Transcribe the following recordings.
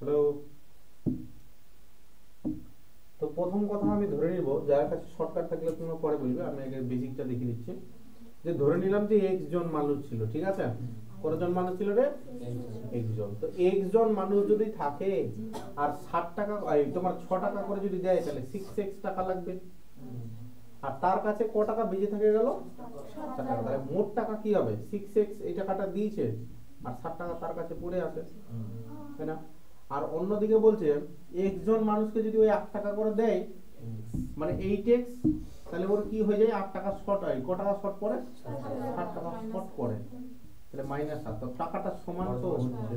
Hello. তো প্রথম কথা আমি ধরে নিব, যার কাছে শর্টকাট থাকলে তোমরা পরে বলবে, আমি আগে বেসিকটা দেখিয়ে দিচ্ছি। যে ধরে নিলাম যে x জন মানুষ ছিল, ঠিক আছে? কতজন মানুষ ছিল রে? x জন। তো x জন মানুষ যদি থাকে আর 60 টাকা তোমার 6 টাকা করে যদি দেয়, তাহলে 6x টাকা লাগবে। আর তার কাছে ক টাকা বেঁচে থেকে গেল? 7 টাকা। তাহলে মোট টাকা কি হবে? 6x এই টাকাটা দিয়েছে আর 60 টাকা তার কাছে পড়ে আছে, তাই না? আর অন্যদিকে বলছে x জন মানুষকে যদি ওই 8 টাকা করে দেয়, মানে 8x, তাহলে ওর কি হয়ে যায়? 8 টাকা শর্ট হয়। ক টাকা শর্ট পড়ে? 7 টাকা শর্ট পড়ে। তাহলে -7। তো টাকাটা সমান তো হচ্ছে,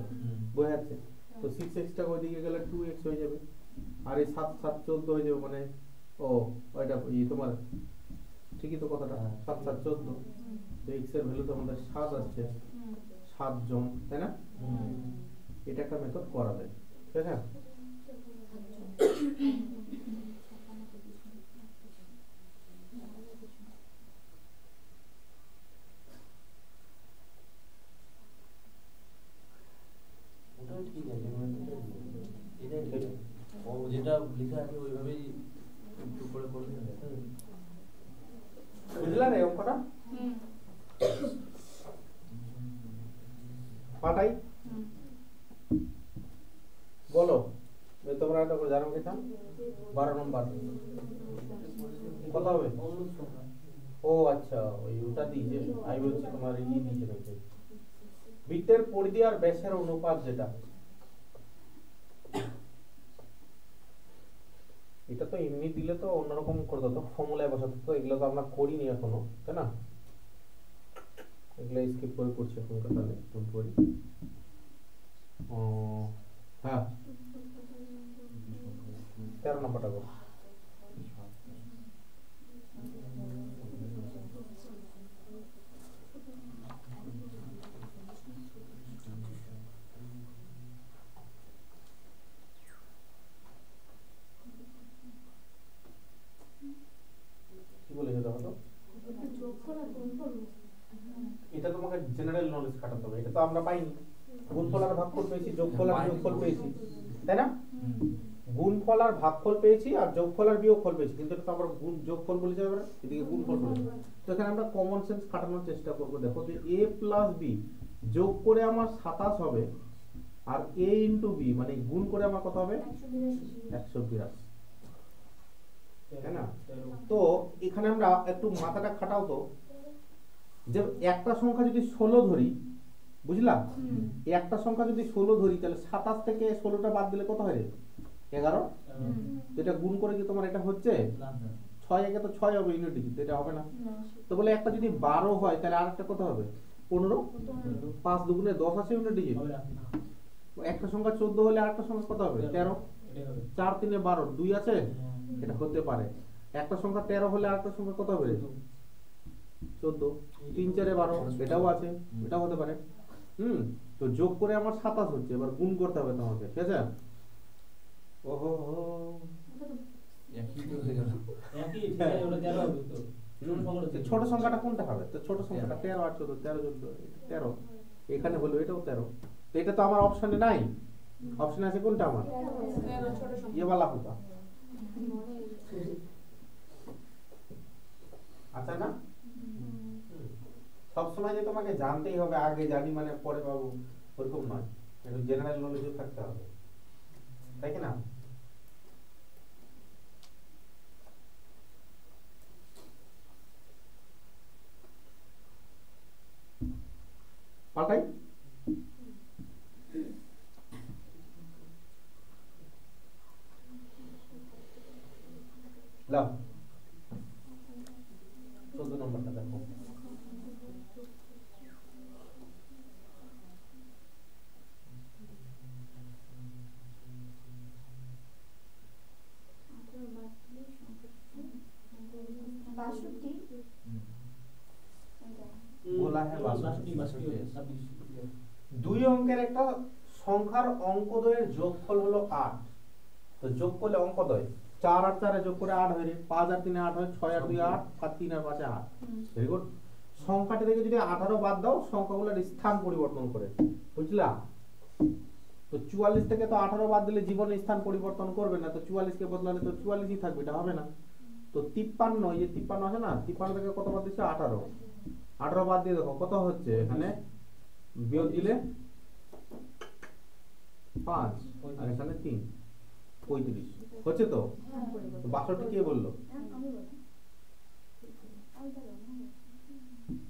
বোঝা যাচ্ছে? তো 6x টাকা ওইদিকে গেলে 2x হয়ে যাবে, আর এই 7 7 14 হয়ে যাবে। মানে ওইটা তোমার ঠিকই তো কথাটা, 7 7 14। তো x এর ভ্যালু তো আমাদের 7 আসছে, 7 জন, তাই না? এটা একটা মেথড করা যায়, ঠিক আছে? ওটা ঠিক আছে, এটা ও যেটা লেখা আছে ওইভাবেই একটু করে করে দিলে বুঝলা রে অঙ্কটা? পাঠাই বলো, তোমরা একটা করে জানো কিনা? 12 নম্বর কত হবে? ও আচ্ছা, ওটা দিয়েছে। আমি বলছি তোমার দিয়েছে নাকি বৃত্তের পরিধি আর ব্যাসের অনুপাত, যেটা এটা তো এমনি দিলে তো অন্যরকম করে দিত, ফর্মুলায় বসাতে। তো এগুলো তো আমরা করিনি এখনো, তাই না? এগুলো স্কিপ করে করছি এখনকার। তাহলে কোন করি? হ্যাঁ, 13 নম্বরটা করো। কি বলেছে দেখো তো? এটা তোমাকে জেনারেল নলেজ খাটাতে হবে, এটা তো আমরা পাইনি। গুণফল আর ভাগফল পেয়েছি, যোগফল আর বিয়োগফল পেয়েছি, তাই না? গুণফল আর ভাগফল পেয়েছি আর যোগফল আর বিয়োগফল পেয়েছি, কিন্তু এটা তো আমরা গুণ যোগফল বলে যাবে না, এদিকে গুণফল বলে। তো এখানে আমরা কমন সেন্স খাটানোর চেষ্টা করব। দেখো যে a প্লাস b যোগ করে আমার 27 হবে, আর a ইনটু b মানে গুণ করে আমার কত হবে? 182, তাই না? তো এখানে আমরা একটু মাথাটা খাটাও তো, যে একটা সংখ্যা যদি 16 ধরি, বুঝলা? একটা সংখ্যা যদি 16 ধরি, তাহলে 27 থেকে 16টা বাদ দিলে কত হয় রে? 11। এটা গুণ করে কি তোমার এটা হচ্ছে? 6 একে তো 6 হবে ইউনিট ডিজিট, এটা হবে না। তো বলে একটা যদি 12 হয়, তাহলে আরেকটা কত হবে? 15। 5 দুগুণে 10 আছে ইউনিট ডিজিট। একটা সংখ্যা 14 হলে আরেকটা সংখ্যা কত হবে? 13। 4 3 12, 2 আছে, এটা হতে পারে। একটা সংখ্যা 13 হলে আরেকটা সংখ্যা কত হবে? 14। 3 4 12, এটাও আছে, এটাও হতে পারে। তো যোগ করে আমার 27 হচ্ছে, এবার গুণ করতে হবে তোমাকে, ঠিক আছে? ওহো হো, একই তো হয়ে গেল। একই ঠিক আছে, ওটা 13 হবে তো। ছোট সংখ্যাটা কোনটা হবে? তো ছোট সংখ্যাটা 13 আর 14, 13 13, এখানে হলো এটাও 13। তো এটা তো আমার অপশনে নাই। অপশনে আছে কোনটা আমার? ये वाला होगा, আচ্ছা না? সব সময় যে তোমাকে জানতেই হবে আগে জানি মানে পরে পাবো, ওরকম নয়। একটু জেনারেল নলেজও থাকতে হবে, তাই কি না? পাল্টাই লাও 14 নম্বরটা দেখো। বলা है 62। দুই অঙ্কের একটা সংখ্যার অঙ্কদ্বয়ের যোগফল হলো 8। তো যোগ করলে অঙ্কদ্বয় 4 আর 4 যোগ করে 8 হয় রে, 5 আর 3 8 হয়, 6 আর 2 8, 7 3 আর 5 8। Very good. সংখ্যাটি থেকে যদি 18 বাদ দাও, সংখ্যাগুলোর স্থান পরিবর্তন করে, বুঝলা? তো 44 থেকে তো 18 বাদ দিলে জীবনে স্থান পরিবর্তন করবে না, তো 44 কে বদলালে তো 44ই থাকবে, এটা হবে না। তো 53, এই যে 53 আছে না, 53 থেকে কত বাদ দিচ্ছে? 18। 18 বাদ দিয়ে দেখো কত হচ্ছে এখানে, বিয়োগ দিলে 5 আর এখানে 3, 35 হচ্ছে তো। তো 62 কে বললো?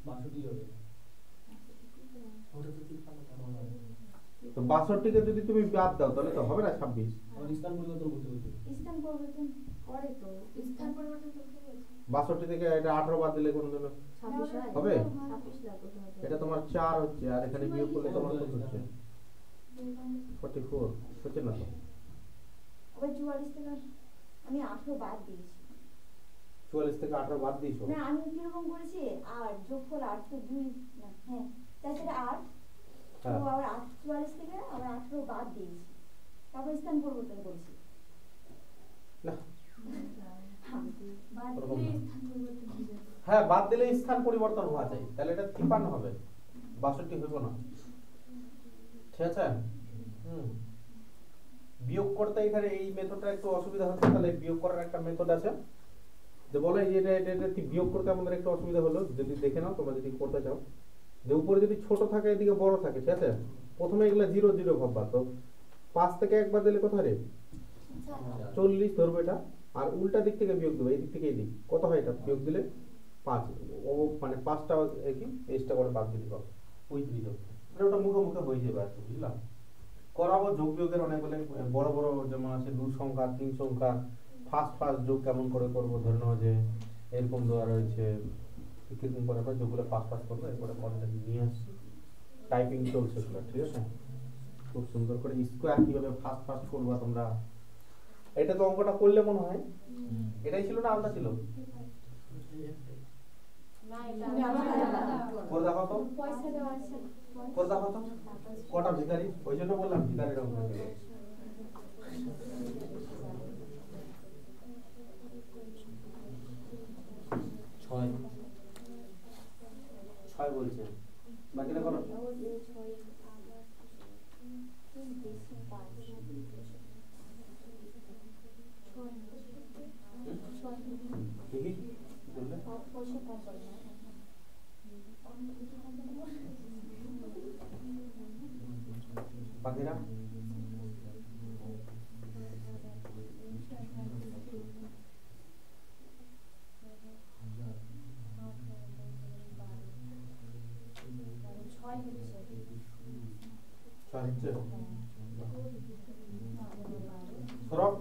62 হবে। ওটা তো 53 কেন হয়? তো 62 কে যদি তুমি বাদ দাও তাহলে তো হবে না 26। আমার স্থান পরিবর্তন করতে বলছে। স্থান পরিবর্তন করে তো, স্থান পরিবর্তন করতে বলছে। 62 থেকে এটা 18 বাদ দিলে কোন দিন 26 হয়? হবে? 26 লাগবে তোমাদের। এটা তোমার 4 হচ্ছে, আর এখানে বিয়োগ করলে তোমার কত হচ্ছে? 44 হচ্ছে না তো? আবার 44 থেকে আমি 18 বাদ দিয়েছি। 44 থেকে 18 বাদ দিয়েছো? না আমি কিরকম করেছি, 8 যোগফল 8 তো 2 না, হ্যাঁ 4 থেকে 8, তো হ্যাঁ। আবার 44 থেকে আবার 18 বাদ দিয়েছি, তারপর স্থান পরিবর্তন করেছি। না বাদ ওরকম দিলে না। স্থান পরিবর্তন হয়ে যাবে। হ্যাঁ, বাদ দিলে স্থান পরিবর্তন হওয়া চাই, তাহলে এটা 53 হবে, 62 হইব না। ঠিক আছে। বিয়োগ করতে এখানে এই মেথডটা একটু অসুবিধা হচ্ছে, তাহলে বিয়োগ করার একটা মেথড আছে যে বলে যে এটা বিয়োগ করতে আমাদের একটু অসুবিধা হলো, যদি দেখে নাও তোমরা যদি করতে চাও, যে উপরে যদি ছোট থাকে এদিকে বড় থাকে, ঠিক আছে। প্রথমে এগুলা 0 0 ভাববা, তো 5 থেকে একবার দিলে কত হয় রে? 40 ধরবে এটা, আর উল্টা দিক থেকে বিয়োগ দেবে, এই দিক থেকে এই দিক, কত হয় এটা বিয়োগ দিলে? 5, ও মানে 5টা কি এক্সট্রা করে বাদ দিতে হবে, 35 হবে। মানে ওটা মুখে মুখে হয়ে যাবে আর কি, বুঝলাম। করাবো যোগ বিয়োগের অনেকগুলো বড় বড়, যেমন আছে 2 সংখ্যা 3 সংখ্যা, ফার্স্ট যোগ কেমন করে করবো, ধরে নাও যে এরকম দেওয়া রয়েছে, কিরকম করে আমরা যোগগুলো ফার্স্ট করবো, এরপরে পরেটা নিয়ে আসছি, টাইপিং চলছে এগুলো, ঠিক আছে। খুব সুন্দর করে স্কোয়ার কিভাবে ফার্স্ট করবা তোমরা, এটা তো অঙ্কটা করলে মনে হয় এটাই ছিল না আলাদা ছিল? না এটা আলাদা। করে দেখাও তো, পয়সা দেওয়া আছে। করে দেখাও তো, কটা ভিখারি, ওই জন্য বললাম ভিখারির অঙ্ক ছিল। 6 বলছে, বাকিটা করো। দেখি বললে বাকিরা সরব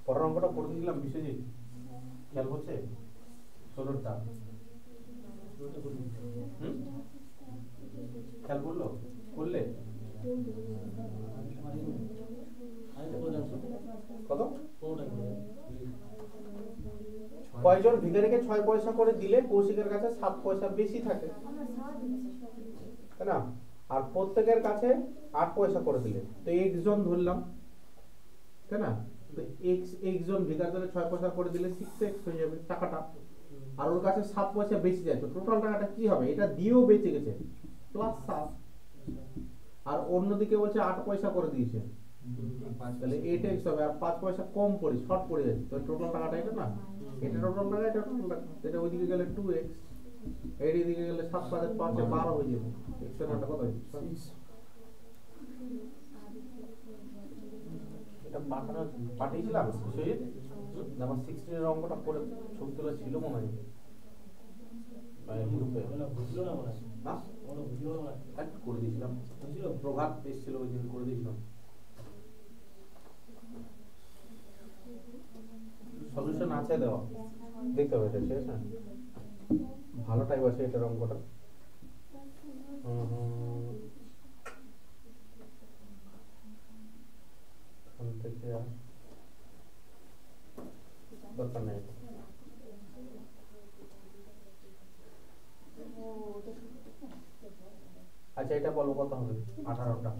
পরের অঙ্কটা করে দিলাম বিশ্বজিৎ, খেয়াল করছে 16টা, খেয়াল করলো করলে কত? কয়জন ভিখারিকে 6 পয়সা করে দিলে কৌশিকের কাছে 7 পয়সা বেশি থাকে, তাই না? আর প্রত্যেকের কাছে 8 পয়সা করে দিলে, তো x জন ধরলাম, তাই না? তো x জন ভিখারির জন্য 6 পয়সা করে দিলে 6x হয়ে যাবে টাকাটা, আর ওর কাছে 7 পয়সা বেশি যায়, তো টোটাল টাকাটা কি হবে? এটা দিয়েও বেঁচে গেছে প্লাস 7, আর অন্যদিকে বলছে 8 পয়সা করে দিয়েছে, তাহলে 8x হবে, আর 5 পয়সা কম পড়ে শর্ট পড়ে যাচ্ছে, তো টোটাল টাকাটা এটা না, এটা টোটাল টাকা, এটা টোটাল টাকা, এটা ওইদিকে গেলে 2x, এইদিকে গেলে 7 5 5 12 হয়ে যাবে, x এর মানটা কত হয়েছে? এটা পাঠিয়েছিলাম শহীদ, আমার 16 এর অঙ্কটা করে ছবি তোলা ছিল মনে হয় গ্রুপে, বুঝলো না মনে হয়। না ওরা বুঝলো না মনে হয়। করে দিয়েছিলাম, বুঝলো? প্রভাত এসেছিল ওই দিন, করে দিয়েছিলাম। সলিউশন আছে দেওয়া, দেখতে হবে এটা, ঠিক আছে। ভালো টাইপ আছে এটার অঙ্কটা। এখান থেকে দরকার নেই, আচ্ছা এটা বলো কত হবে? 18টা।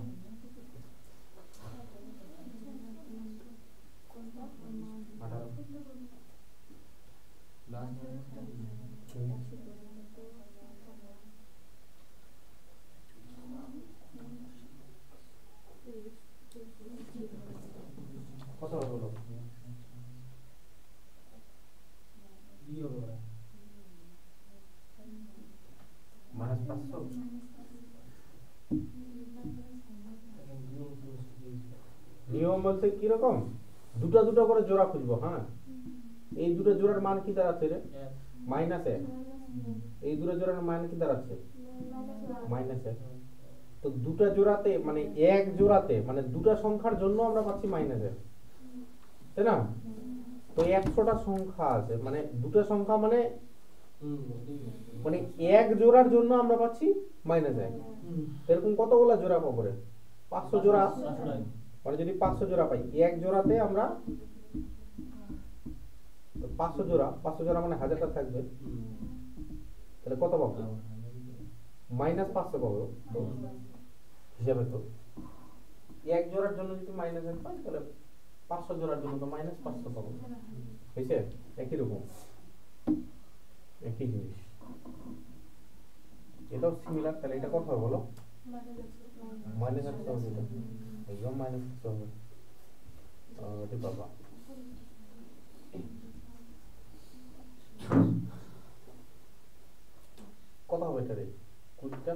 বলতে কি রকম দুটো দুটো করে জোড়া খুঁজবো। হ্যাঁ, এই দুটো জোড়ার মান কি দাঁড়াচ্ছে রে? -1। এই দুটো জোড়ার মান কি দাঁড়াচ্ছে? -1। তো দুটো জোড়াতে মানে এক জোড়াতে মানে দুটো সংখ্যার জন্য আমরা পাচ্ছি -1, তাই না? তো 100টা সংখ্যা আছে, মানে দুটো সংখ্যা মানে মানে এক জোড়ার জন্য আমরা পাচ্ছি -1। এরকম কতগুলো জোড়া পাবো রে? 500 জোড়া। মানে যদি 500 জোড়া পাই এক জোড়াতে আমরা 500 জোড়া মানে 1000টা থাকবে, তাহলে কত পাবো? -500 পাবো। তো হিসাবে তো এক জোড়ার জন্য যদি -1 পাই তাহলে 500 জোড়ার জন্য তো -500 পাবো। হয়েছে? একই রকম, একই জিনিস। এটাও সিমিলার। তাহলে এটা কত হবে বলো? -100 হবে। এটা একদম -100 হবে। আরে বাবা, কত হবে এটা রে? 20টা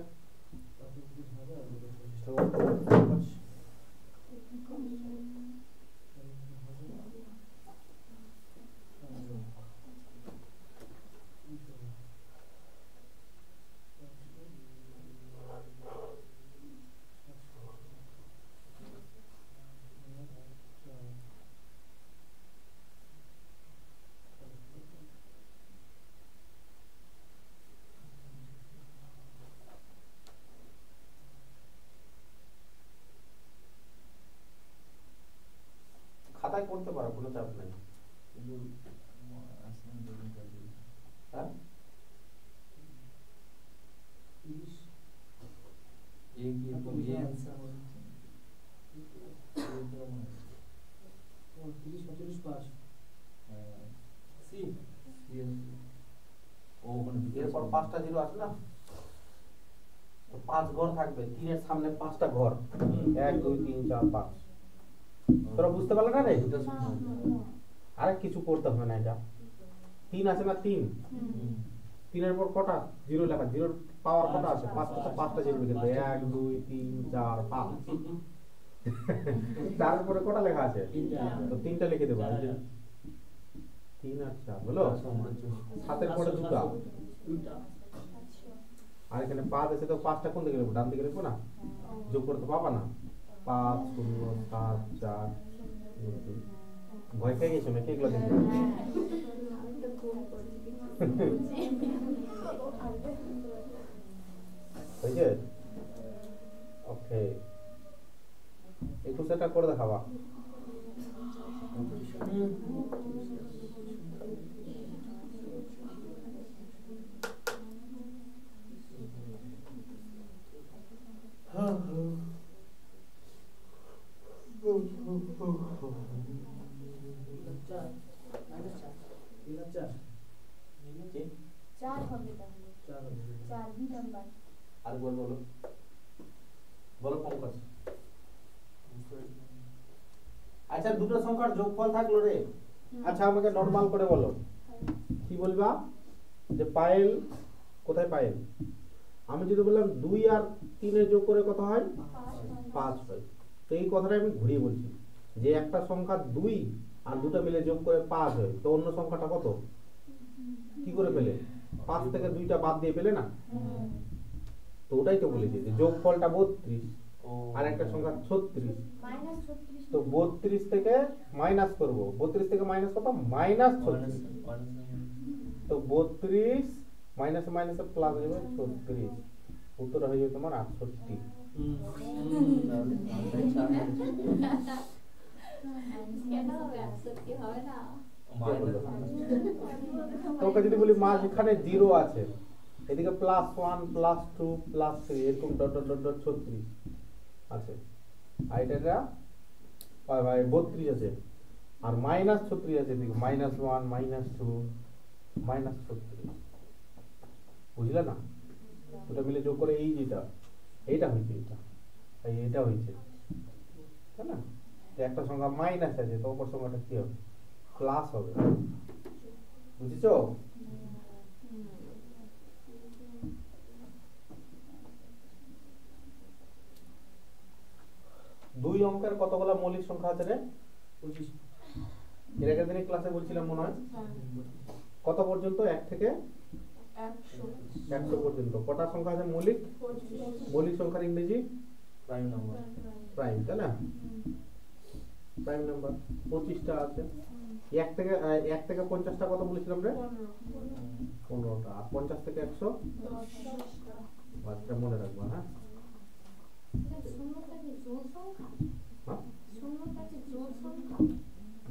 খাতায় করতে পারো, কোনো চাপ নাই। হ্যাঁ, এরপর 5টা জিরো আছে না, তো 5 ঘর থাকবে। 3-এর সামনে 5টা ঘর, 1 2 3 4 5। তোরা বুঝতে পারলে না রে? আরে কিছু করতে হবে না। এটা 3 আছে না, 3 3-এর পর কটা জিরো লেখা? জিরোর পাওয়ার কটা আছে? 5টা জিরো লিখে দেবে। 1 2 3 4 5। তার উপরে কটা লেখা আছে? তো 3টা লিখে দেবো। 3 আর 4 হলো। 7-এর পরে 2টা, আর এখানে 5 আছে, তো 5টা কোন দিকে লিখবো? ডান দিকে লিখবো না? যোগ করতে পাবা না? 5 0 7 4 2। ভয় খেয়ে গেছো নাকি এগুলো দেখে? হয়েছে? ওকে, 21টা করে দেখাবা। আর বলো বলো বলো পঙ্কজ। আচ্ছা, দুটো সংখ্যার যোগফল থাকলো রে। আচ্ছা, আমাকে নরমাল করে বলো, কি বলবা? যে পায়েল কোথায়? পায়েল, আমি যদি বললাম 2 আর 3 এর যোগ করে কত হয়? 5 হয়। তো এই কথাটা আমি ঘুরিয়ে বলছি যে একটা সংখ্যা 2 আর দুটো মিলে যোগ করে 5 হয়, তো অন্য সংখ্যাটা কত? কি করে পেলে? 5 থেকে 2টা বাদ দিয়ে পেলে না? তো ওটাই তো বলেছি যে যোগফলটা 32 আর একটা সংখ্যা 36। তো 32 থেকে মাইনাস করব। 32 থেকে মাইনাস কত? -36। তো 32 মাইনাস মাইনাসে প্লাস হয়ে যাবে 36। উত্তর হয়ে যাবে তোমার 68। তোকে যদি বলি মা এখানে 0 আছে, এদিকে +1 +2 +3 এরকম ডট ডট ডট ডট 36 আছে, আর এটা ভাই 32 আছে, আর -36 আছে, এদিকে -1 -2 -36। বুঝলে না? ওটা মিলে যোগ করে এই যেটা এইটা হয়েছে, এটা হয়েছে, তাই না? একটা সংখ্যা মাইনাস আছে, তো অপর সংখ্যাটা কি হবে? প্লাস হবে। বুঝেছো? দুই অঙ্কের সংখ্যার কতগুলো মৌলিক সংখ্যা আছে রে? 25 এর আগের দিনে ক্লাসে বলছিলাম মনে হয়। কত পর্যন্ত? 1 থেকে 100 পর্যন্ত। কটা সংখ্যা আছে মৌলিক? মৌলিক সংখ্যার ইংরেজি প্রাইম নাম্বার। প্রাইম, তাই না? প্রাইম নাম্বার 25টা আছে। 1 থেকে 50টা কত বলেছিলাম রে? 15টা। আর 50 থেকে 100 বাচ্চা মনে রাখবা। হ্যাঁ, হ্যাঁ?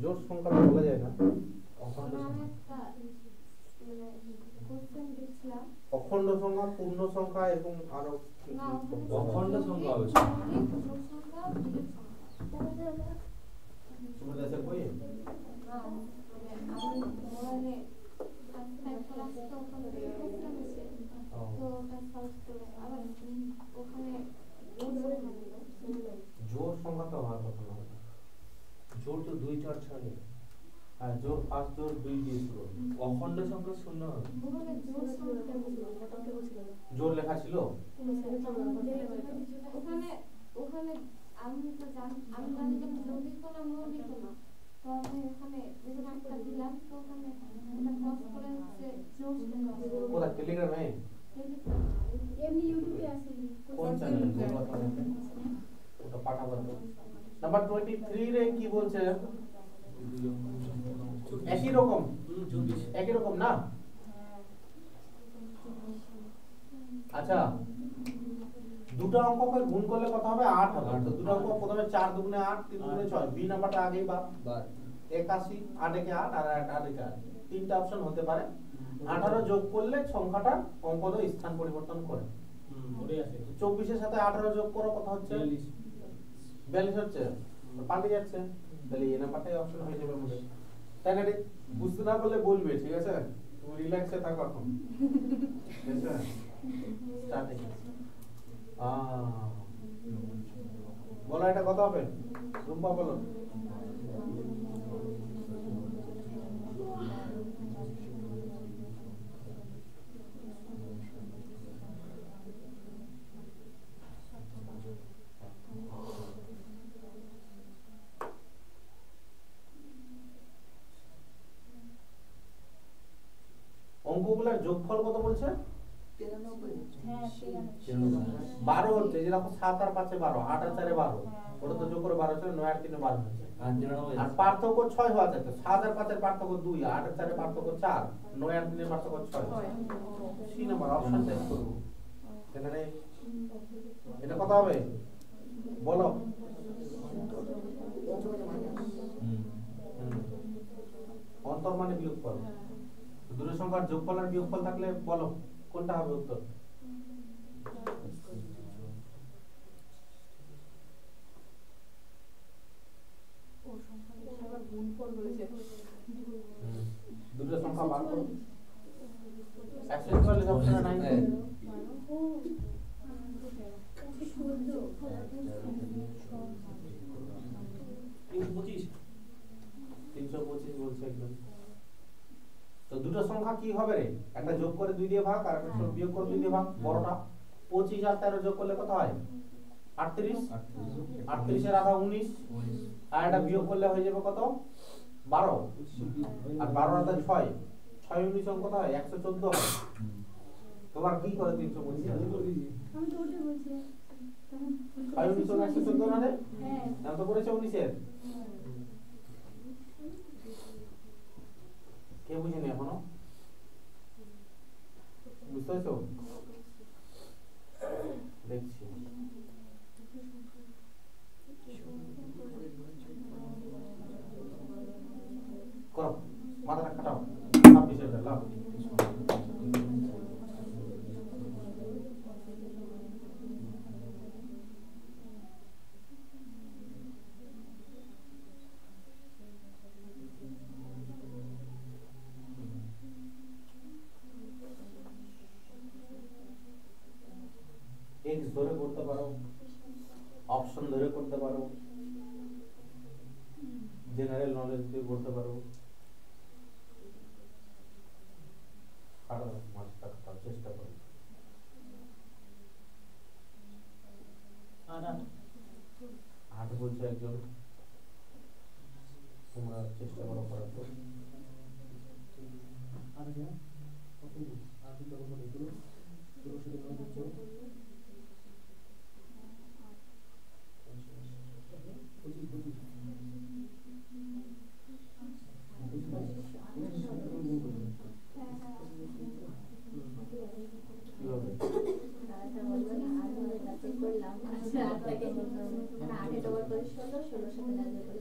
জোড় সংখ্যা তো বলা যায় না। অখণ্ড সংখ্যা, পূর্ণ সংখ্যা এবং আরো অখণ্ড সংখ্যা হবে। সুবিধাসের বইয়ে জোড় সংখ্যা তো হওয়ার কথা না। জোর তো 2 4 6 আর জোড় 5 জোড় 2 দিয়ে শুরু। অখণ্ড সংখ্যা শূন্য হবে। জোড় লেখা ছিল? ওখানে আমি তো আমি জানতাম যৌগিক না মৌলিক না, তো আমি ওখানে যখন একটা দিলাম তো ওখানে এটা ক্রস করে হচ্ছে জোড় সংখ্যা। কোথা টেলিগ্রামে? এমনি ইউটিউবে আছে। কোন চ্যানেলে? ওটা পাঠাবো। নাম্বার 23 রে কি বলছে? একই রকম, একই রকম না? আচ্ছা, দুটো অঙ্ককে গুণ করলে কত হবে? 8 হবে। তো দুটো অঙ্ক প্রথমে 4 দুগুণে 8, 3 দুগুণে 6। বি নাম্বারটা আগেই বা 81, 8 একে 8 আর 8 একে 8। তিনটা অপশন হতে পারে। 18 যোগ করলে সংখ্যাটা অঙ্কদ্বয় স্থান পরিবর্তন করে। ওরে আছে 24 এর সাথে 18 যোগ করো, কত হচ্ছে? 42 হচ্ছে। তো পাল্টে যাচ্ছে। তাহলে এই নাম্বারটাই অপশন হয়ে যাবে আমাদের। তাই না? বুঝতে না পারলে বলবে, ঠিক আছে? তুমি রিল্যাক্সে থাকো এখন। ঠিক আছে? স্টার্টিং। বলো এটা কত হবে? রুম্পা বলো। অঙ্কগুলোর যোগফল কত বলছে? 12 হচ্ছে। যে দেখো 7 আর 5 এ 12, 8 আর 4 এ 12। ওটা তো যোগ করে 12 হচ্ছে, 9 আর 3 এ 12 হচ্ছে। আর পার্থক্য 6 হওয়া যায়। 7 আর 5 এর পার্থক্য 2, 8 আর 4 এর পার্থক্য 4, 9 আর 3 এর পার্থক্য 6। সি নাম্বার অপশন টেস্ট করব। এখানে এটা কত হবে বলো? অন্তর মানে বিয়োগফল। দুটো সংখ্যার যোগফল আর বিয়োগফল থাকলে বলো কোনটা হবে উত্তর? দুটো সংখ্যা বার করো। অ্যাকসেস করলে অপশন 9। তিনশো 25 বলছে একদম। তো দুটো সংখ্যা কি হবে রে? একটা যোগ করে 2 দিয়ে ভাগ আর একটা বিয়োগ করে 2 দিয়ে ভাগ। বড়টা 25 আর 13 যোগ করলে কত হয়? 38। 38 এর আধা 19। আর এটা বিয়োগ করলে হয়ে যাবে কত? 12। আর 12 আধা 6। 6 19 অঙ্ক কত হয়? 114 হয়। তোমার কি করে 325? আমি তো ওটা বলছি। 6 19 114 না রে? হ্যাঁ। নাম তো করেছে 19 এর। কে বুঝেনি এখনো? বুঝতে পারছো? দেখছি। করো, মাথাটা কাটাও। 26 এর লাভ। এক্স ধরে করতে পারো, অপশন ধরে করতে পারো, জেনারেল নলেজ দিয়ে করতে পারো। কাটাও, মাছটা কাটাও, চেষ্টা করো। 8 8 বলছে একজন, তোমরা চেষ্টা করো করার তো। আর আছে না কত আর দিন তখন কত ছিল 16 নয় দিচ্ছ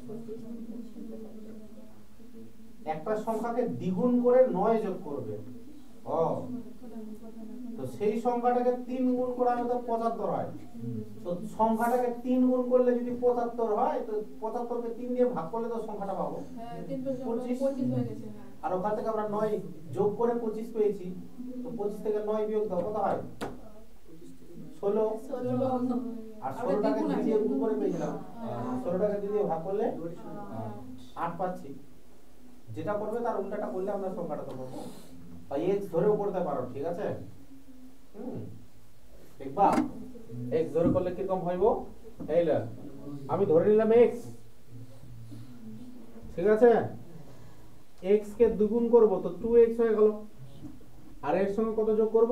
25 কিভাবে? একটা সংখ্যাকে দ্বিগুণ করে 9 যোগ করবে। ও তো সেই সংখ্যাটাকে 3 গুণ করা হলে তো 75 হয়। তো সংখ্যাটাকে 3 গুণ করলে যদি 75 হয়, তো 75 কে 3 দিয়ে ভাগ করলে তো সংখ্যাটা পাবো। হ্যাঁ 25 হয়ে গেছে। হ্যাঁ আর ওখান থেকে আমরা 9 যোগ করে 25 পেয়েছি। তো 25 থেকে 9 বিয়োগ দাও, কত হয়? 16। আর 16টাকে 2 দিয়ে গুণ করে পেয়েছিলাম। 16টাকে 2 দিয়ে ভাগ করলে 8 পাচ্ছি। যেটা করবে তার উল্টাটা করলে আমরা সংখ্যাটা তো পাবো। তাই x ধরেও করতে পারো, ঠিক আছে? দেখবা x ধরে করলে কিরকম হইব? এইলা আমি ধরে নিলাম x, ঠিক আছে? x কে দ্বিগুণ করব তো 2x হয়ে গেল। আর এর সঙ্গে কত যোগ করব?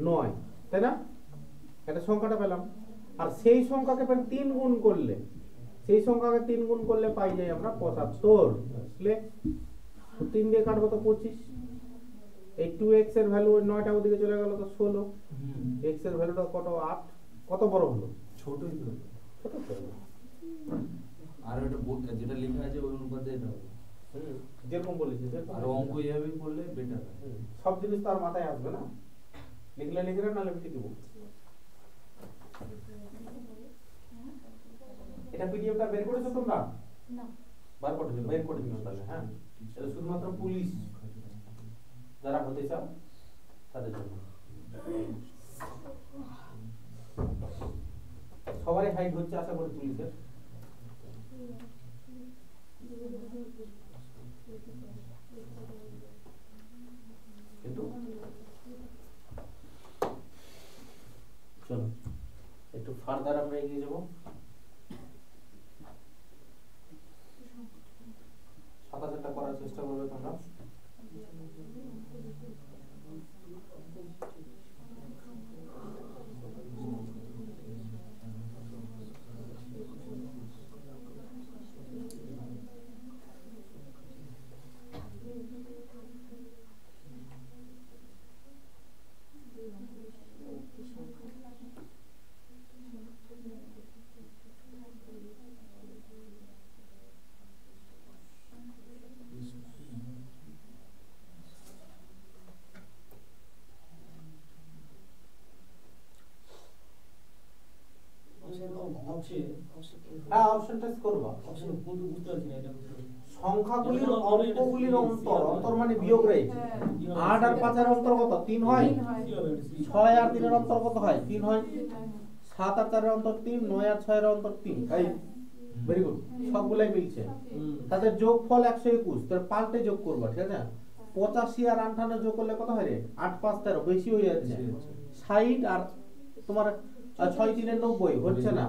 9, তাই না? এটা সংখ্যাটা পেলাম। আর সেই সংখ্যাকে 3 গুণ করলে, সেই সংখ্যাকে 3 গুণ করলে পাই যাই আমরা 75। বুঝলে? তো 3 দিয়ে কাটবো তো 25। এই 2x এর ভ্যালু 9টা ওদিকে চলে গেল তো 16। x এর ভ্যালুটা কত? 8। কত বড় হলো? ছোটই তো। ছোট তো। আর ওটা যেটা লেখা আছে ওই অনুপাতে এটা হবে। যেরকম বলেছি যেরকম। আর অঙ্ক এইভাবে করলে বেটার হয়। সব জিনিস তো আর মাথায় আসবে না, লিখলে লিখলে না লিখে দিব। এটা পিডিএফটা বের করেছো তোমরা? না বার করে দিও, বের করে দিও তাহলে। হ্যাঁ, এটা শুধুমাত্র পুলিশ যারা হতে চাও তাদের জন্য। সবারই হাইট হচ্ছে আশা করি পুলিশের। কিন্তু চলো একটু ফার্দার আমরা এগিয়ে যাবো। 27টা করার চেষ্টা করবে তোমরা। হ্যাঁ, অপশন টেস্ট করবা। সংখ্যাগুলির অঙ্কগুলির অন্তর মানে বিয়োগ রয়েছে। 8 আর 5 এর অন্তর কত? 3 হয়। 6 আর 3 এর অন্তর কত হয়? 3 হয়। 7 আর 4 এর অন্তর 3, 9 আর 6 এর অন্তর 3। এই ভেরি গুড, সবগুলাই মিলছে। তাদের যোগফল 121। তার পাল্টে যোগ করবা, ঠিক আছে? 85 আর 58 যোগ করলে কত হয় রে? 8 5 13, বেশি হয়ে যাচ্ছে। 60 আর তোমার 6 3 এর 90 হচ্ছে না।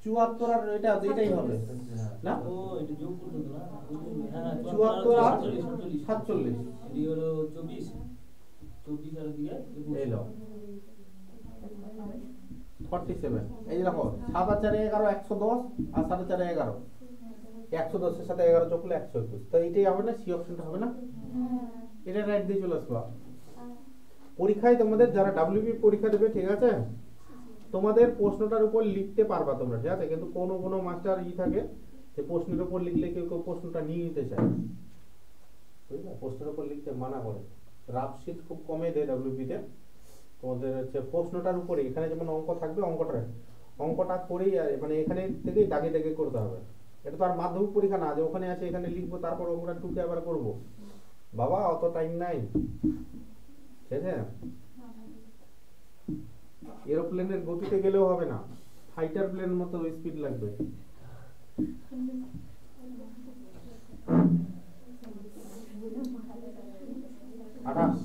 74 আর এটাই হবে না? ও এটা যোগ করতে তো না। 74 আর 47 এটি হলো 24 আর দিকে এই লো 47। এই যে দেখো 7 আর 4 11 110 আর 7 আর 4 11, 110 এর সাথে 11 যোগ করলে 121। তো এইটাই হবে না? সি অপশনটা হবে না? এটা রাইট দিয়ে চলে আসবা। পরীক্ষায় তোমাদের যারা ডব্লিউবি পরীক্ষা দেবে, ঠিক আছে, তোমাদের প্রশ্নটার উপর লিখতে পারবা তোমরা, ঠিক আছে? কিন্তু কোনো মাস্টার থাকে যে প্রশ্নের উপর লিখলে কেউ প্রশ্নটা নিয়ে নিতে চায়, বুঝলে? প্রশ্নের উপর লিখতে মানা করে। রাফ শীট খুব কমে দেয় ডব্লিউবি তে। তোমাদের হচ্ছে প্রশ্নটার উপরে, এখানে যেমন অঙ্ক থাকবে, অঙ্কটা করেই মানে এখানে থেকেই দাগে দাগে করতে হবে। এটা তো আর মাধ্যমিক পরীক্ষা না যে ওখানে আছে এখানে লিখবো তারপর অঙ্কটা টুকে আবার করবো। বাবা অত টাইম নাই, ঠিক আছে? এরোপ্লেনের গতিতে গেলেও হবে না, ফাইটার প্লেনের মতো স্পিড লাগবে। আঠাশ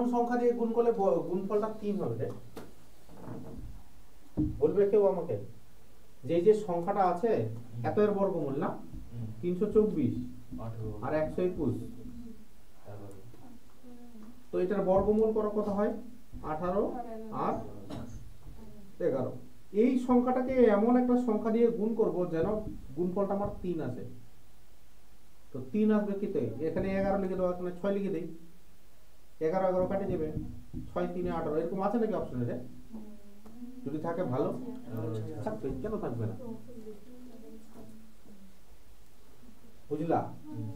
কোন সংখ্যা দিয়ে গুণ করলে গুণফলটা 3 হবে রে? বলবে কেউ আমাকে? যে এই যে সংখ্যাটা আছে এত এর বর্গমূল না 324 আর 121, তো এটার বর্গমূল করো কত হয়? 18 আর 11। এই সংখ্যাটাকে এমন একটা সংখ্যা দিয়ে গুণ করব যেন গুণফলটা আমার 3 আসে। তো 3 আসবে কিতে? এখানে 11 লিখে দাও, এখানে 6 লিখে দেই, 11 11 কাটে যাবে, 6 3 18। এরকম আছে নাকি অপশনে রে? যদি থাকে ভালো, থাকবে, কেন থাকবে না? বুঝলা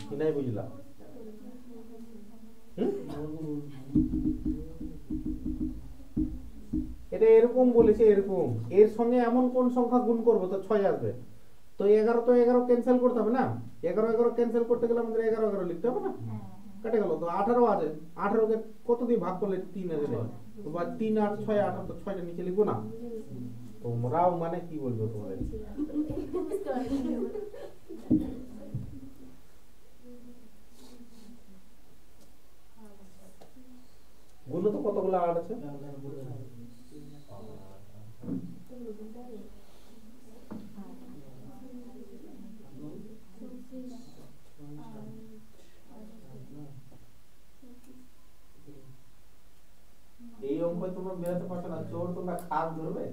কি নাই বুঝলা? এটা এরকম বলেছে, এরকম এর সঙ্গে এমন কোন সংখ্যা গুণ করব তো 6 আসবে। তো 11 তো 11 ক্যান্সেল করতে হবে না, 11 11 ক্যান্সেল করতে গেলে আমাদের 11 11 লিখতে হবে না, কেটে গেল। তো 18 আছে, 18 কে কত দিয়ে ভাগ করলে 3 আসবে? তো বা 3 আর 6 18, তো 6টা নিচে লিখবো না? তোমরাও মানে কি বলবো তোমাদের? গুণ তো কতগুলো 8 আছে? এই অঙ্ক তোমরা বেরাতে পারছো না, চোর তোমরা খাদ ধরবে।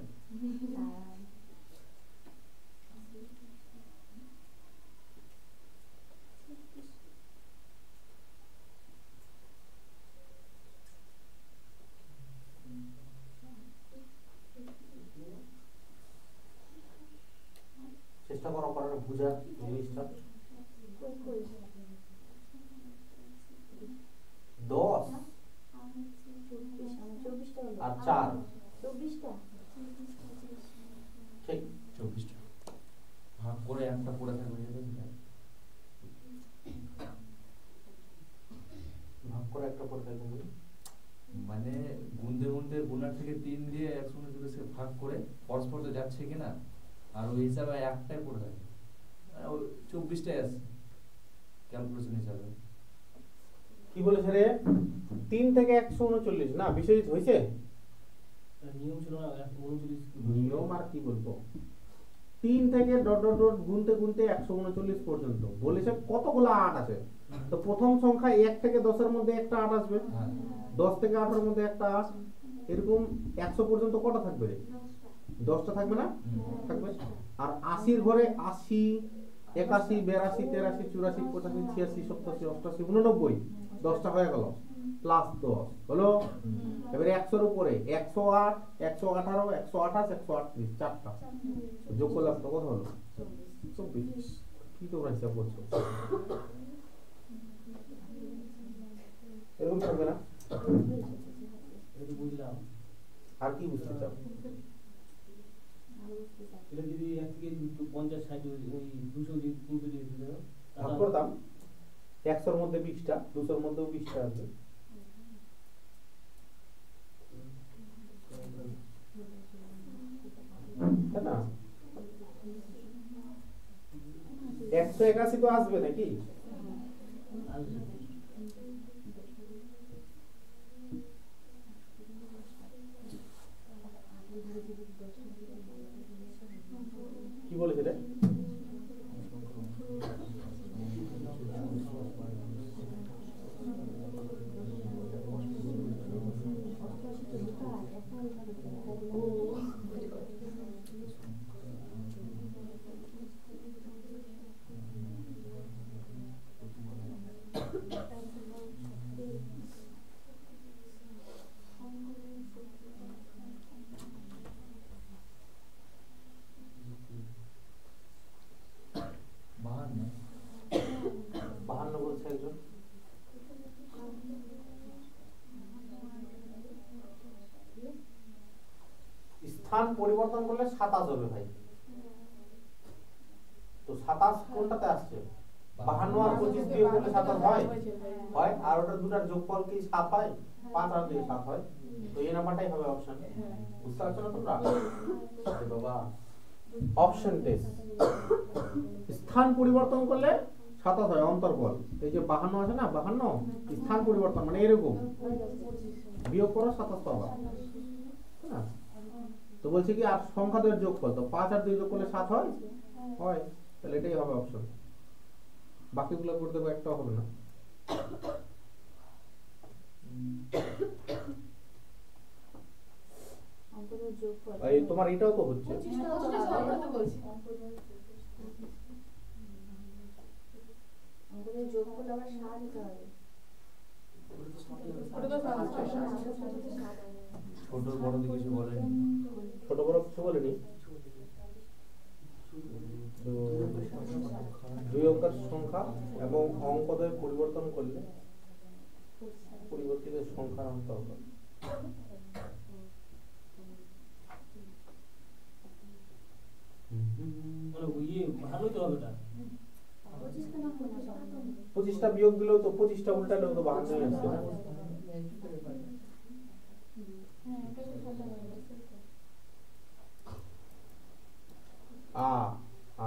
চেষ্টা করো করার বুঝার জিনিসটা। 10 আর 4 24টা ঠিক 24টা ভাগ করে একটা পড়ে থাকবে, ভাগ করে একটা পড়ে থাকবে, মানে গুনতে গুনতে গুণার থেকে 3 দিয়ে 149 ভাগ করে পরস্পর তো যাচ্ছে কিনা, আর ওই হিসাবে একটাই পড়ে থাকে, ওই 24টাই আছে ক্যালকুলেশন হিসাবে। কি বলেছে রে? 3 থেকে 139 না, বিশ্বজিৎ হইছে? নিয়ম ছিল না 139। নিয়ম আর কি বলবো? 3 থেকে ডট ডট ডট গুনতে গুনতে 139 পর্যন্ত বলেছে কতগুলো 8 আছে। তো প্রথম সংখ্যা 1 থেকে 10 এর মধ্যে একটা 8 আসবে, 10 থেকে 18 এর মধ্যে একটা 8, এরকম 100 পর্যন্ত কটা থাকবে রে? 10টা থাকবে না? থাকবে। আর 80 এর ঘরে 80 81 82 83 84 85 86 87 88 89, 10টা হয়ে গেল, প্লাস 10 হলো। এবারে 100 এর উপরে 108 118 128 138, চারটা যোগ করলাম তো কত হলো? 24। কি তোমরা হিসাব করছো? এরকম থাকবে না? এটা বুঝলাম। আর কি বুঝতে চাও? এটা যদি 1 থেকে 50 60 ওই 200 দিয়ে 300 দিয়ে দিতে দাও, ভাগ করতাম, 100 এর মধ্যে 20টা, 200 এর মধ্যেও 20টা আসবে। তাই না? 181 তো আসবে নাকি? কি বলেছে রে? স্থান পরিবর্তন করলে 27 হবে ভাই। তো 27 কোনটাতে আসছে? 52 আর 25 দিয়ে করলে 27 হয়, হয়। আর ওটা দুটার যোগফল কি 7 হয়? 5 আর 2 7 হয়। তো এই নাম্বারটাই হবে অপশন। বুঝতে পারছো না তোমরা? আরে বাবা, অপশন টেস্ট। স্থান পরিবর্তন করলে 27 হয় অন্তর্বল। এই যে 52 আছে না, 52 স্থান পরিবর্তন মানে এরকম বিয়োগ করো 27 পাবা। হ্যাঁ, তো বলছি কি আর সংখ্যাদের যোগফল, তো 5 আর 2 যোগ করলে 7 হয়, হয়, তাহলে এটাই হবে অপশন। বাকিগুলো করে দেবো, একটাও হবে না। এই তোমার এটাও তো হচ্ছে, যোগফল আবার 7 দিতে হবে। ছোট বড় দিয়ে কিছু বলেনি, ছোট বড় কিছু বলেনি। তো 2 অঙ্কের সংখ্যা এবং অঙ্কদের পরিবর্তন করলে পরিবর্তিত সংখ্যার অন্ত হবে। ভালোই তো হবে এটা। 25টা বিয়োগ দিলেও তো 25টা উল্টালেও তো 52 আসছে না। আ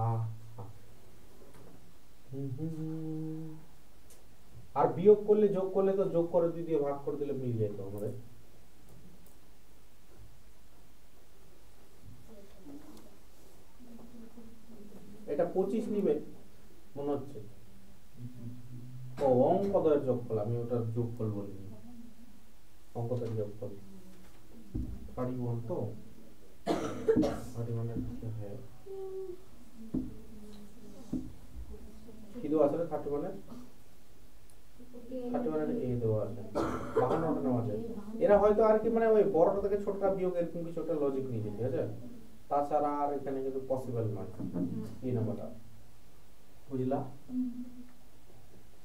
আ আর বিয়োগ করলে যোগ করলে তো যোগ করে 2 দিয়ে ভাগ করে দিলে মিল যেত আমাদের। এটা 25 নিবে মনে হচ্ছে। ও অঙ্কদের যোগফল, আমি ওটার যোগফল বলিনি, অঙ্কদের যোগফল 31 তো 31 এর হ্যাঁ কি দেওয়া আছে 31 এর 31 এর এই দেওয়া আছে 52টা নেওয়া আছে। এরা হয়তো আর কি মানে ওই বড়টা থেকে ছোটটা বিয়োগ এরকম কিছু একটা লজিক নিয়েছে, ঠিক আছে? তাছাড়া আর এখানে কিন্তু পসিবল নয় এই নাম্বারটা, বুঝলা?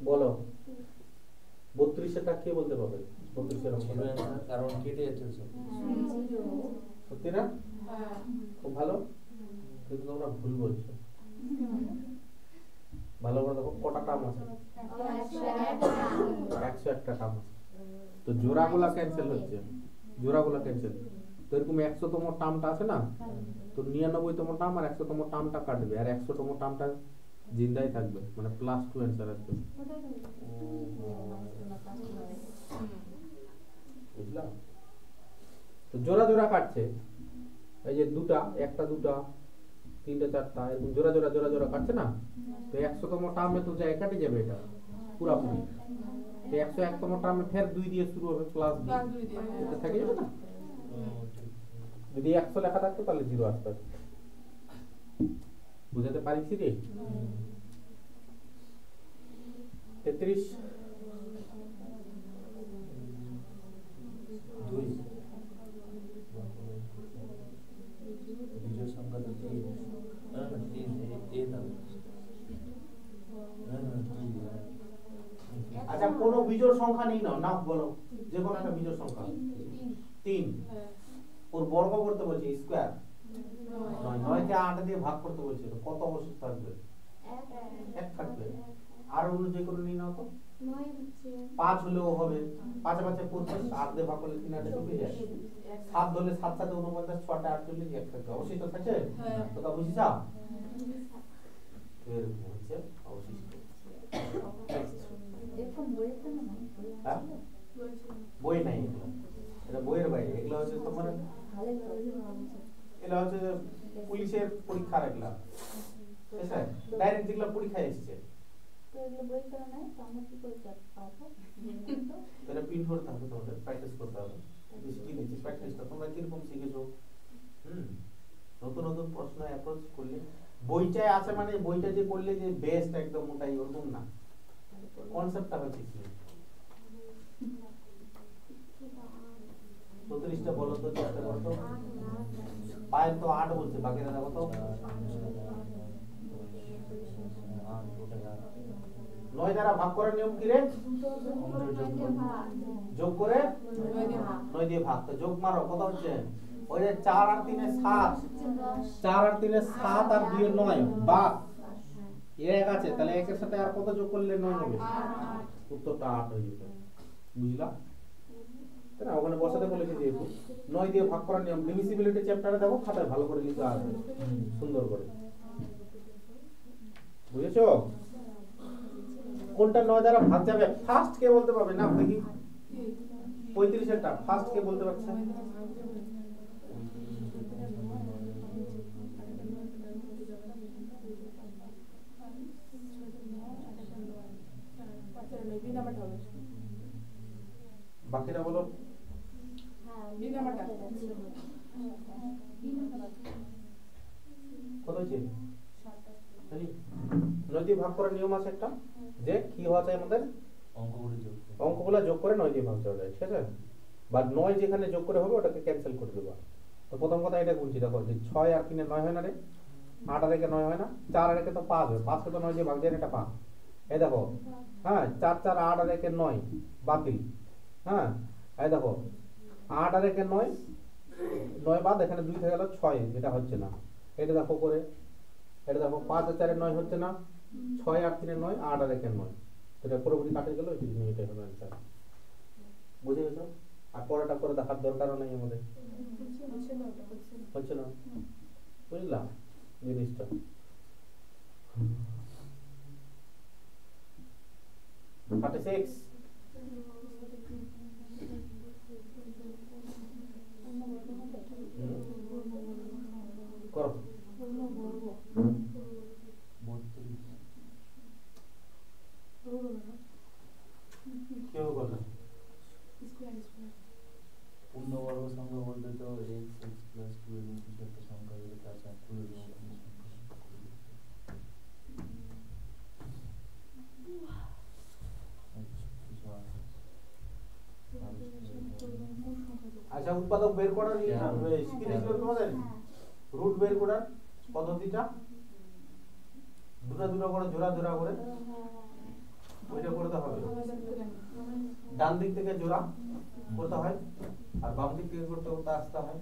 বলো 32 এরটা কে বলতে পারবে? 32 এর অঙ্কটা কারণ কেটে যাচ্ছে সব। সত্যি না? খুব ভালো, কিন্তু তোমরা ভুল বলছো। ভালো করে দেখো কটা টার্ম আছে, 101টা টার্ম আছে। তো জোড়াগুলা ক্যান্সেল হচ্ছে, জোড়াগুলা ক্যান্সেল। তো এরকম 100তম টার্মটা আছে না, তো 99তম টার্ম আর 100তম টার্মটা কাটবে, আর 100তম টার্মটা জিন্দাই থাকবে, মানে +2 অ্যান্সার আসবে। বুঝলা? তো জোড়া জোড়া কাটছে, এই যে দুটা, একটা দুটা তিনটা চারটা এরকম জোড়া জোড়া জোড়া জোড়া কাটছে না, তো 100তম টার্মে তো যায় কাটে যাবে এটা পুরাপুরি। তো 101তম টার্মে ফের 2 দিয়ে শুরু হবে, +2 এটা থেকে যাবে না। যদি 100 লেখা থাকতো তাহলে 0 আসতো। বুঝাতে পারিছি রে? 33 2 বিজয় সংখ্যা তো 3 না 3 এ দাও না 3। আচ্ছা কোন বিজোড় সংখ্যা নেই না, না বলো যে কোনো একটা বিজোড় সংখ্যা। 3 ওর বর্গ করতে বলছে, স্কয়ার 9 কে 8 দিয়ে ভাগ করতে বলছে, তো কত অবশিষ্ট থাকবে? 1 থাকবে। আর অন্য যে কোনো নিয়ে নাও তো, 5 হলেও হবে, 5 5 25, 8 দিয়ে ভাগ করলে 3 8 ঢুকে যায়। 7 হলে 7 7 49, 6 48, 1 থাকবে, অবশিষ্ট থাকে। তো তা বুঝিস এর হচ্ছে অবশিষ্ট। এখন বইতে না হ্যাঁ বই নাই, এটা বইয়ের বাইরে। এগুলো হচ্ছে তোমার এগুলো হচ্ছে পুলিশের পরীক্ষার, এগুলা ঠিক আছে, ডাইরেক্ট যেগুলো পরীক্ষায় এসেছে। তো এগুলো বই করা নাই, তো আমরা কি করে পাবো? এটা প্রিন্ট করতে হবে, তোমাদের প্র্যাকটিস করতে হবে। বেশি কি দিচ্ছি প্র্যাকটিসটা, তোমরা কিরকম শিখেছো। নতুন নতুন প্রশ্ন অ্যাপ্রোচ করলে বইটায় আছে মানে বইটা যে করলে যে বেস্ট একদম ওটাই ওরকম না, কনসেপ্টটা হচ্ছে কি। 34টা বলো তো, চেষ্টা করো তো। পায়ের তো 8 বলছে, বাকিরা দেখো তো 9 দ্বারা ভাগ করার নিয়ম কি রে? যোগ করে 9 দিয়ে ভাগ। তো যোগ মারো, কত হচ্ছে? ওই যে 4 আর 3 এ 7, 4 আর 3 এ 7 আর 2 এ 9 ভাগ 1 আছে, তাহলে 1 এর সাথে আর কত যোগ করলে 9 হবে? উত্তরটা 8 হয়ে যাবে। বুঝলা? তাই না? ওখানে বসাতে বলেছি যেহেতু 9 দিয়ে ভাগ করার নিয়ম, ডিভিজিবিলিটি চ্যাপ্টারে দেখো খাতায় ভালো করে লেখা আছে সুন্দর করে। বুঝেছো? কোনটা 9 দ্বারা ভাগ যাবে ফার্স্ট কে বলতে পারবে না দেখি 35 এরটা ফার্স্ট কে বলতে পারছে বাকিরা বলো কত হয়েছে জানি 9 দিয়ে ভাগ করার নিয়ম আছে একটা যে কি হওয়া চাই আমাদের অঙ্কগুলো যোগ করে 9 দিয়ে ভাগ করা যায় ঠিক আছে বা 9 যেখানে যোগ করে হবে ওটাকে ক্যান্সেল করে দেবো তো প্রথম কথা এটা বলছি দেখো যে 6 আর 3 এ 9 হয় না রে 8 আর 1 এ 9 হয় না 4 আর 1 এ তো 5 হয় 5 কে তো 9 দিয়ে ভাগ যায় এটা 5 এই দেখো হ্যাঁ 4 4 8 আর 1 এ 9 বাতিল হ্যাঁ এই দেখো 8 আর 1 এ 9 9 বাদ এখানে 2 থেকে গেল 6 যেটা হচ্ছে না এটা দেখো করে এটা দেখো 5 আর 4 এ 9 হচ্ছে না 6 আর 3 এ 9 8 আর 1 এ 9 তো এটা পুরোপুরি কাটে গেল এই নিয়ে এটা হলো आंसर বুঝে গেছো আর পরেরটা করে দেখার দরকারও নেই আমাদের হচ্ছে না বুঝলাম জিনিসটা Part 6 করো কেউ বলো পূর্ণবর্গ সংখ্যা বলতে তো x x প্লাস 2 এর কিছু একটা সংখ্যা হলে তার সাথে 2 এর সংখ্যা আচ্ছা উৎপাদক বের করার স্ক্রিনে কি তোমাদের রুট বের করার পদ্ধতিটা দুটো দুটো করে জোড়া জোড়া করে ওইটা করতে হবে ডান দিক থেকে জোড়া করতে হয় আর বাম দিক থেকে করতে করতে আসতে হয়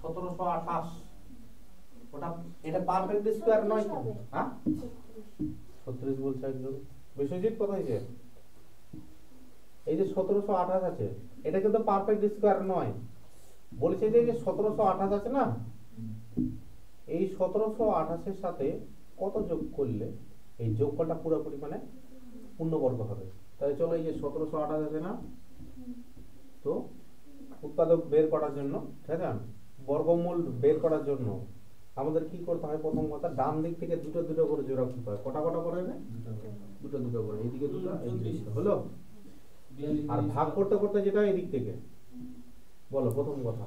1728 ওটা এটা পারফেক্ট স্কয়ার নয় তো হ্যাঁ 36 বলছে একদম বিশ্বজিৎ কত হয়েছে এই যে 1728 আছে এটা কিন্তু পারফেক্ট স্কয়ার নয় বলেছে যে 1728 আছে না এই 1728 এর সাথে কত যোগ করলে এই যোগফলটা পুরোপুরি মানে পূর্ণবর্গ হবে তাহলে চলো এই যে 1728 আছে না তো উৎপাদক বের করার জন্য ঠিক আছে বর্গমূল বের করার জন্য আমাদের কি করতে হয় প্রথম কথা ডান দিক থেকে দুটো দুটো করে জোড়া করতে হয় কটা কটা করে রে দুটো দুটো করে এইদিকে দুটো এইদিকে দুটো হলো আর ভাগ করতে করতে যেটা এদিক থেকে বলো প্রথম কথা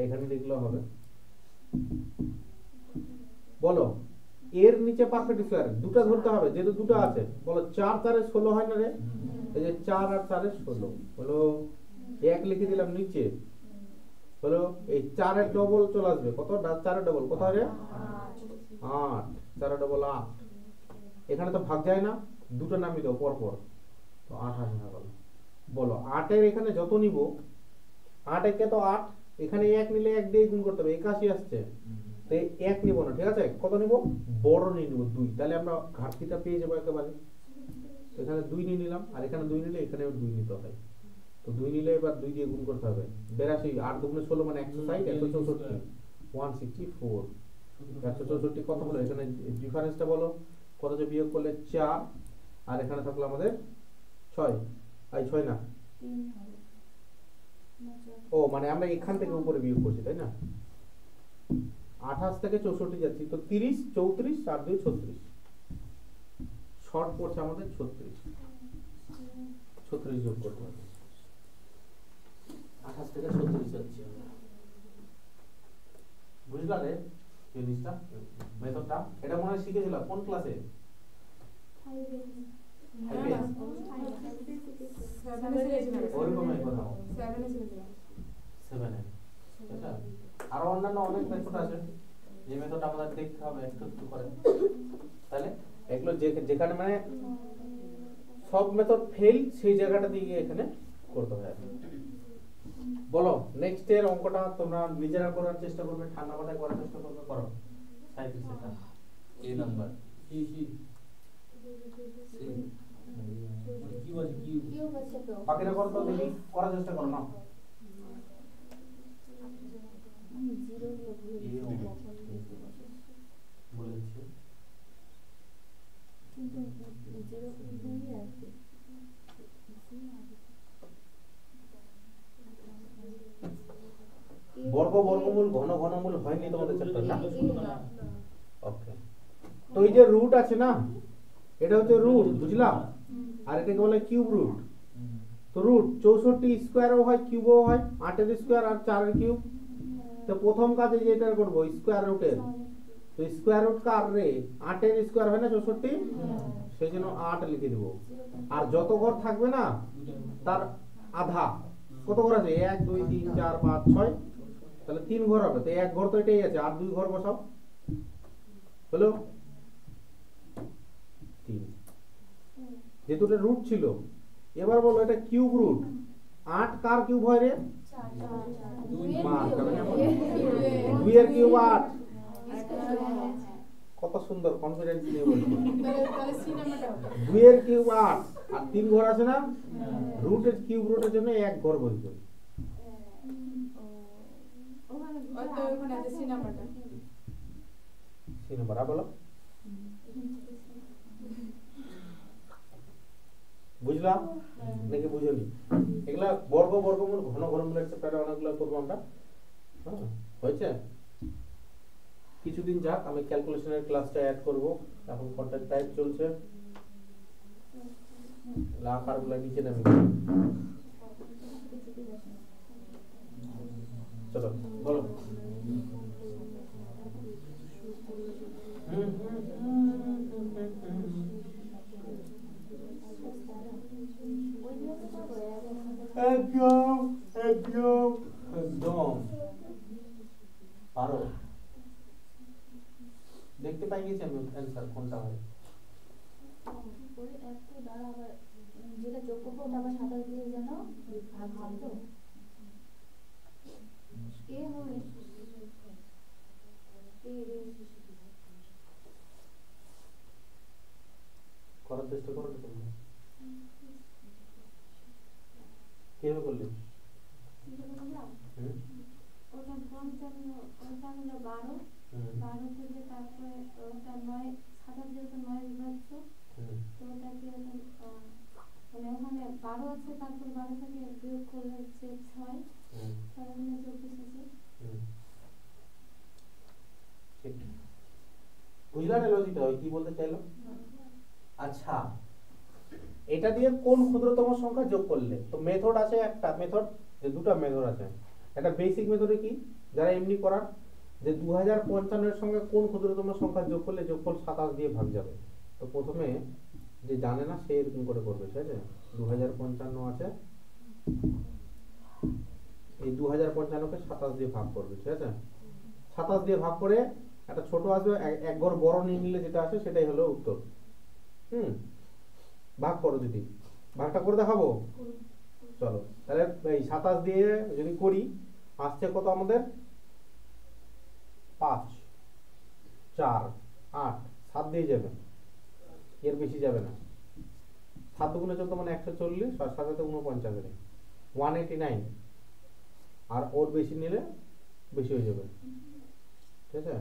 এখানে লিখলে হবে বলো এর নিচে পারফেক্ট স্কয়ার দুটো ধরতে হবে যেহেতু দুটো আছে বলো 4 4 এ 16 হয় না রে এই যে 4 আর 4 এ 16 হলো এক লিখে দিলাম নিচে হলো এই 4 এর ডবল চলে আসবে কত 4 এর ডবল কত রে 8 4 এর ডবল 8 এখানে তো ভাগ যায় না দুটো নামিয়ে দাও পর পর তো 8 আসে না বলো 8 এর এখানে যত নিব 8 একে তো 8 এখানে 1 নিলে 1 দিয়ে গুণ করতে হবে 81 আসছে তো 1 নিব না ঠিক আছে কত নিব বড় নিয়ে নিব 2 তাহলে আমরা ঘাটতিটা পেয়ে যাব একেবারে এখানে 2 নিয়ে নিলাম আর এখানে 2 নিলে এখানেও 2 নিতে হয় তো 2 নিলে এবার 2 দিয়ে গুণ করতে হবে 82 8 দুগুণে 16 মানে 160 164 164 164 কত হলো এখানে ডিফারেন্সটা বলো কত যে বিয়োগ করলে 4 আর এখানে থাকলো আমাদের 6 আই 6 না ও মানে আমরা এখান থেকে উপরে বিয়োগ করছি তাই না 28 থেকে 64 যাচ্ছি তো 30 34 আর 2 36 শর্ট পড়ছে আমাদের 36 যোগ করতে হবে 28 থেকে 36 যাচ্ছি বুঝলা রে জিনিসটা মেথডটা এটা মনে হয় শিখেছিলাম কোন ক্লাসে ওরকমই কথা 7 এ আচ্ছা আর অন্যান্য অনেক মেথড আছে যে মেথড আমাদের দেখতে হবে একটু একটু করে তাহলে এগুলো যেখানে মানে সব মেথড ফেল সেই জায়গাটা দিয়ে এখানে করতে হবে বলো নেক্সট এর অঙ্কটা তোমরা নিজেরা করার চেষ্টা করবে ঠান্ডা মাথায় করার চেষ্টা করবে করো সাইকেল সেটা এই নাম্বার কি বলছে কি বাকিরা করো তো দেখি করার চেষ্টা করো না বলেছি কিন্তু বর্গ বর্গমূল ঘন ঘনমূল হয়নি তোমাদের চ্যাপ্টার না? ওকে, তো এই যে রুট আছে না, এটা হচ্ছে রুট, বুঝলাম, আর এটাকে বলে কিউব রুট। তো রুট 64 স্কোয়ারও হয়, কিউবও হয়, 8 এর স্কোয়ার আর 4 এর কিউব। তো প্রথম কাজে যেটা করব স্কোয়ার রুটের, তো স্কোয়ার রুট কার রে, 8 এর স্কোয়ার হয় না 64, সেই জন্য 8 লিখে দেব। আর যত ঘর থাকবে না তার আধা, কত ঘর আছে, 1 2 3 4 5 6, তাহলে 3 ঘর হবে। তো এক ঘর তো এটাই আছে, আর 2 ঘর বসাও, হলো 3। যেহেতু এটা রুট ছিল, এবার বলো এটা কিউব রুট। 8 কার কিউব হয় রে, 2 এর কিউব 8। কত সুন্দর কনফিডেন্স নিয়ে বলছি, 2 এর কিউব 8, আর 3 ঘর আছে না, রুটের কিউব রুটের জন্য এক ঘর বলছো। সি নাম্বার বলো, বুঝলাম নাকি বুঝলি? এগুলা বর্গ বর্গমূল ঘন ঘনমূলের চ্যাপ্টারে অনেকগুলো করবো আমরা। হয়েছে, কিছুদিন যাক, আমি ক্যালকুলেশনের ক্লাসটা অ্যাড করব। এখন কন্ট্যাক্ট টাইপ চলছে, আকারগুলো নিচে নামি। চলো বলো। একদম একদম একদম পারো, দেখতে পাই গেছি আমি অ্যান্সার কোনটা হয়। যেটা যোগ করবো ওটা আবার 27 দিয়ে যেন ভাগ হয়। তো এ হবে করার চেষ্টা করো তো, কিভাবে করলে? ওটা 55, ওটা হলো 12, 12 থেকে তারপরে ওটা 9, 27 যেহেতু 9 বিভাজ্য, তো ওটাকে মানে ওখানে 12 আছে, তারপর 12 থেকে বিয়োগ করলে হচ্ছে 6, 6 মানে 24 আছে। ঠিক, বুঝলা না লজিকটা কি বলতে চাইলো? আচ্ছা, এটা দিয়ে কোন ক্ষুদ্রতম সংখ্যা যোগ করলে, তো মেথড আছে একটা, মেথড যে দুটো মেথড আছে। একটা বেসিক মেথডে কি, যারা এমনি করার, যে 2055 এর সঙ্গে কোন ক্ষুদ্রতম সংখ্যা যোগ করলে যোগফল 27 দিয়ে ভাগ যাবে। তো প্রথমে যে জানে না সে এরকম করে করবে, ঠিক আছে? 2055 আছে, এই 2055 কে 27 দিয়ে ভাগ করবে, ঠিক আছে? 27 দিয়ে ভাগ করে একটা ছোট আসবে, এক ঘর বড় নিয়ে নিলে যেটা আসে সেটাই হলো উত্তর। ভাগ করো, যদি ভাগটা করে দেখাবো, চলো তাহলে এই 27 দিয়ে যদি করি, আসছে কত আমাদের, 5 4 8, 7 দিয়ে যাবে, এর বেশি যাবে না। 7 দুগুণে 14 মানে 140, আর 7 তে 49, 189, আর ওর বেশি নিলে বেশি হয়ে যাবে, ঠিক আছে?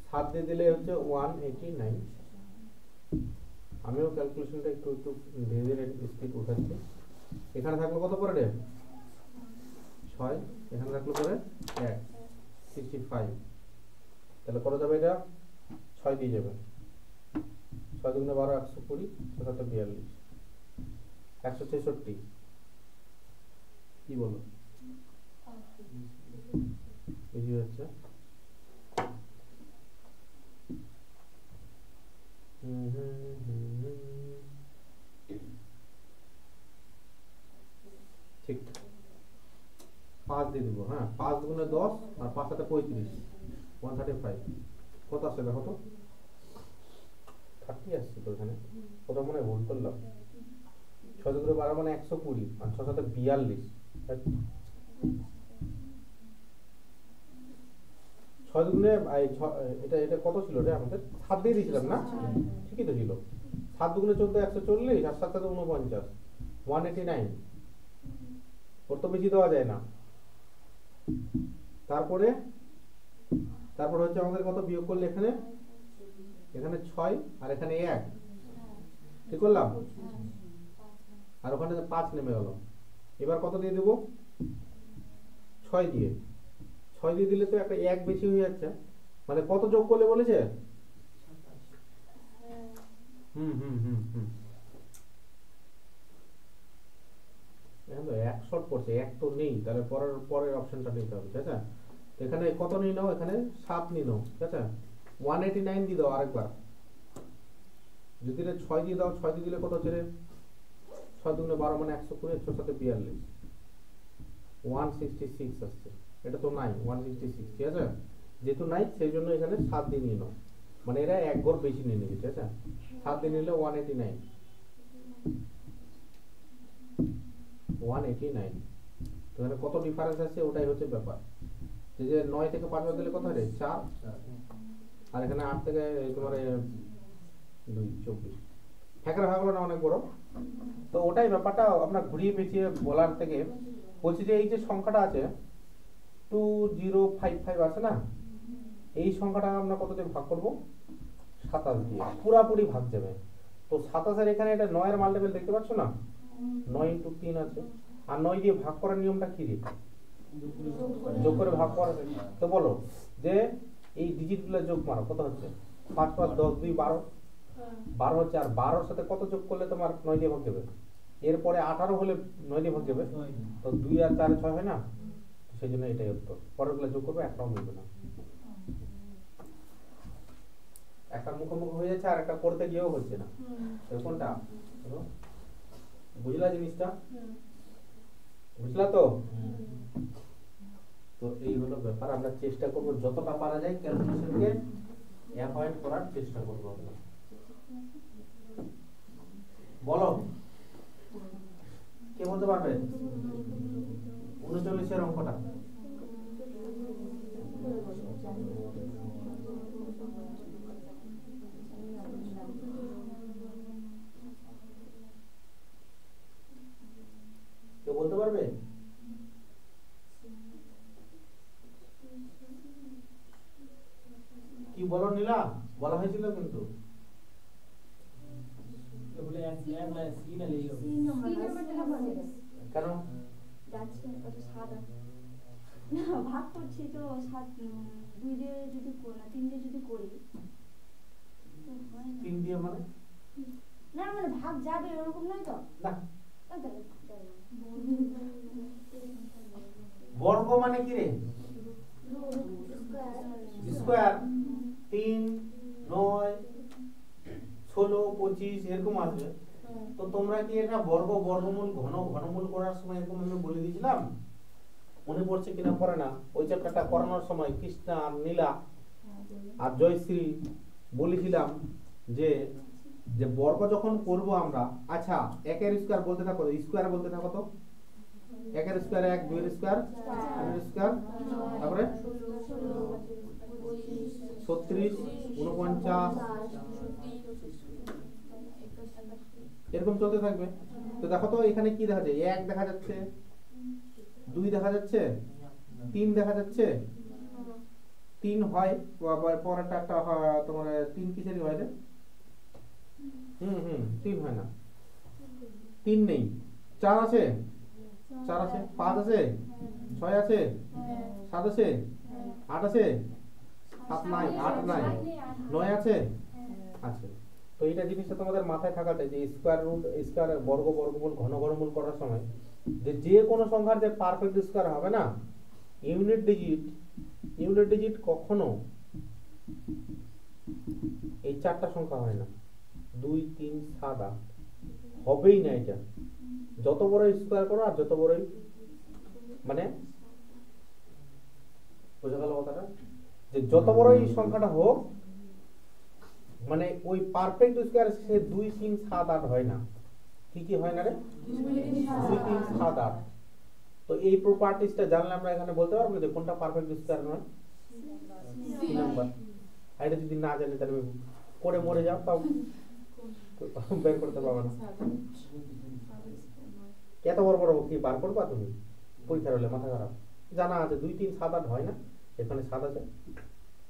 7 দিয়ে দিলে হচ্ছে 189। আমিও ক্যালকুলেশনটা একটু একটু ধীরে ধীরে স্পিড উঠাচ্ছি। এখানে থাকলো কত পরে রে, 6, এখানে থাকলো পরে 1, 65। তাহলে কত যাবে, এটা 6 দিয়ে যাবে, 6 দুগুণে 12, 120, 6 7 42, 166। কি বলো, বেশি হচ্ছে? ঠিক, 5 দিয়ে দিব। হ্যাঁ, 5 দুগুণে 10, আর 5 সাথে 35, 135। কত আসছে দেখো তো, 30 আসছে তো এখানে, কত মনে হয় ভুল করলাম। 6 দুগুণে 12 মানে 120, আর 6 সাথে 42, 6 দুগুণে এটা এটা কত ছিল রে আমাদের, 7 দিয়ে দিয়েছিলাম না, ঠিকই তো ছিল। 7 দুগুণে 14, 140, আর 7 সাথে 49, 189। ওর তো বেশি দেওয়া যায় না। তারপরে হচ্ছে আমাদের কত বিয়োগ করলে, এখানে 6, আর এখানে 1, ঠিক করলাম, আর ওখানে 5 নেমে গেল। এবার কত দিয়ে দেবো? 6 দিয়ে। 6 দিয়ে দিলে তো একটা 1 বেশি হয়ে যাচ্ছে, মানে কত যোগ করলে বলেছে? হুম হুম হুম হুম এখন তো 1 শর্ট পড়ছে, 1 তো নেই, তাহলে পরের অপশনটা নিতে হবে, ঠিক আছে? তো এখানে কত নিয়ে নাও? এখানে 7 নিয়ে নাও, ঠিক আছে? 189 দিয়ে দাও আরেকবার। যদি এটা 6 দিয়ে দাও, 6 দিয়ে দিলে কত হচ্ছে রে? 6 দুগুণে 12 মানে 120, 6 সাথে 42, 166 আসছে। এটা তো নাই 166, ঠিক আছে? যেহেতু নাই সেই জন্য এখানে 7 দিয়ে নিয়ে নাও, মানে এরা 1 ঘর বেশি নিয়ে নিবে, ঠিক আছে? 7 দিয়ে নিলে 189, 189। তো এখানে কত ডিফারেন্স আছে ওটাই হচ্ছে ব্যাপার। যে 9 থেকে 5 বাদ দিলে কত হয় রে? 4। আর এখানে 8 থেকে তোমার 2 24, ফ্যাকার হয়ে গেল না অনেক বড়? তো ওটাই ব্যাপারটা আমরা ঘুরিয়ে পেঁচিয়ে বলার থেকে বলছি যে এই যে সংখ্যাটা আছে 2055 আছে না, এই সংখ্যাটা আমরা কত দিয়ে ভাগ করব? 27 দিয়ে, পুরাপুরি ভাগ যাবে। তো 27 এর এখানে এটা 9 এর মাল্টিপল দেখতে পাচ্ছ না, 9 × 3 আছে। আর 9 দিয়ে ভাগ করার নিয়মটা কি রে? যোগ করে ভাগ করা। তো বলো যে এই ডিজিটগুলো যোগ মারো, কত হচ্ছে? 5 5 10 2 12, 12 হচ্ছে। আর 12 এর সাথে কত যোগ করলে তোমার 9 দিয়ে ভাগ যাবে? এরপরে 18 হলে 9 দিয়ে ভাগ যাবে, তো 2 আর 4 6 হয় না? সেই জন্য এটাই উত্তর। পরেরগুলো যোগ করবে, একটাও মিলবে না। একটা মুখোমুখি হয়ে যাচ্ছে আর একটা করতে গিয়েও হচ্ছে না, কোনটা? বুঝলা জিনিসটা? বুঝলা তো? তো এই হলো ব্যাপার। আমরা চেষ্টা করব যতটা পারা যায় ক্যালকুলেশনকে অ্যাভয়েড করার চেষ্টা করব আমরা। বলো কে বলতে পারবে 39 এর অঙ্কটা? কে বলতে পারবে? কি বলো নীলা? বলা হয়েছিল কিন্তু কেন যাচ্ছে ওটা 7 না ভাগ করছি তো 7 2 দিয়ে যদি না 3 দিয়ে যদি করি তো হয় না। 3 দিয়ে মানে না মানে ভাগ যাবে এরকম নয় তো? না, তাহলে যাই না। বর্গ মানে কি রে? স্কয়ার। 3 9 16 25 এরকম আসবে। তো তোমরা কি এটা বর্গ বর্গমূল ঘনমূল করার সময় এরকম আমি বলে দিয়েছিলাম? মনে পড়ছে কিনা পড়ে না? ওই চ্যাপ্টারটা করানোর সময় কৃষ্ণা আর নীলা আর জয়শ্রী বলেছিলাম যে যে বর্গ যখন করব আমরা, আচ্ছা 1 এর স্কয়ার বলতে থাকো, স্কয়ার বলতে থাকো তো। 1 এর স্কয়ার 1, 2 এর স্কয়ার 3 এর স্কয়ার, তারপরে 36 49 এরকম চলতে থাকবে। তো দেখো তো এখানে কি দেখা যায়? 1 দেখা যাচ্ছে, 2 দেখা যাচ্ছে, 3 দেখা যাচ্ছে। 3 হয়, পরেরটা একটা তোমার 3 কিসেরই হয় রে? 3 হয় না, 3 নেই। 4 আছে, 4 আছে, 5 আছে, 6 আছে, 7 আছে, 8 আছে, 7 নাই, 8 নাই, 9 আছে, আছে। তো এইটা জিনিসটা তোমাদের মাথায় থাকা চাই যে স্কয়ার রুট, স্কয়ার বর্গ বর্গমূল ঘনমূল করার সময় যে কোনো সংখ্যার যে পারফেক্ট স্কয়ার হবে না, ইউনিট ডিজিট কখনো এই 4টা সংখ্যা হয় না। 2 3 7 8 হবেই না। এটা যত বড় স্কয়ার করো আর যত বড়ই, মানে বোঝা গেল কথাটা? যে যত বড়ই সংখ্যাটা হোক, মানে ওই পারফেক্ট স্কয়ার সে 2 3 7 8 হয় না। কি হয় না রে? 2 3 7 8। তো এই প্রপার্টিসটা জানলে আমরা এখানে বলতে পারবো যে কোনটা পারফেক্ট স্কয়ার নয়। কি নাম্বার? এটা যদি না জানি তাহলে করে মরে যাও, তাও বের করতে পারবে না। কত বড় বড় কি বার করবা তুমি পরীক্ষার হলে? মাথা খারাপ। জানা আছে 2 3 7 8 হয় না, এখানে 7 আছে,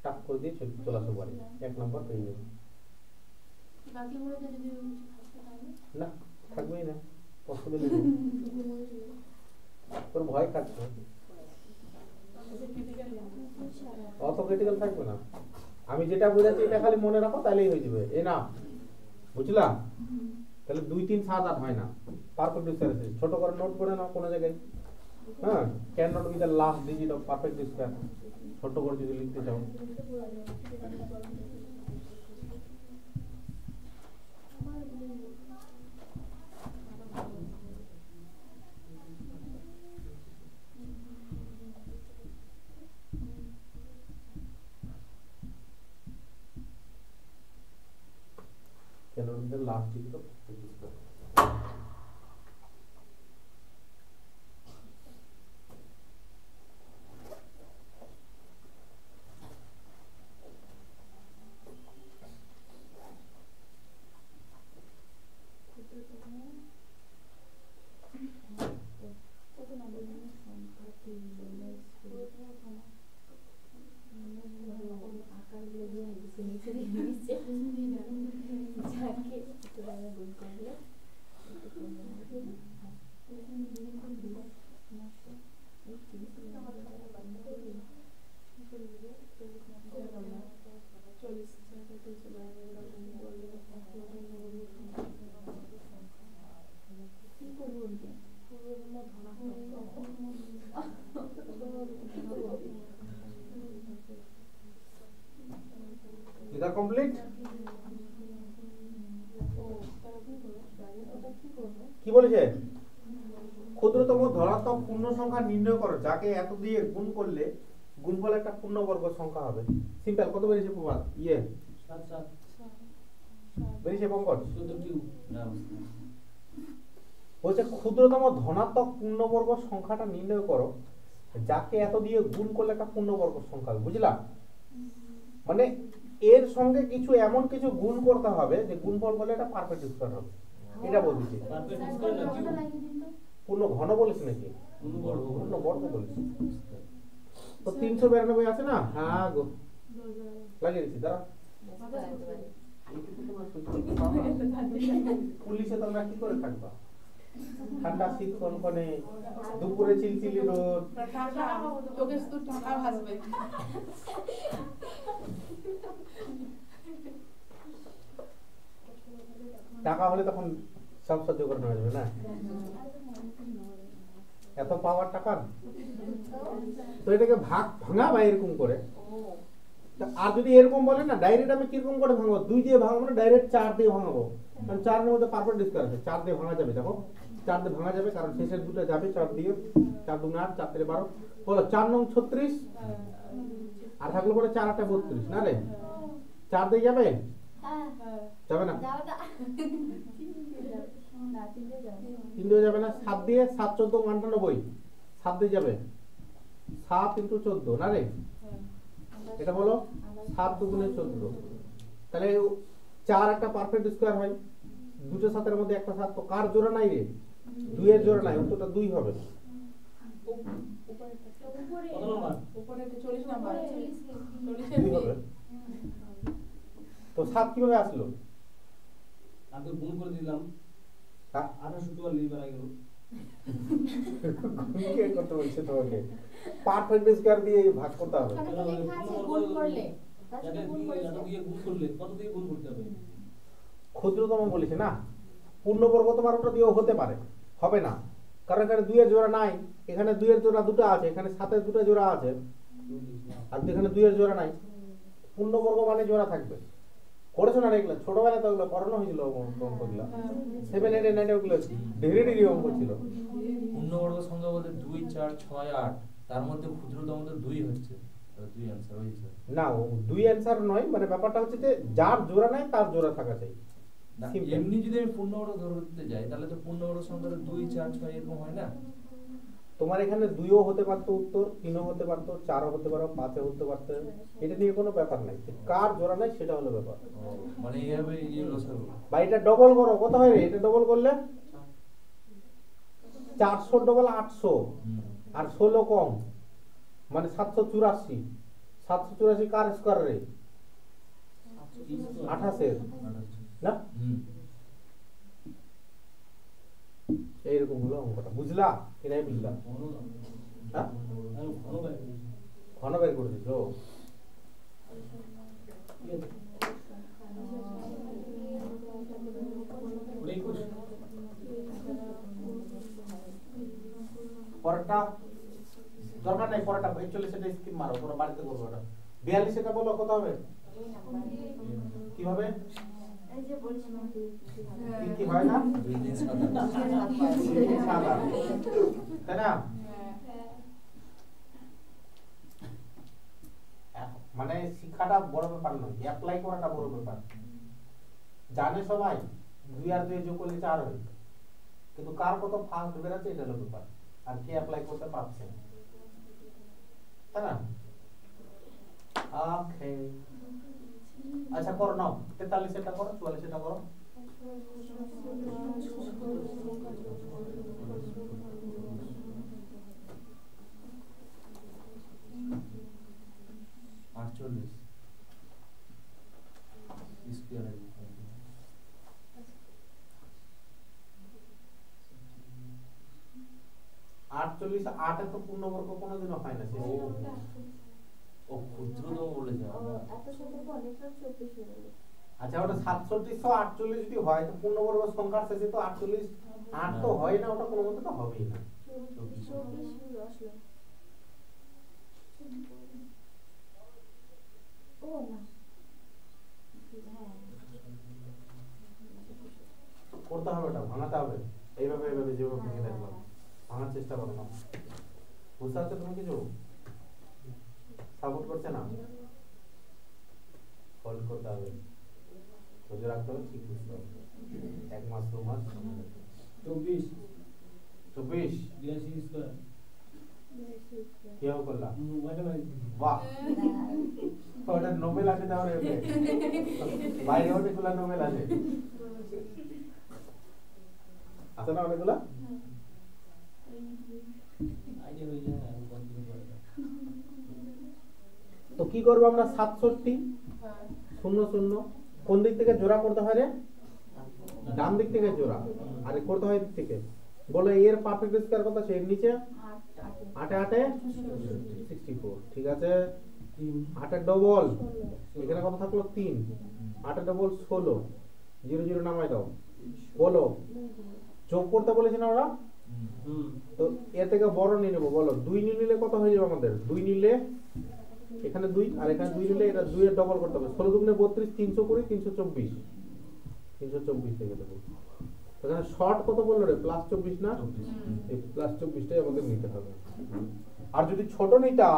টাক করে দিয়ে চলে আসো বাড়ি, 1 নাম্বার পেয়ে যাবে। বাকিগুলোতে যদি কিছু থাকতো তাহলে না, থাকবেই না, পসিবল না। তোর ভয় খাচ্ছে, অত ক্রিটিক্যাল থাকবে না। আমি যেটা বোঝাচ্ছি এটা খালি মনে রাখো, তাহলেই হয়ে যাবে। এ না, বুঝলা? তাহলে 2 3 7 8 হয় না, পারফেক্ট স্কয়ার আছে। ছোট করে নোট করে নাও কোনো জায়গায়। হ্যাঁ, can not be the last digit of perfect square, ছোট করে যদি লিখতে চাও। Can not be the last digit of perfect square. Is that complete? কি বলেছে? ক্ষুদ্রতম ধনাত্মক পূর্ণ সংখ্যা নির্ণয় করো যাকে এত দিয়ে গুণ করলে গুণফল একটা পূর্ণবর্গ সংখ্যা হবে। সিম্পল। কত বেরিয়েছে প্রবাদ? 7 7 বেরিয়েছে পঙ্কজ? 14 কিউ না, বলছে ক্ষুদ্রতম ধনাত্মক পূর্ণবর্গ সংখ্যাটা নির্ণয় করো যাকে এত দিয়ে গুণ করলে একটা পূর্ণবর্গ সংখ্যা হবে। বুঝলা? মানে এর সঙ্গে কিছু এমন কিছু গুণ করতে হবে যে গুণফল করলে এটা পারফেক্ট স্কয়ার হবে। এটা বলছি। পারফেক্ট স্কয়ার না কিউ? পূর্ণ ঘন বলেছি নাকি? পূর্ণ বর্গ বলেছি। তো 392 আছে না? হ্যাঁ গো, লাগিয়ে দিচ্ছি। দাঁড়া, পুলিশে তোমরা কি করে থাকবা? ঠান্ডা শীত কনকনে, দুপুরে চিলচিলি রোদ, তোকে শুধু টাকা ভাসবে। টাকা হলে তখন সব সহ্য করে নেওয়া যাবে না? এত পাওয়ার টাকা। তো এটাকে ভাঙা বা এরকম করে। আর যদি এরকম বলে না, ডাইরেক্ট আমি কিরকম করে ভাঙবো? 2 দিয়ে ভাঙবো না, ডাইরেক্ট 4 দিয়ে ভাঙবো। কারণ 4 এর মধ্যে পারফেক্ট স্কয়ার আছে, 4 দিয়ে ভাঙা যাবে। দেখো 4 দিয়ে ভাঙা যাবে, কারণ শেষের দুটো যাবে 4 দিয়ে। 4 2 8, 4 3 12। বলো 4 9 36, আর থাকলে পরে 4 8 32 না রে? 4 দিয়ে যাবে? যাবে না? 3 দিয়ে যাবে না? 7 দিয়ে 7 14 98, 7 দিয়ে যাবে। 7 × 14 না রে? এটা বলো 7 2 × 14। তাহলে 4 একটা পারফেক্ট স্কয়ার হয়। দুটো 7 এর মধ্যে একটা 7, তো কার জোড়া নাই রে? 2 এর জোড়া নাই, উত্তরটা 2 হবে। কত নম্বর? উপরে 40 নাম্বার। 2 হবে। তো 7 কিভাবে আসলো? আমি তো গুণ করে দিলাম। হ্যাঁ, 1844 বার গেল। গুণ কে করতে বলছে তোমাকে? পারফেক্ট স্কয়ার দিয়ে ভাগ করতে হবে। ওখানে তো লেখা আছে গুণ করলে। এটা গুণ করেছে। দিয়ে গুণ করলে কত দিয়ে গুণ করতে হবে? ক্ষুদ্রতম বলেছে না, পূর্ণবর্গ তোমার ওটা দিয়েও হতে পারে, হবে না। কারণ এখানে 2 এর জোড়া নাই, এখানে 2 এর জোড়া দুটো আছে, এখানে 7 এর দুটো জোড়া আছে, আর এখানে 2 এর জোড়া নাই। পূর্ণবর্গ মানে জোড়া থাকবে। করেছো না এগুলো? ছোটবেলায় তো এগুলো পড়ানো হয়েছিল, অঙ্কগুলো 7 8 9 ওগুলো ডিগ্রি অঙ্ক ছিল। পূর্ণবর্গ সংখ্যা বলতে 2 4 6 8, তার মধ্যে ক্ষুদ্রতম তো 2 হচ্ছে। 2 आंसर হয়েছে না, 2 অ্যানসার নয়, মানে ব্যাপারটা হচ্ছে যে যার জোড়া নাই তার জোড়া থাকা চাই। না, Simple. এমনি যদি আমি পূর্ণবর্গ ধরতে যাই তাহলে তো পূর্ণবর্গ সংখ্যা 2 4 6 এরকম হয় না? তোমার এখানে 2ও হতে পারতো উত্তর, 3ও হতে পারতো, 4ও হতে পারো, 5ও হতে পারতো। এটা নিয়ে কোনো ব্যাপার নাই, কার জোড়া নাই সেটা হলো ব্যাপার। মানে এইভাবে লসাগু। বা এটা ডবল করো, কত হয় রে? এটা ডবল করলে 400 ডবল 800, আর 16 কম মানে 784। 784 কার স্কয়ার রে? 28 এর। না? হুম। এইরকম হলো অঙ্কটা, বুঝলা কি নাই বুঝলা? হ্যাঁ, আমি ঘন বাইর করেছি। ঘন বের করে দিছো। ঠিক আছে? ওটাই করছি। পরেরটা দরকার নাই, পরেরটা 41 এটা স্কিপ মারো, তোমরা বাড়িতে করবে ওটা। 42 এটা বলো কত হবে? কিভাবে? এই যে বলছিলাম তিন কি হয় না? 2 3 7 দুই তিন সাত আট। তাই না? মানে শিক্ষাটা বড় ব্যাপার নয়, অ্যাপ্লাই করাটা বড় ব্যাপার। জানে সবাই 2 আর 2 যোগ করলে 4 হয়, কিন্তু কার কত ফাস্ট বেরাচ্ছে এটা হলো ব্যাপার, আর কে অ্যাপ্লাই করতে পারছে, তাই না? ওকে, আচ্ছা করো নাও, 43 এটা করো, 44 এটা করো। স্কয়ার 48 8 তো পূর্ণবর্গ কোনোদিনও হয় না শেষে। ও ক্ষুদ্রতম বলেছে আমরা। এত সুন্দর অনেকটা 24 হয়ে গেল। আচ্ছা ওটা 6748 যদি হয় তো পূর্ণবর্গ সংখ্যার শেষে তো 48 8 তো হয় না, ওটা কোনো মতে তো হবেই না। 24 আসলো। ও না, হ্যাঁ করতে হবে, ওটা ভাঙাতে হবে, এইভাবে এইভাবে যেভাবে ভেঙে দেখলাম ভাঙার চেষ্টা করো না। বুঝতে পারছো তুমি কিছু? সাপোর্ট করছে না, সলভ করতে হবে, বুঝে রাখতে হবে, ঠিক বুঝতে হবে। 1 মাস 2 মাস 24 24 82 স্কয়ার। কিভাবে করলাম? বাইরে বাইরে। বাহ, ওটা নোবেল আছে তাহলে, বাইরে অনেকগুলো নোবেল আছে, আছে না অনেকগুলো? আইডিয়া হয়ে যায় আর কন্টিনিউ করে। তো কি করবো আমরা? 67 0 0 কোন দিক থেকে জোড়া করতে হয় রে? ডান দিক থেকে জোড়া, আর এ করতে হয় দিক থেকে। বলো এর পারফেক্ট স্কয়ার কত আছে? এর নিচে 8 8 64, ঠিক আছে। 8 এর ডবল এখানে কত থাকলো? 3, 8 এর ডবল 16, 0 0 নামাই দাও। বলো যোগ করতে বলেছি না ওরা? হুম। তো এর থেকে বড় নিয়ে নেবো, বলো 2 নিয়ে নিলে কত হয়ে যাবে আমাদের? 2 নিলে এখানে 2 আর এখানে 2 নিলে এটা 2 এর ডবল করতে হবে। 16 দুগুণে 32, 300 করে 324, 324 থেকে দেবো। এখানে শর্ট কত বললো রে? +24 না? এই +24টাই আমাদের নিতে হবে। আর যদি ছোট নিতা,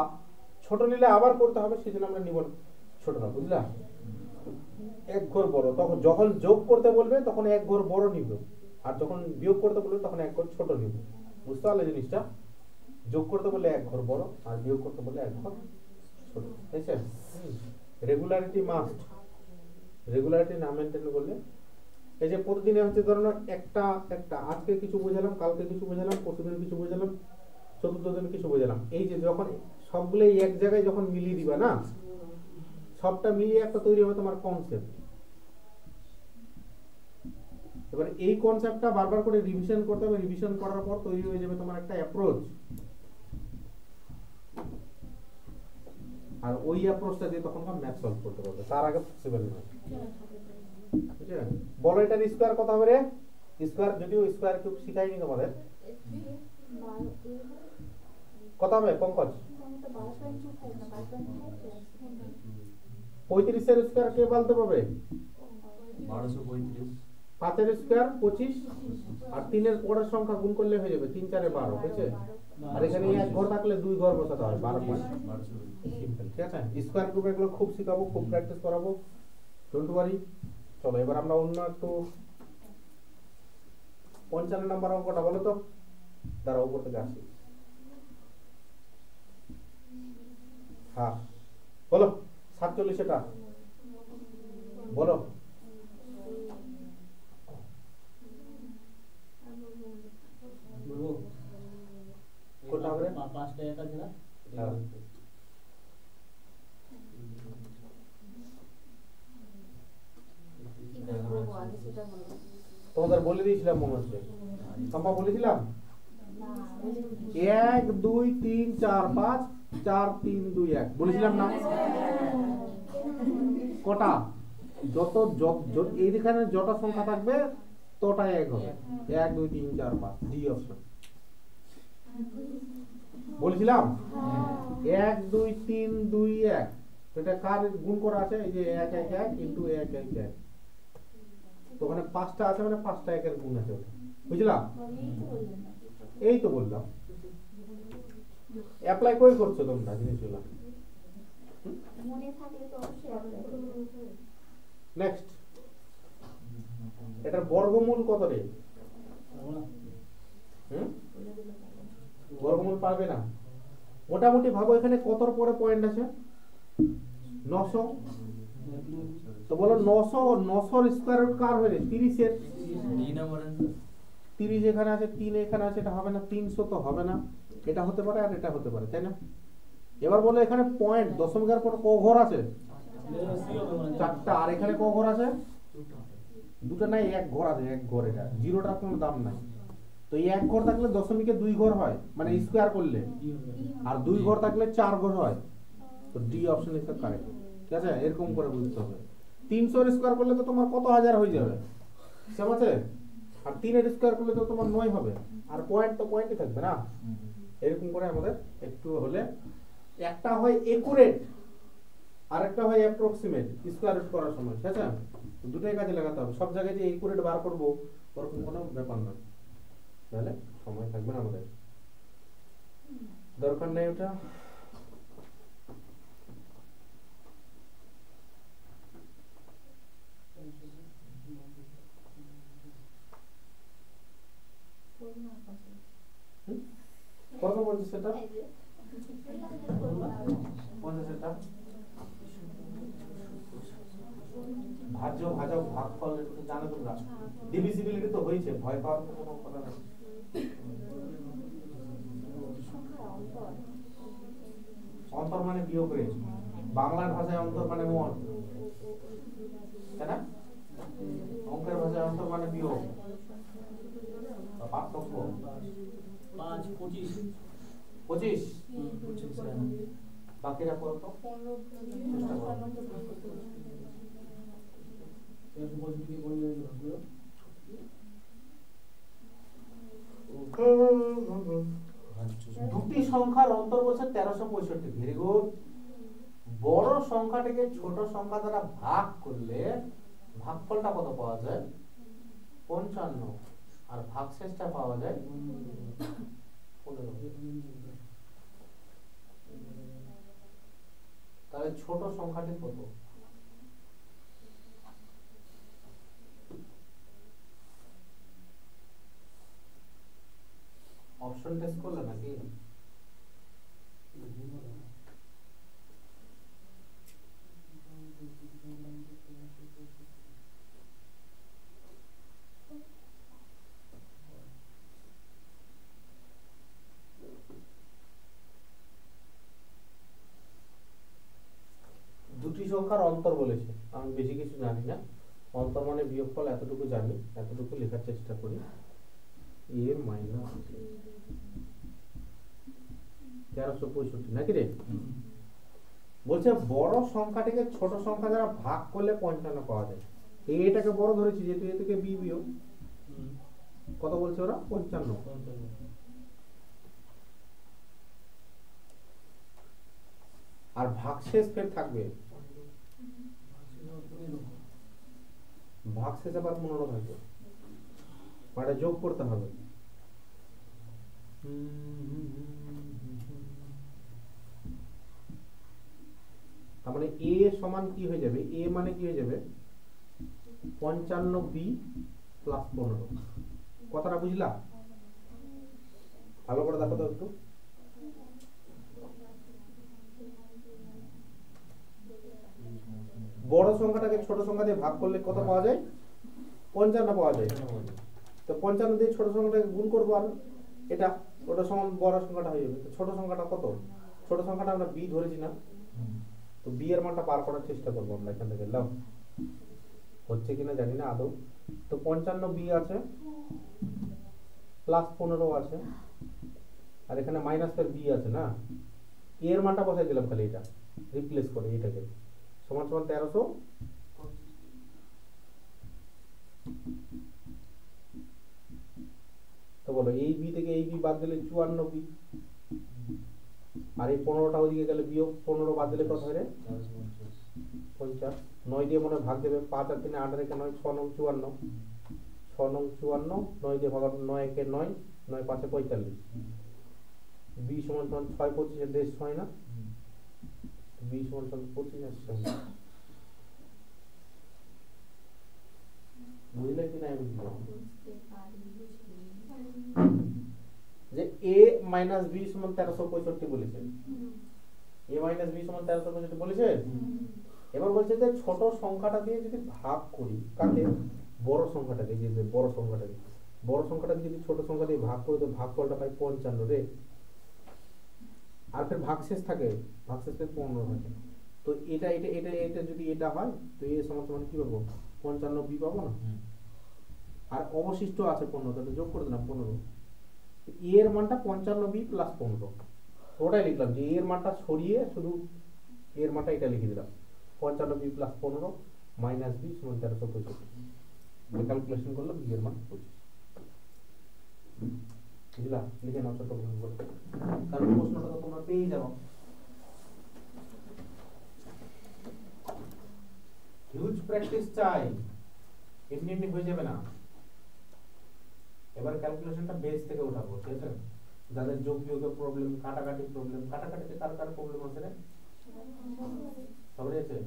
ছোট নিলে আবার করতে হবে, সেজন্য আমরা নিব ছোটটা, বুঝলা? এক ঘর বড়, তখন যখন যোগ করতে বলবে তখন এক ঘর বড় নিব, আর যখন বিয়োগ করতে বলবে তখন এক ঘর ছোট নিব। বুঝতে পারলে জিনিসটা? যোগ করতে বললে এক ঘর বড়, আর বিয়োগ করতে বললে এক ঘর ছোট, ঠিক আছে? রেগুলারিটি মাস্ট, রেগুলারিটি না মেনটেন করলে, এই যে প্রতিদিনে হচ্ছে ধরো একটা একটা, আজকে কিছু বোঝালাম, কালকে কিছু বোঝালাম, পরশুদিন কিছু বোঝালাম, চতুর্থ দিন কিছু বোঝালাম, এই যে যখন সবগুলো এক জায়গায় যখন মিলিয়ে দিবা না, সবটা মিলিয়ে একটা তৈরি হবে তোমার কনসেপ্ট। এবার এই কনসেপ্টটা বারবার করে রিভিশন করতে হবে, রিভিশন করার পর তৈরি হয়ে যাবে তোমার একটা অ্যাপ্রোচ, আর ওই অ্যাপ্রোচটা দিয়ে তখন ম্যাথ সলভ করতে পারবে, তার আগে পসিবল নয়। বুঝলে? বলো এটার স্কয়ার কত হবে রে? স্কয়ার যদিও স্কয়ার কিউব শিখাইনি তোমাদের, কত হবে পঙ্কজ? 35 এর স্কয়ার কে বলতে পারবে? 1235 5 এর স্কয়ার 25, আর 3 এর পরের সংখ্যা গুণ করলে হয়ে যাবে, 3 4 12, হয়েছে? আর এখানে এক ঘর থাকলে 2 ঘর বসাতে হয়, 12 সিম্পল, ঠিক আছে? স্কয়ার কিউব এগুলো খুব শিখাবো, খুব প্র্যাকটিস করাবো, ডোন্ট ওয়ারি। চলো এবার আমরা অন্য একটু 55 নাম্বার অঙ্কটা বলো তো, দাঁড়াও উপর থেকে আসি। হ্যাঁ বলো, 47 এটা বলো। বলবো কোনটা হবে? পাঁচটা এক আছে না? হ্যাঁ। সেটা হলো না। তোমাদের বলে দিয়েছিলাম মনে হচ্ছে, সম্পা বলেছিলাম না, বলিনি। 1 2 3 4 5 4 3 2 1 বলেছিলাম না? কটা যত এইখানে যটা সংখ্যা থাকবে তটাই এক হবে। 1 2 3 4 5 ডি অপশন বলেছিলাম। 1 2 3 2 1 এটা কার গুণ করা আছে? এই যে 1 1 1 ইনটু 1 1 1, তো ওখানে 5টা আছে মানে 5টা একের গুণ আছে ওটা, বুঝলা? এই তো বললাম, অ্যাপ্লাই কই করছো তোমরা জিনিসগুলো? মনে থাকলে তো অবশ্যই apply করবো। নেক্সট, এটার বর্গমূল কত রে? বর্গমূল পারবে না। মোটামুটি ভাবো এখানে কতর পরে পয়েন্ট আছে? 900। তো বলো 900 স্কয়ার রুট কার হয়ে 30 এর। ডি নাম্বার आंसर 30 এখানে আছে, 3 এখানে আছে, এটা হবে না। 300 তো হবে না, এটা হতে পারে আর এটা হতে পারে, তাই না? এবার বলো এখানে পয়েন্ট দশমিকের পর ক ঘর আছে? 4টা। আর এখানে ক ঘর আছে? দুটো নাই, এক ঘর আছে, এক ঘর। এটা জিরোটার কোনো দাম নাই। তো এই এক ঘর থাকলে দশমিকে 2 ঘর হয়, মানে স্কয়ার করলে, আর 2 ঘর থাকলে 4 ঘর হয়। তো D option is the correct. ঠিক আছে, এরকম করে বুঝতে হবে। 300 এর স্কয়ার করলে তো তোমার কত হাজার হয়ে যাবে, ঠিক আছে? আর 3 এর স্কয়ার করলে তো তোমার 9 হবে, আর পয়েন্ট তো পয়েন্টই থাকবে না। এরকম করে আমাদের একটু হলে, একটা হয় একুরেট আর একটা হয় অ্যাপ্রক্সিমেট স্কয়ার রুট করার সময়, ঠিক আছে? দুটোই কাজে লাগাতে হবে। সব জায়গায় যে একুরেট বার করব ওরকম কোনো ব্যাপার না, তাহলে সময় থাকবে না আমাদের, দরকার নেই ওটা। কত বলছে সেটা? সেটা ভাজ্য ভাজক ভাগফল জানো তোমরা? ডিভিজিবিলিটি তো হয়েছে, ভয় পাওয়ার তো কোনো কথা নেই। অন্তর মানে বিয়োগ রে, বাংলার ভাষায় অন্তর মানে মন, তাই না? অঙ্কের ভাষায় অন্তর মানে বিয়োগ, পার্থক্য। 5 25 25 বাকিরা করো তো, চেষ্টা করো। দুটি সংখ্যার অন্তর বলছে 1365। Very good. বড় সংখ্যাটাকে ছোট সংখ্যা দ্বারা ভাগ করলে ভাগফলটা কত পাওয়া যায়? 55। আর ভাগশেষটা পাওয়া যায় 15। তাহলে ছোট সংখ্যাটি কত? অপশন টেস্ট করলে নাকি? দুটি সংখ্যার অন্তর বলেছে, আমি বেশি কিছু জানি না। অন্তর মানে বিয়োগফল, এতটুকু জানি, এতটুকু লেখার চেষ্টা করি। a মাইনাস 1365 নাকি রে? বলছে বড় সংখ্যাটিকে ছোট সংখ্যা দ্বারা ভাগ করলে 55 পাওয়া যায়। এটাকে বড় ধরেছি যেহেতু এ থেকে b বিয়োগ, কত বলছে ওরা? 55। আর ভাগশেষ ফের থাকবে, ভাগশেষ আবার 15 থাকবে, মানে যোগ করতে হবে। তার মানে a সমান কি হয়ে যাবে? a মানে কি হয়ে যাবে? 55b plus 15। কথাটা বুঝলা? ভালো করে দেখো তো একটু। বড় সংখ্যাটাকে ছোট সংখ্যা দিয়ে ভাগ করলে কত পাওয়া যায়? 55 পাওয়া যায়। তো 55 দিয়ে ছোট সংখ্যাটাকে গুণ করবো, আর এটা ওটা সমান বড় সংখ্যাটা হয়ে যাবে। তো ছোট সংখ্যাটা কত? ছোট সংখ্যাটা আমরা b ধরেছি না, তো b এর মানটা বার করার চেষ্টা করবো আমরা এখান থেকে। লাভ হচ্ছে কিনা জানি না আদৌ। তো 55b আছে প্লাস 15 আছে আর এখানে মাইনাসের b আছে না, a এর মানটা বসাই দিলাম খালি, এটা রিপ্লেস করে এটাকে সমান সমান 1300। তো বলো এই b থেকে এই b বাদ দিলে 54b, আর এই 15টা ওইদিকে গেলে বিয়োগ 15 বাদ দিলে কত হয় রে? 50। 9 দিয়ে মনে হয় ভাগ দেবে, 5 আর 3 8 আর 1 9, 6 9 54, 6 9 54, 9 দিয়ে ভাগ 9 1 9, 9 5 45। b সমান সমান 6 25 এর দেশ হয় না, b সমান সমান 25 আসছে। বুঝলে কি না? যে a মাইনাস b সমান 1365 বলেছে, a মাইনাস b সমান 1365 বলেছে। এবার বলছে যে ছোট সংখ্যাটা দিয়ে যদি ভাগ করি, কাকে? বড় সংখ্যাটাকে, যে বড় সংখ্যাটাকে, বড় সংখ্যাটাকে যদি ছোট সংখ্যা দিয়ে ভাগ করি তো ভাগফলটা পাই 55 রে। আর ফের ভাগশেষ থাকে, ভাগশেষ থেকে 15 থাকে। তো এটা এটা এটা এটা যদি এটা হয় তো a সমান সমান কি পাবো? 55b পাবো না। আর অবশিষ্ট আছে 15, তাহলে যোগ করে দিলাম 15। a এর মানটা 55b প্লাস 15, ওটাই লিখলাম যে a এর মানটা সরিয়ে শুধু a এর মানটা এটা লিখে দিলাম 55b প্লাস 15 মাইনাস b সমান 1365। ক্যালকুলেশন করলাম b এর মান 25। বুঝলা? লিখে নাও ছোট করে, কারণ প্রশ্নটা তো তোমরা পেয়ে যাও। হিউজ প্র্যাকটিস চাই, এমনি এমনি হয়ে যাবে না। এবার ক্যালকুলেশনটা বেস থেকে উঠাবো, ঠিক আছে? যাদের যোগ বিয়োগের প্রবলেম, কাটাকাটি প্রবলেম, কাটাকাটিতে কার কার প্রবলেম আছে রে? সবারই আছে?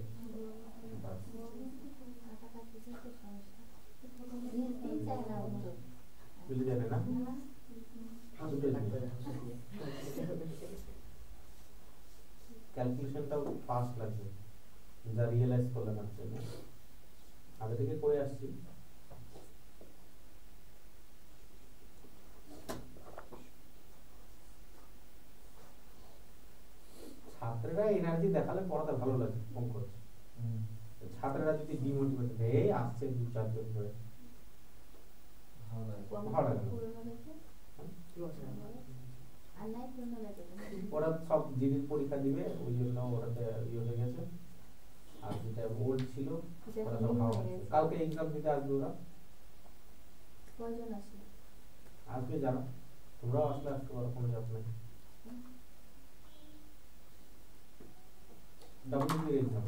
বুঝে যাবে না? ক্যালকুলেশনটাও ফাস্ট লাগবে, যা রিয়েলাইজ করলে লাগছে না, আগে থেকে করে আসছি। ছাত্ররা এনার্জি দেখালে পড়াতে ভালো লাগে, কম করছে। ছাত্ররা যদি ডিমোটিভেটেড এই আসছে 2-4 দিন ধরে, ভালো লাগে না। ওরা সব জিনিস পরীক্ষা দিবে, ওই জন্য ওরাতে ইয়ে হয়ে গেছে। আর যেটা ওল্ড ছিল ওরা সব ভালো আছে। কালকে এক্সাম দিতে আসবে ওরা। আসবে যারা, তোমরাও আসলে আসতে পারো, কোনো চাপ নেই। WBA এক্সাম,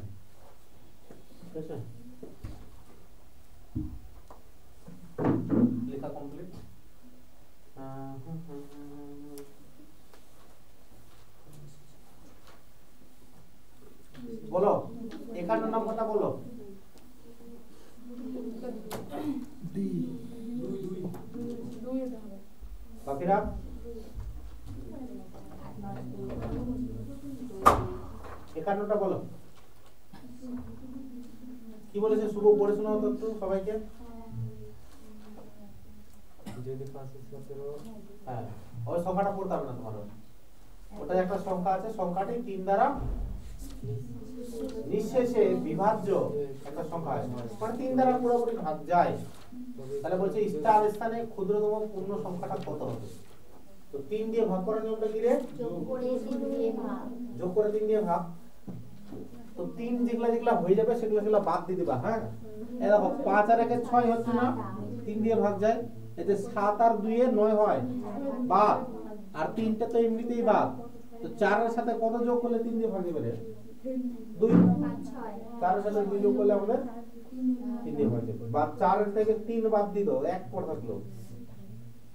ঠিক আছে? লেখা কমপ্লিট। বলো 51 নম্বরটা বলো। বাকিরা একান্নটা বলো। কি বলেছে শুভ? পড়ে শোনাও তো একটু সবাইকে। হ্যাঁ, ওই সংখ্যাটা পড়তে হবে না তোমার, ওটা একটা সংখ্যা আছে, সংখ্যাটি 3 দ্বারা নিঃশেষে বিভাজ্য একটা সংখ্যা আছে, মানে 3 দ্বারা পুরোপুরি ভাগ যায়। তাহলে বলছে স্টার স্থানে ক্ষুদ্রতম পূর্ণ সংখ্যাটা কত হবে? তো 3 দিয়ে ভাগ করার নিয়মটা কি রে? যোগ করে 3 দিয়ে ভাগ। যোগ করে 3 দিয়ে ভাগ। তো 3 যেগুলা যেগুলা হয়ে যাবে সেগুলা সেগুলা বাদ দিয়ে দিবা। হ্যাঁ, এই দেখো 5 আর 1 6 হচ্ছে না, 3 দিয়ে ভাগ যায়। এতে 7 আর 2 এ 9 হয়, বাদ। আর 3টা তো এমনিতেই বাদ। তো 4 এর সাথে কত যোগ করলে 3 দিয়ে ভাগ যাবে রে? 2। 4 এর সাথে 2 যোগ করলে আমাদের 3 দিয়ে ভাগ যাবে। বাদ 4 এর থেকে 3 বাদ দিলো, 1 পড়ে থাকলো।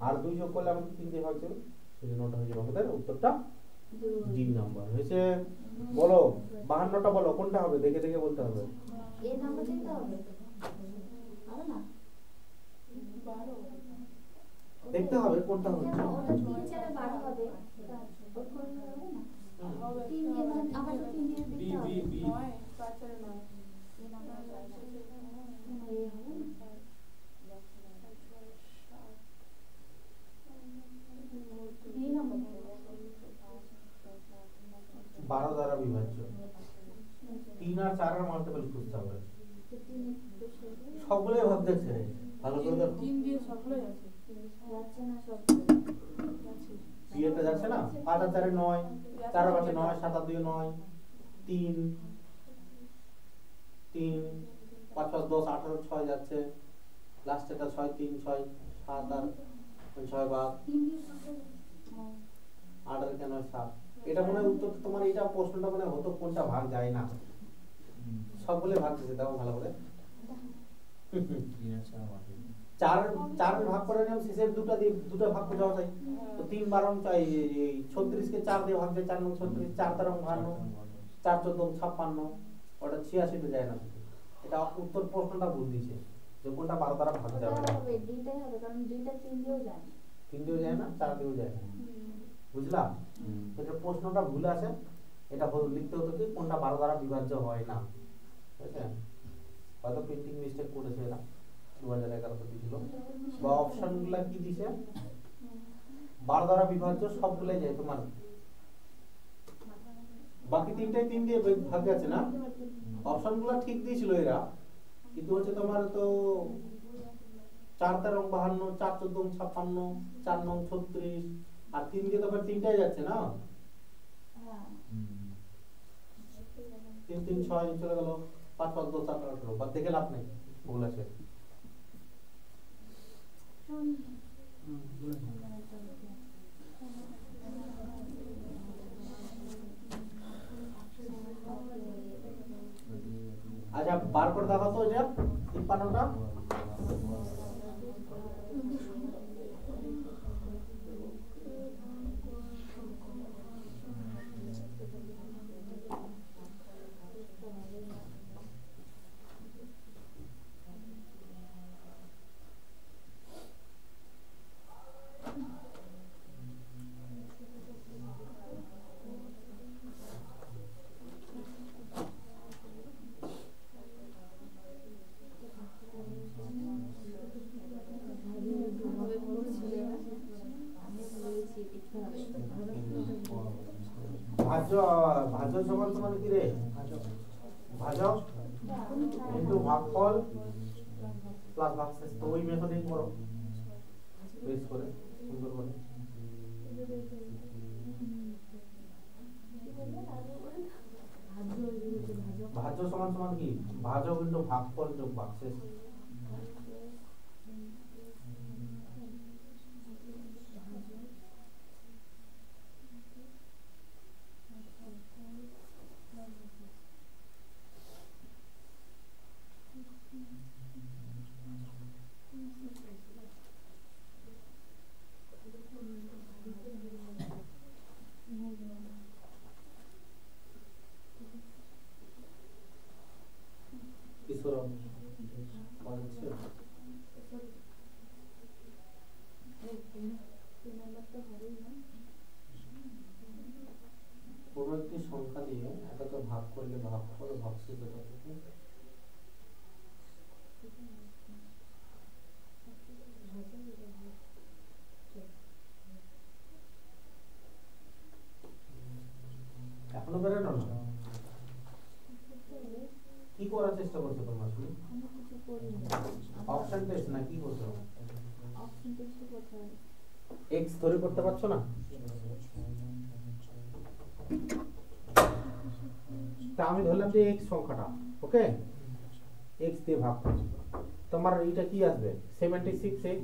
আর 2 যোগ করলে আমাদের 3 দিয়ে ভাগ যাবে। সেজন্য ওটা হয়ে যাবে আমাদের উত্তরটা ডি নাম্বার হয়েছে। বলো 52টা বলো, কোনটা হবে? দেখে দেখে বলতে হবে। এ নাম্বার দিতে হবে, হবে না? দেখতে হবে কোনটা হচ্ছে। ওটা 3 4 12 হবে, ওর কোন হবে না? 3 দিয়ে মানে আবার 3 দিয়ে দিতে হবে। 9 5 আর 9 এই নাম্বার এই হবে না? 12 দ্বারা বিভাজ্য। 3 আর 4 এর মাল্টিপল খুঁজতে হবে। 3 2 সবগুলোই ভাগ যাচ্ছে রে, ভালো করে দেখো। 3 দিয়ে সবগুলোই আছে। যাচ্ছে না সব যাচ্ছে। বিয়েটা যাচ্ছে না, 5 আর 4 9, 4 আর 5 9, 7 আর 2 9, 3 3 5 5 10 8 আর 6 যাচ্ছে, লাস্টেটা 6 3 6 7 আর 6 ভাগ 8 আর কেন 7। এটা মনে হয় উত্তর তোমার, এটা প্রশ্নটা মানে হতো কোনটা ভাগ যায় না, সবগুলো ভাগ দিতে দাও ভালো করে। 3 আর 4 মাঠে। 4 ভাগ করে নিলাম, শেষের দুটো ভাগ করে দেওয়া যায়। তো 3 12 চাই 36 কে 4 দিয়ে ভাগ যায়, 4 9 36, 4 13 52, 4 14 56, ওটা 86 তে যায় না। এটা উত্তর প্রশ্নটা ভুল দিয়েছে, যে কোনটা 12 দ্বারা ভাগ যাবে না। হবে, দুইটাই হবে, কারণ দুইটা 3 দিয়েও যায় না। 3 দিয়েও যায় না, 4 দিয়েও যায় না, বুঝলা? এটা প্রশ্নটা ভুল আছে, এটা লিখতে হতো কি কোনটা 12 দ্বারা বিভাজ্য হয় না, ঠিক আছে? হয়তো প্রিন্টিং মিস্টেক করেছে এরা, 2011 তে দিছিল, বা অপশনগুলো কি দিছে 12 দ্বারা বিভাজ্য সবগুলাই যায় তোমার, বাকি তিনটাই 3 দিয়ে ভাগ আছে না। অপশনগুলো ঠিক দিয়েছিল এরা, কিন্তু হচ্ছে তোমার তো 4 13 52, 4 14 56, 4 9 36, আর 3 দিয়ে তো আবার তিনটাই যাচ্ছে না, হ্যাঁ 3 3 6 চলে গেল, 5 5 10 7 18, বাদ দেখে লাভ নেই, ভুল আছে। আচ্ছা বার করে দেখাও তো এটা 53টা। ভাজ্য সমান সমান কি রে? ভাজক ইনটু ভাগফল প্লাস ভাগশেষ। তো ওই মেথডেই করো, বেশ করে সুন্দর করে। ভাজ্য সমান সমান কি? ভাজক ইনটু ভাগফল যোগ ভাগশেষ। কোনো একটি সংখ্যা দিয়ে এটাকে ভাগ করলে ভাগফল ভাগশেষ এটা থেকে এখনো বেরোনো না। কি করার চেষ্টা করছো তোমরা? আমি কিছু করিনি, অপশন টেস্ট না কি করছো? অপশন টেস্ট করতে হবে। এক্স ধরে করতে পারছো না? তা আমি ধরলাম যে এক্স সংখ্যাটা, ওকে, এক্স দিয়ে ভাগ করছি, তোমার এটা কি আসবে? 76x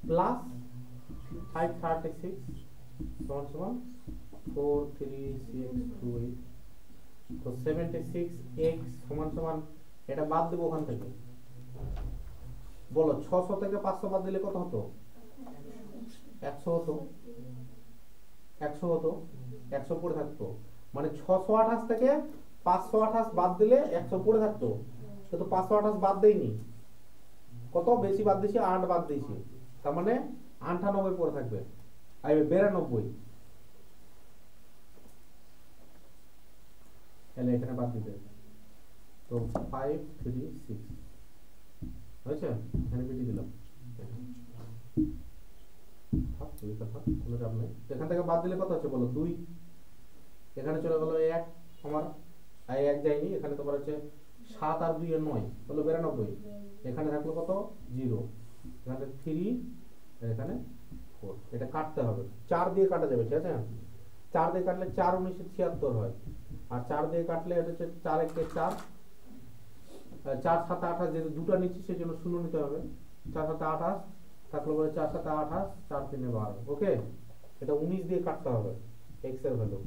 প্লাস 536 সমান সমান 43628। তো 76x সমান সমান, এটা বাদ দেবো ওখান থেকে, বলো 600 থেকে 500 বাদ দিলে কত হতো? 100 হতো, 100 হতো, 100 পড়ে থাকতো, মানে 628 থেকে 528 বাদ দিলে 100 পড়ে থাকতো, কিন্তু 528 বাদ দেইনি, কত বেশি বাদ দিয়েছি? 8 বাদ দিয়েছি, তার মানে 98 পড়ে থাকবে, আর 92, তাহলে এখানে বাদ দিতে, তো 536 হয়েছে, এখানে কেটে দিলাম, কোনো চাপ নেই। এখান থেকে বাদ দিলে কত হচ্ছে বলো? 2, এখানে চলে গেল 1, আমার 1 যায়নি, এখানে তোমার হচ্ছে 7 আর 2 এর 9 হলো 92। এখানে থাকলো কত 0, এখানে 3 আর এখানে 4। এটা কাটতে হবে, 4 দিয়ে কাটা যাবে, ঠিক আছে? 4 দিয়ে কাটলে 4 19 76 হয়, আর 4 দিয়ে কাটলে এটা হচ্ছে 4 1 4, 4 7 28, যেহেতু দুটো নিচ্ছি সেই জন্য 0 নিতে হবে। 4 7 28 থাকলো বলে 4 7 28, 4 3 12। ওকে, এটা 19 দিয়ে কাটতে হবে x এর ভ্যালু।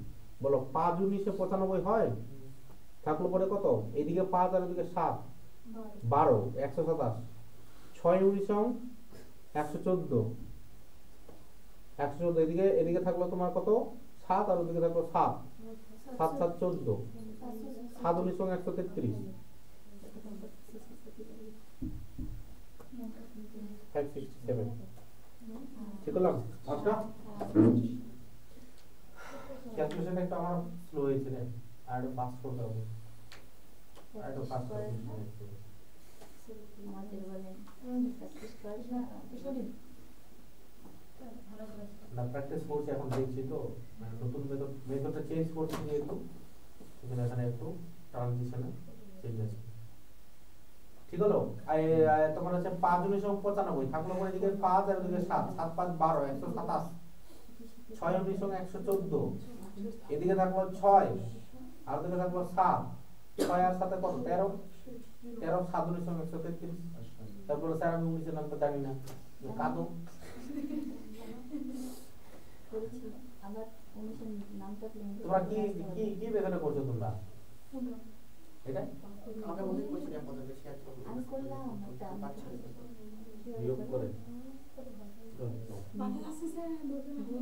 বলো 5 19 95 হয়? থাকলো পরে কত, এদিকে 5 আর এদিকে 7, 12 127। 6 19 114, 114। এদিকে থাকলো তোমার কত 7 আর ওদিকে থাকলো 7, 7 7 14, 7 19 133, 567। ঠিক হলো আচ্ছা? ক্যালকুলেশনটা একটু আমার স্লো হয়েছে রে, আর একটু ফাস্ট করতে হবে, আর একটু ফাস্ট করতে হবে। না প্র্যাকটিস করছি এখন, দেখছি তো মানে নতুন মেথডটা চেঞ্জ করছি যেহেতু সেখানে এখানে একটু ট্রানজিশনে চেঞ্জ আছে। ঠিক হলো? তোমার হচ্ছে 5 19 95 থাকলো পরে এদিকে 5 আর ওদিকে 7, 7 5 12 127, 6 19 114, এদিকে থাকলো 6 আর ওদিকে থাকলো 7, 6 আর 7 কত 13, 13 7 19 133। তারপরে স্যার আমি 19 এর নাম তো জানি না, কাদো তোমরা কি কি কি বেখানে করছো তোমরা? এটা আমাকে বলে কোশ্চেন আপনাদের শেয়ার করব আমি করলাম বিয়োগ করে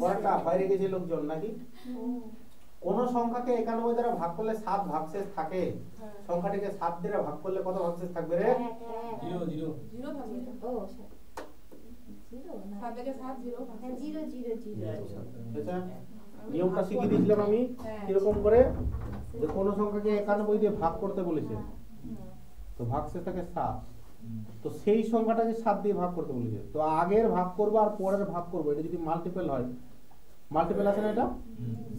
পরেরটা বাইরে গেছে লোকজন নাকি? কোন সংখ্যাকে 91 দ্বারা ভাগ করলে 7 ভাগশেষ থাকে, সংখ্যাটিকে 7 দ্বারা ভাগ করলে কত ভাগশেষ থাকবে রে? 0 0 0 থাকবে। ও 0 না 7 থেকে 7 0 0 0 0। আচ্ছা, নিয়মটা শিখিয়ে দিয়েছিলাম আমি কিরকম করে, যে কোন সংখ্যাকে 91 দিয়ে ভাগ করতে বলেছে তো ভাগশেষ থাকে 7, তো সেই সংখ্যাটাকে 7 দিয়ে ভাগ করতে বলেছে, তো আগের ভাগ করব আর পরের ভাগ করব, এটা যদি মাল্টিপল হয়, মাল্টিপল আছে না এটা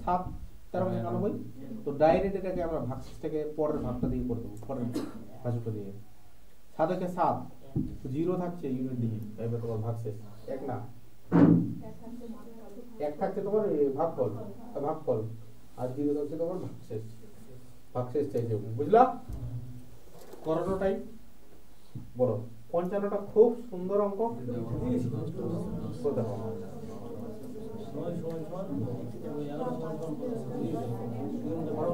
7 13 91, তো ডাইরেক্ট এটাকে আমরা ভাগশেষটাকে পরের ভাগটা দিয়ে করে দেব, পরের ভাগটা দিয়ে 7 থেকে 7 0 থাকছে ইউনিট দিয়ে, এবার তোমার ভাগশেষ 1 না 1 থাকছে তোমার ভাগফল, আর 0 থাকছে তোমার ভাগশেষ চাইছে, বুঝলা? করোটাই বলো 55টা খুব সুন্দর অঙ্ক করতে হবে।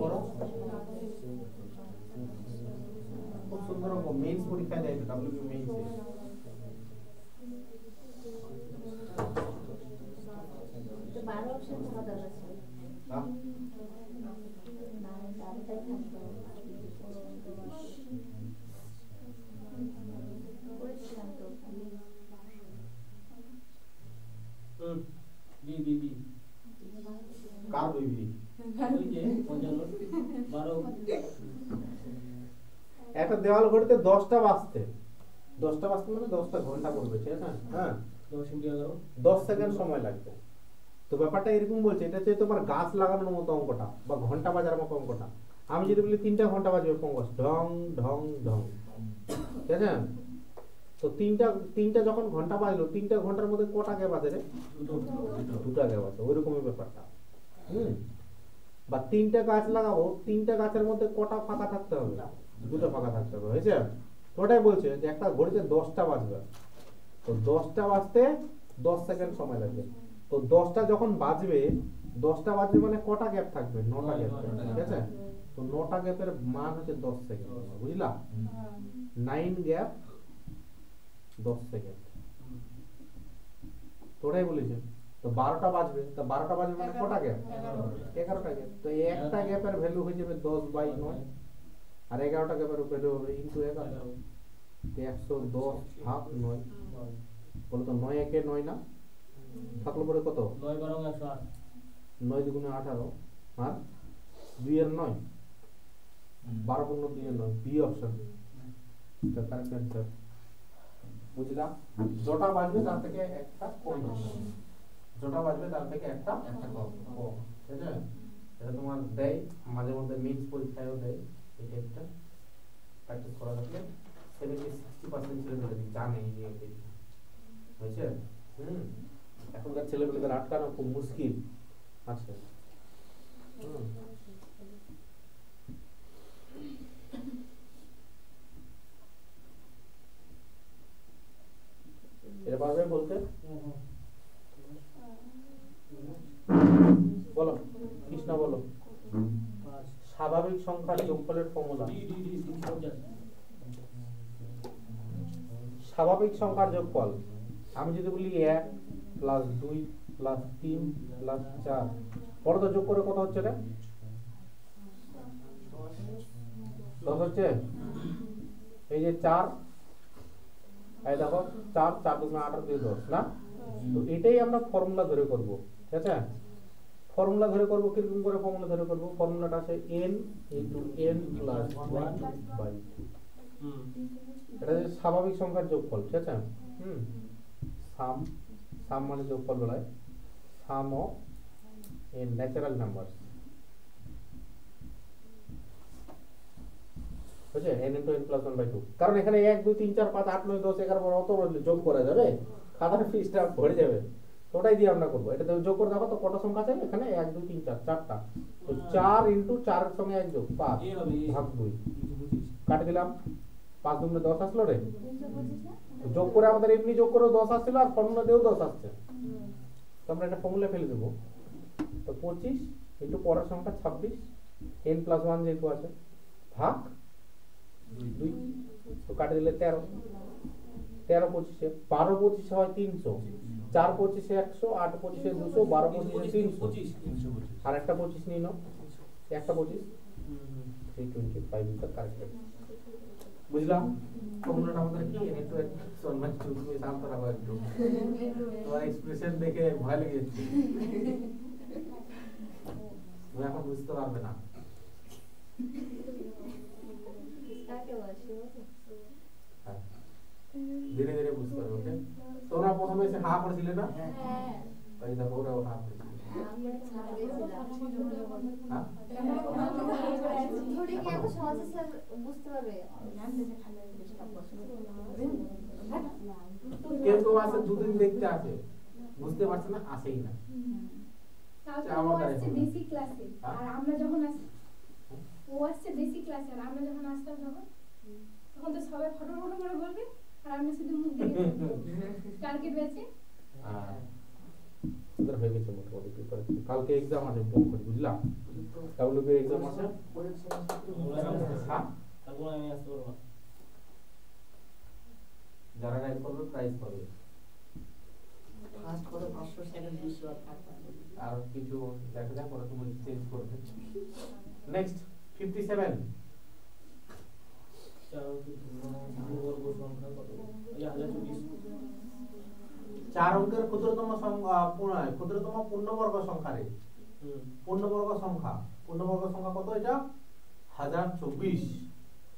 বড় খুব সুন্দর অঙ্ক, মেইনস পরীক্ষায় দেয়, ডব্লিউবি মেইনসে। তো 12 অপশন থাকা দরকার ছিল হ্যাঁ না, 12টাই থাকতো। করেছিলাম তো বি বি বি কার বইবি? ওই যে 55 12 একটা দেওয়াল ঘড়িতে 10টা বাজতে মানে 10টা ঘন্টা পড়বে, ঠিক আছে? হ্যাঁ 10 × 11 10 সেকেন্ড সময় লাগবে। তো ব্যাপারটা এরকম বলছে, এটা হচ্ছে তোমার গাছ লাগানোর মতো অঙ্কটা বা ঘন্টা বাজার মতো অঙ্কটা। আমি যদি বলি 3টা ঘন্টা বাজবে পঙ্কজ, ঢং ঢং ঢং, ঠিক আছে? তো তিনটা যখন ঘন্টা বাজলো, 3টা ঘন্টার মধ্যে কটা গ্যাপ আছে রে? 2টা গ্যাপ আছে, ওইরকমই ব্যাপারটা। বা 3টা গাছ লাগাবো, 3টা গাছের মধ্যে কটা ফাঁকা থাকতে হবে? 2টা ফাঁকা থাকতে হবে, হয়েছে? ওটাই বলছে যে একটা ঘড়িতে 10টা বাজবে, তো 10টা বাজতে 10 সেকেন্ড সময় লাগবে। তো 10টা যখন বাজবে, 10টা বাজবে মানে কটা গ্যাপ থাকবে? 9টা গ্যাপ, ঠিক আছে? তো 9টা গ্যাপের মান হচ্ছে 10 সেকেন্ড, বুঝলা? 9 গ্যাপ 10 সেকেন্ড, তোরাই বলেছে। তো 12টা বাজবে, তো 12টা বাজবে মানে কটা গ্যাপ? 11টা গ্যাপ। তো একটা গ্যাপের ভ্যালু হয়ে যাবে 10/9, আর 11টা গ্যাপের ভ্যালু হবে * 11, 110 ভাগ 9। বলো তো 9 একে 9 না, থাকলো পরে কত? 9 12 108, 9 দুগুণে 18 আর 2 এর 9, 12 পূর্ণ 2 এর 9, বি অপশন এটা কারেক্ট অ্যানসার, বুঝলা? যটা বাজবে তার থেকে একটা কম, যটা বাজবে তার থেকে একটা কম, ঠিক আছে? এটা তোমার দেয় মাঝে মধ্যে মেইনস পরীক্ষায়ও দেয় এই টাইপটা। প্র্যাকটিস করা থাকলে 70-60% ছেলেমেয়েরা জানে এই নিয়ে হয়েছে। এখনকার ছেলেমেয়েদের আটকানো খুব মুশকিল আছে। এটা পারবে বলতে? বলো কৃষ্ণা বলো। স্বাভাবিক সংখ্যার যোগফলের ফর্মুলা। স্বাভাবিক সংখ্যার যোগফল আমি যদি বলি 1 + 2 + 3 + 4 বড় তো যোগ করে কত হচ্ছে রে? 10 হচ্ছে। এই যে 4 এই দেখো 4 4 2 8 2 10 না? তো এটাই আমরা ফর্মুলা ধরে করব, ঠিক আছে? ফর্মুলা ধরে করব কিরকম করে ফর্মুলা ধরে করব? ফর্মুলাটা আছে n * n + 1/2। এটা হচ্ছে স্বাভাবিক সংখ্যার যোগফল, ঠিক আছে? সাম মানে যোগফল বলা হয়, সাম অফ n ন্যাচারাল নাম্বারস, বুঝছে? n * n + 1/2। কারণ এখানে 1 2 3 4 5 8 9 10 11 12 অত যোগ করা যাবে, খাতার পৃষ্ঠা ভরে যাবে। তো ওটাই দিয়ে আমরা করব। এটা যোগ করে দেখো তো কত সংখ্যা আছে এখানে? 1 2 3 4 চারটা। তো 4 * 4 এর সঙ্গে 1 যোগ 5 ভাগ 2 কাটে দিলাম। 5 2 10 আসলো রে। যোগ করে আমাদের এমনি যোগ করে 10 আসছিল আর ফর্মুলা দিয়েও 10 আসছে। তো আমরা এটা ফর্মুলা ফেলে দেব। তো 25 * পরের সংখ্যা 26 n + 1 যেহেতু আছে ভাগ 2। তো কাটে দিলে 13 13 25 12 25 হয় 300, 4 25 100, 8 25 200, 12 25 300 আর একটা 25 নিয়ে নাও, একটা 25 325 ইজ দ্য কারেক্ট। বুঝলাম? ফর্মুলাটা আমাদের কি n * n = 2। তুমি শান্ত রাখো একটু, তোমার এক্সপ্রেশন দেখে ভয় লেগে যাচ্ছে, তুমি এখন বুঝতে পারবে না। ধীরে ধীরে বুঝতে পারবে। ওকে, তোমরা প্রথমে এসে হা করেছিলে না? এই দেখো ওরাও হা করেছিল। কেউ কেউ আসে দুদিন দেখতে আসে, বুঝতে পারছে না, আসেই না। বেসিক ক্লাসে আর আমরা যখন ও আসছে বেসিক ক্লাসে আর আমরা যখন আসতাম তখন তো সবাই ফটো ফটো করে বলবে আর আমরা শুধু মুখ দেখে টার্গেট ব্যাচে। তোদের হয়ে গেছে মোটামুটি প্রিপারেশন। কালকে এক্সাম আছে ফোন করে, বুঝলাম? ডাব্লিউবি এক্সাম আছে। যারা রাইট করবে প্রাইজ পাবে। ফার্স্ট করে 500 সেকেন্ড 200 আর আর কিছু দেখা যাক ওরা তুমি চেঞ্জ করবে। নেক্সট 57 4 অঙ্কের ক্ষুদ্রতম পূর্ণবর্গ সংখ্যা রে। পূর্ণবর্গ সংখ্যা কত? এটা 1024।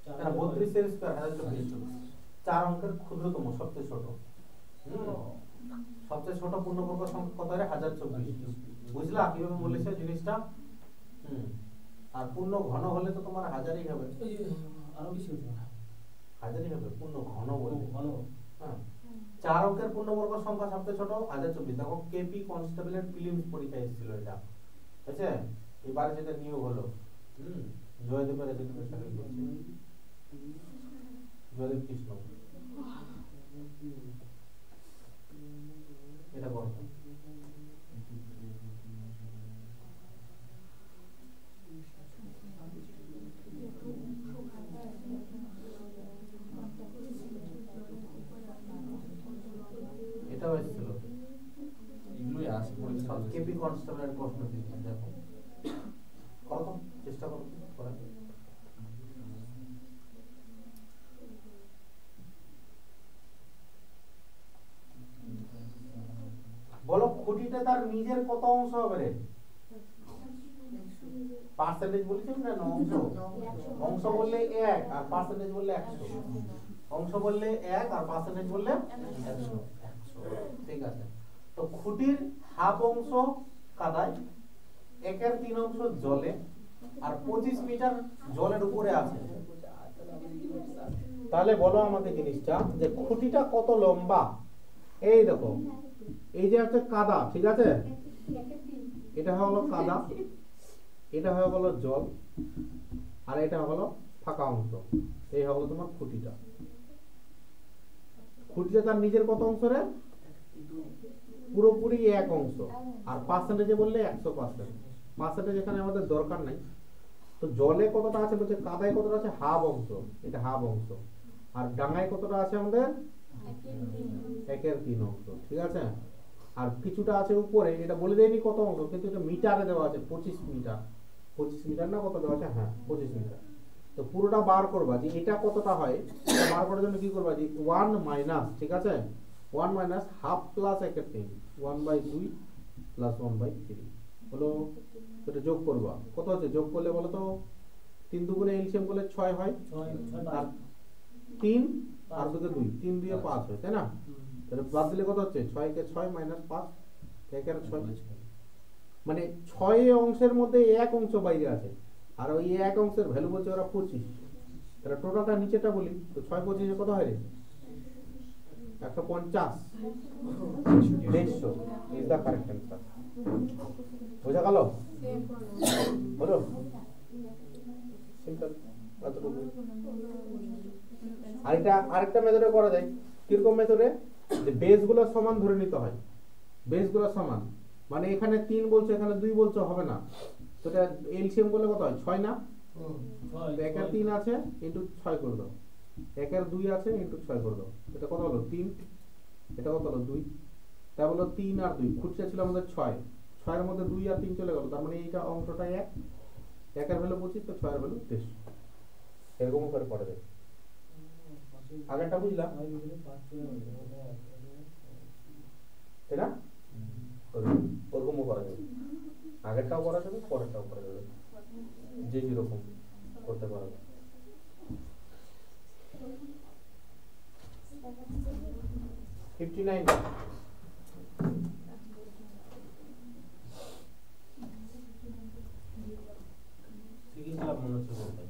এটা 32 এর স্কয়ার 1024। 4 অঙ্কের ক্ষুদ্রতম সবচেয়ে ছোট। সবচেয়ে ছোট পূর্ণবর্গ সংখ্যা কত রে? 1024। বুঝলা কিভাবে বলেছে জিনিসটা? আর পূর্ণ ঘন হলে তো তোমার হাজারই হবে, আরো বেশি হতো না, হাজারই হবে পূর্ণ ঘন বললে। হ্যাঁ, 4 অঙ্কের পূর্ণবর্গ সংখ্যা সবচেয়ে ছোট 1024। দেখো কেপি কনস্টেবলের প্রিলিমস পরীক্ষা এসেছিল এটা, ঠিক আছে? এবারে যেটা নিয়োগ হলো, জয়দেবের এডুকেশন সার্কেল করছে, জয়দেব কৃষ্ণ। এটা বড় এটাও এসেছিল, এগুলোই আসে পরীক্ষা। কেপি কনস্টেবলের প্রশ্ন দিচ্ছে, দেখো করো তো, চেষ্টা করো করা। বলো খুঁটিটা তার নিজের কত অংশ হবে রে? পার্সেন্টেজ বলেছি না, অংশ। অংশ বললে 1 আর পার্সেন্টেজ বললে 100। অংশ বললে 1 আর পার্সেন্টেজ বললে 100। ঠিক আছে, তো খুঁটির হাফ অংশ কাদায়, 1/3 অংশ জলে আর 25 মিটার জলের উপরে আছে। তাহলে বলো আমাকে জিনিসটা যে খুঁটিটা কত লম্বা। এই দেখো, এই যে হচ্ছে কাদা, ঠিক আছে, এটা হলো কাদা, এটা হয়ে গেল জল, আর এটা হলো ফাঁকা অংশ। এই হলো তোমার খুঁটিটা। খুঁটিটা তার নিজের কত অংশ রে? পুরোপুরি এক অংশ। আর পার্সেন্টেজে বললে 100%। পার্সেন্টেজ এখানে আমাদের দরকার নাই। তো জলে কতটা আছে বলছে, কাদায় কতটা আছে, হাফ অংশ, এটা হাফ অংশ। আর ডাঙায় কতটা আছে আমাদের, 1/3 অংশ, ঠিক আছে। আর কিছুটা আছে উপরে, এটা বলে দেয়নি কত অংশ, কিন্তু এটা মিটারে দেওয়া আছে 25 মিটার। 25 মিটার না কত দেওয়া আছে, হ্যাঁ 25 মিটার। তো পুরোটা বার করবা যে এটা কতটা হয়, এটা বার করার জন্য কি করবা যে 1 মাইনাস, ঠিক আছে, 1 মাইনাস হাফ প্লাস 1/3, 1/2 প্লাস 1/3 হলো। এটা যোগ করবা, কত হচ্ছে যোগ করলে বলো তো, 3 দুগুণে এলসিএম করলে 6 হয়, আর 3 আর 2 কে 2, 3 দিয়ে 5 হয়, তাই না? তাহলে বাদ দিলে কত হচ্ছে, 6 কে 6 মাইনাস 5, 1 আর 6, মানে 6 অংশের মধ্যে এক অংশ বাইরে আছে। আর ওই এক অংশের ভ্যালু বলছে ওরা 25। তাহলে টোটালটা নিচেটা বলি তো 6 25 কত হয় রে, 150, 150 ইজ দা কারেক্ট অ্যান্সার। বোঝা গেল? হলো সিম্পল। আরেকটা মেথডে করা যায়। কিরকম মেথডে, যে বেস গুলো সমান ধরে নিতে হয়। বেস গুলো সমান মানে এখানে 3 বলছো, এখানে 2 বলছো, হবে না। তো এটা এলসিএম করলে কত হয়, 6 না? 1 এর 3 আছে ইনটু 6 করে দাও, 1 এর 2 আছে ইনটু 6 করে দাও। এটা কত হলো 3, এটা কত হলো 2। তাই বলো 3 আর 2, খুঁটিটা ছিল আমাদের 6, 6 এর মধ্যে 2 আর 3 চলে গেল, তার মানে এইটা অংশটা 1, 1 এর ভ্যালু 25, তো 6 এর ভ্যালু 23। এরকম করে করা যায়। আগেরটা বুঝলাম, তাই না? ওরকমও করা যাবে, আগেরটাও করা যাবে, পরেরটাও করা যাবে, যে যেরকম করতে পারবে। শিখেছিলাম মনে হচ্ছে বলতে।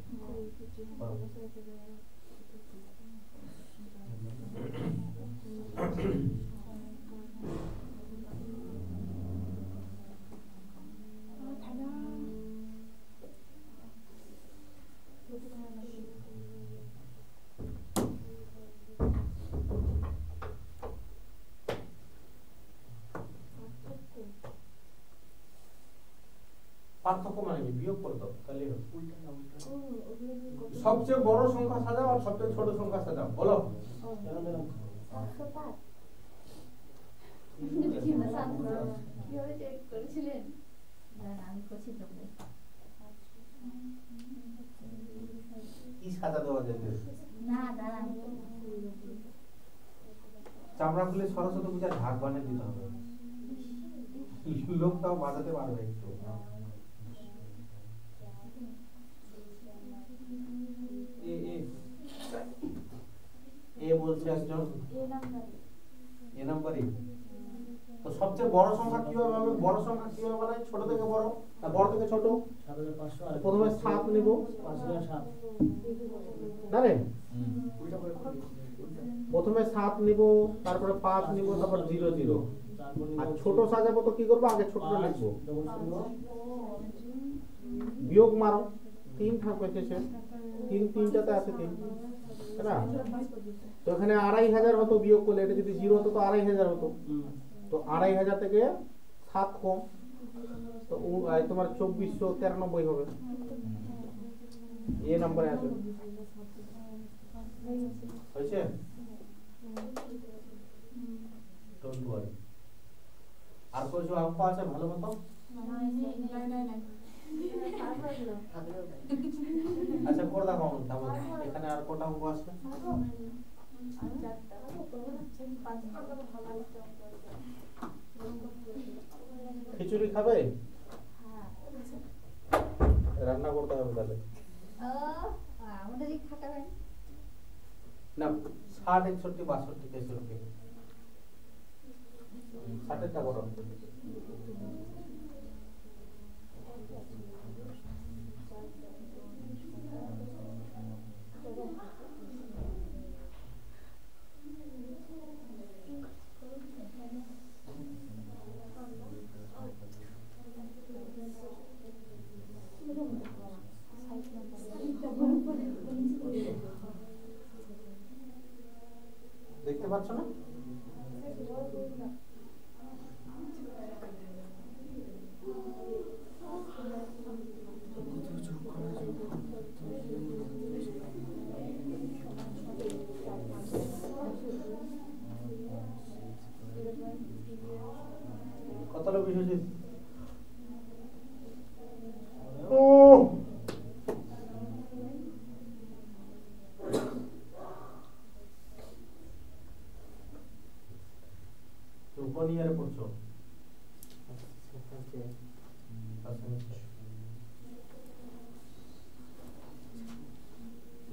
পার্থক্য মানে কি, বিয়োগ করে দাও তাহলে সবচেয়ে বড় সংখ্যা সাজাও আর সবচেয়ে ছোট সংখ্যা সাজাও, বলো। কি সাজা দেওয়া যায় চামড়া খুলে সরস্বতী পূজার ঢাক বানিয়ে দিতে হবে, লোকটাও বাজাতে পারবে একটু। এ বলছে একজন এ নাম্বারই। তো সবচেয়ে বড় সংখ্যা কিভাবে হবে, বড় সংখ্যা কিভাবে বানাই, ছোট থেকে বড় না বড় থেকে ছোট? প্রথমে 7 নিব, না রে, প্রথমে 7 নিব, তারপরে 5 নিব, তারপর 0 0। আর ছোট সাজাবো তো কি করবো, আগে ছোটটা লিখবো, বিয়োগ মারো, 3 থাকবে শেষে, 3 3টাতে আছে 3, তাই না? তো এখানে 2500 হতো বিয়োগ করলে, এটা যদি 0 হতো তো 2500 হতো। তো 2500 থেকে 7 কম, তো তোমার 2493 হবে। এই নম্বরে আছে, হয়েছে? Don't worry. আর কিছু অঙ্ক আছে ভালো মতো? আচ্ছা করে দেখো, এখানে আর কটা অঙ্ক আছে? খিচুড়ি খাবে? রান্না করতে হবে তাহলে না। 60 61 62 63 60টা করো। না? কতটা বুঝেছিস? ও তুমি কোন ইয়ারে পড়ছো?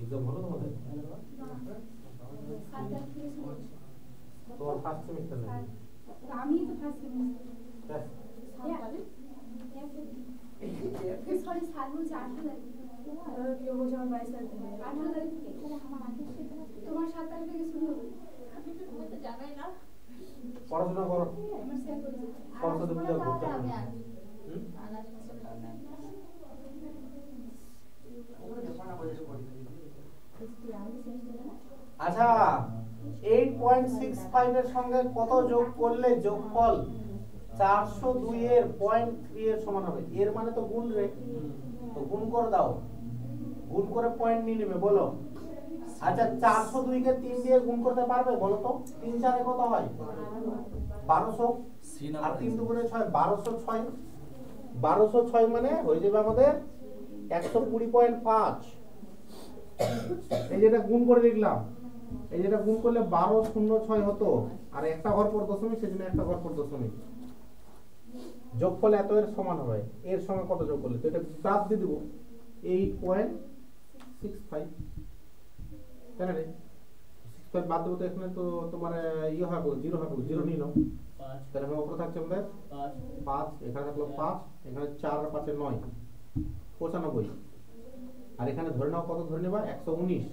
এক্সাম হলো তোমাদের? তোমার ফার্স্ট সেমিস্টার নাকি? আমি তো ফার্স্ট সেমিস্টার ব্যাস, সরি 7 বলছি 8 তারিখ কেউ বলছে আমার 22 তারিখ 18 তারিখ থেকে আমার 28 থেকে তোমার 7 তারিখ থেকে শুরু হবে আমি তো জানাই না পড়াশোনা করো। আমার সেম করেছে সরস্বতী পূজা ঘুরতে হবে। আচ্ছা 8.65 এর সঙ্গে কত যোগ করলে যোগফল 402 এর 0.3 এর সমান হবে? এর মানে তো গুণ রে, তো গুণ করে দাও, গুণ করে পয়েন্ট নিয়ে নেবে। বলো। আচ্ছা 402 কে 3 দিয়ে গুণ করতে পারবে? বলো তো 3 4 এ কত হয়? 1200 আর 3 দুগুণে 6, 1206। 1206 মানে হয়ে যাবে আমাদের 120.5। এই যেটা গুণ করে দেখলাম, এই যেটা গুণ করলে 1206 হতো, আর একটা ঘর পর দশমিক, সেজন্য একটা ঘর পর দশমিক। যোগফল এত এর সমান হবে। এর সঙ্গে কত যোগ করলে? তো এটা বাদ দিয়ে দেবো 8.65, তাই না রে? 65 বাদ দেবো তো এখানে তো তোমার ইয়ে হবে, 0 হবে, 0 নিয়ে নাও। 5 তাহলে আমার উপরে থাকছে আমাদের 5, এখানে থাকলো 5, এখানে 4 আর 5 এ 9, 95। আর এখানে ধরে নাও কত ধরে নেবা? 119,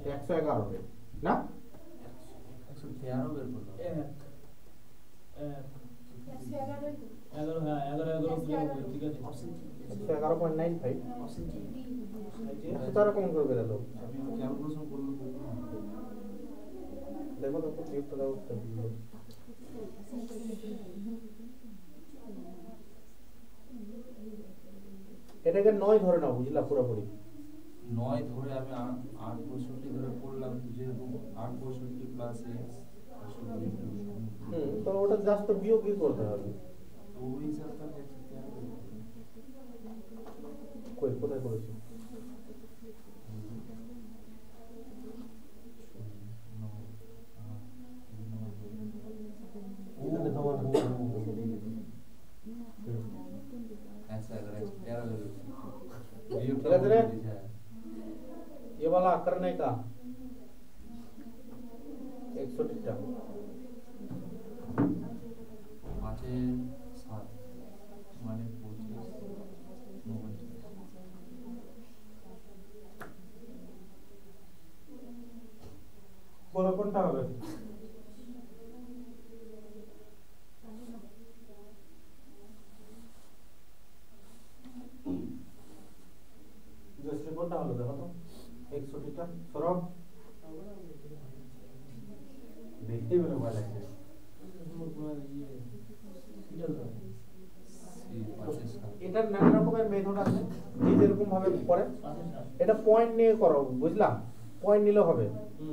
111 হবে না? 113 বের করলো। 11 হ্যাঁ 11 ঠিক আছে 111.95। তারা কম করে বেরালো। আমি ক্যালকুলেশন করলাম। দেখো তো টিপটা দাও। এটাকে 9 ধরে নাও, বুঝলা? পুরোপুরি 9 ধরে আমি 8 ধরে পড়লাম, যেরকম 8 প্লাস x তো ওটা জাস্ট বিয়োগ কি করতে হবে? ওই হিসাবটা 113 কই কোথায় করেছি? এখানে তোমার ये वाला करने का 160 टा 5 এ 7 মানে 25 বলো কোনটা হবে? জয়শ্রী কোনটা হলো দেখো তো? 160 টা সরব দেখতে বলে ভালো লাগছে। এটার নানা রকমের মেথড আছে, যে যেরকম ভাবে করে। এটা পয়েন্ট নিয়ে করো, বুঝলাম? পয়েন্ট নিলে হবে।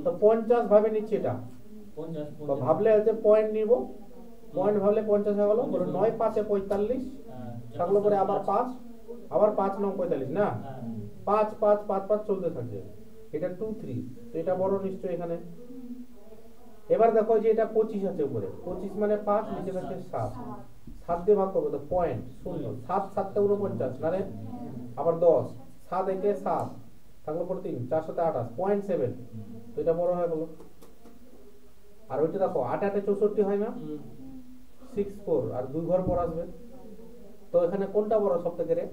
তো 50 ভাবে নিচ্ছি এটা, 50 তো ভাবলে যে পয়েন্ট নিব, পয়েন্ট ভাবলে 50 হয়ে গেল। 9 5 এ 45 থাকলো, পরে আবার 5, আবার 5 9 45 না? 5 5 5 5 চলতে থাকবে। এটা 2 3, তো এটা বড় নিশ্চয় এখানে। এবার দেখো যে এটা 25 আছে উপরে, 25 মানে 5, নিচে আছে 7, 7 দিয়ে ভাগ করবো তো পয়েন্ট 0, 7 7 তে 49 না রে? আবার 10, 7 একে 7 থাকলো পরে 3, 4 7 28, 0.7, তো এটা বড় হয়ে গেল। আর ওইটা দেখো 8 8 এ 64 হয় না? 6 4 আর 2 ঘর পর আসবে। তো এখানে কোনটা বড় সবথেকে রে?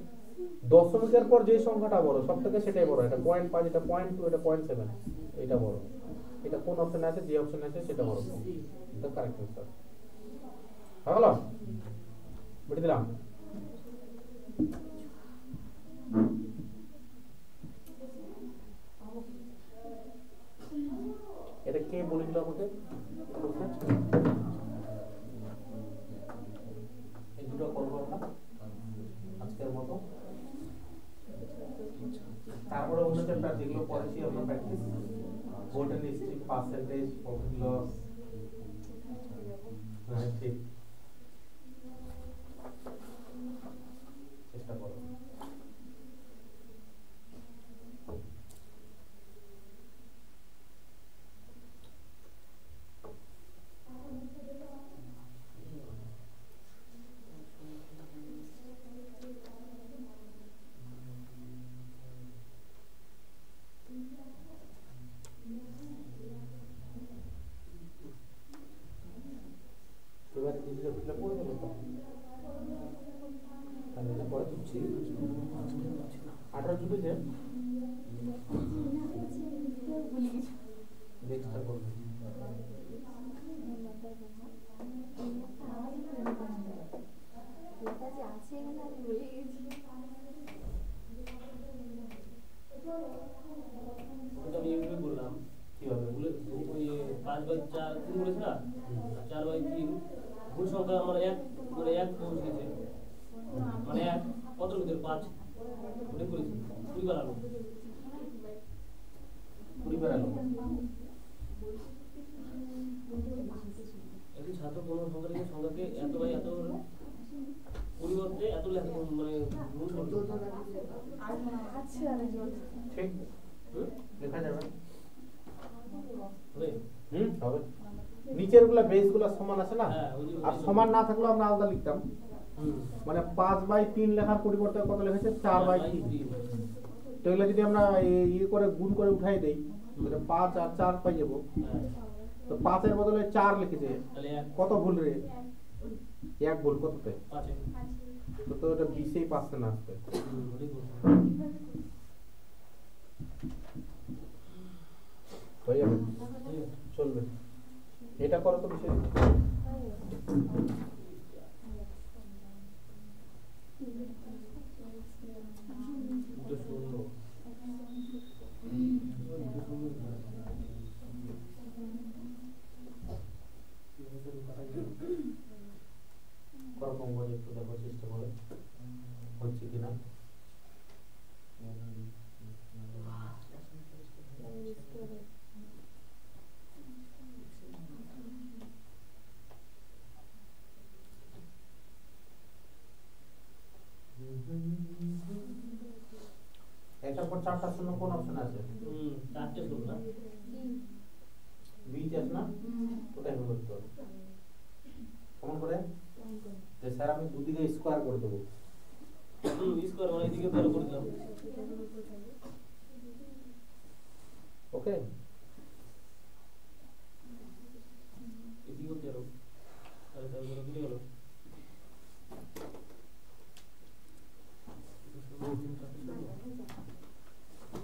দশমিকের পর যে সংখ্যাটা বড় সবথেকে সেটাই বড়। এটা 0.5, এটা 0.2, এটা 0.7, এটা বড়। এটা কোন অপশনে আছে? যে অপশনে আছে সেটা বড়। এটা কারেক্ট অ্যানসার। হলো? বুঝে দিলাম। এটা কে বলে দিল আমাকে? Percentage profit loss. হ্যাঁ ঠিক, চেষ্টা করো। এবারে ডিজিটাল ফিল আপ করে দেবো তো, তাহলে না পরে দিচ্ছি 18 জুটেছে নেক্সটটা করবো। ওটা আমি এইভাবে বললাম কিভাবে? ওই 5/4 3 বলেছে না, 4/3 ভুল সংখ্যা আমার এক মানে এক পৌঁছেছে, মানে এক কত ভিতরে 5 ওটা করেছি 20 বানালো। 20 বেরালো। একটি ছাত্র কোনো সংখ্যাকে এত বাই এত পরিবর্তে এত লেখা মানে গুণ করতে ঠিক লেখা যাবে। হবে। হবে। নিচের গুলা বেস গুলা সমান আছে না, হ্যাঁ, ওই যে আর সমান না থাকলেও আমরা আলাদা লিখতাম। হুম। মানে 5/3 লেখার পরিবর্তে কত লিখেছে 4/3। তো এগুলো যদি আমরা ইয়ে করে গুণ করে উঠাই দেই তাহলে 5 আর 4 পাই যাবো। হ্যাঁ, তো 5 এর বদলে 4 লিখেছে, তাহলে এক কত ভুল রে? এক ভুল কততে? 5 তো এটা 20 পার্সেন্ট আসবে। ওটাই বলছি। হয়ে যাবে, চলবে। এটা করো তো বিষয়। দুটো শূন্য করো কম্বোজ একটু দেখো চেষ্টা করে হচ্ছে কিনা। এটার পর 4টা শূন্য কোন অপশন আছে? 4টে শূন্য না বি আছে না, ওটাই হলো উত্তর। কেমন করে? যে স্যার আমি দুদিকে স্কয়ার করে দেবো। স্কয়ার মানে এদিকে বড় করে দিলাম। ওকে, এদিকেও 13 তাহলে তাহলে বড় করে গেল।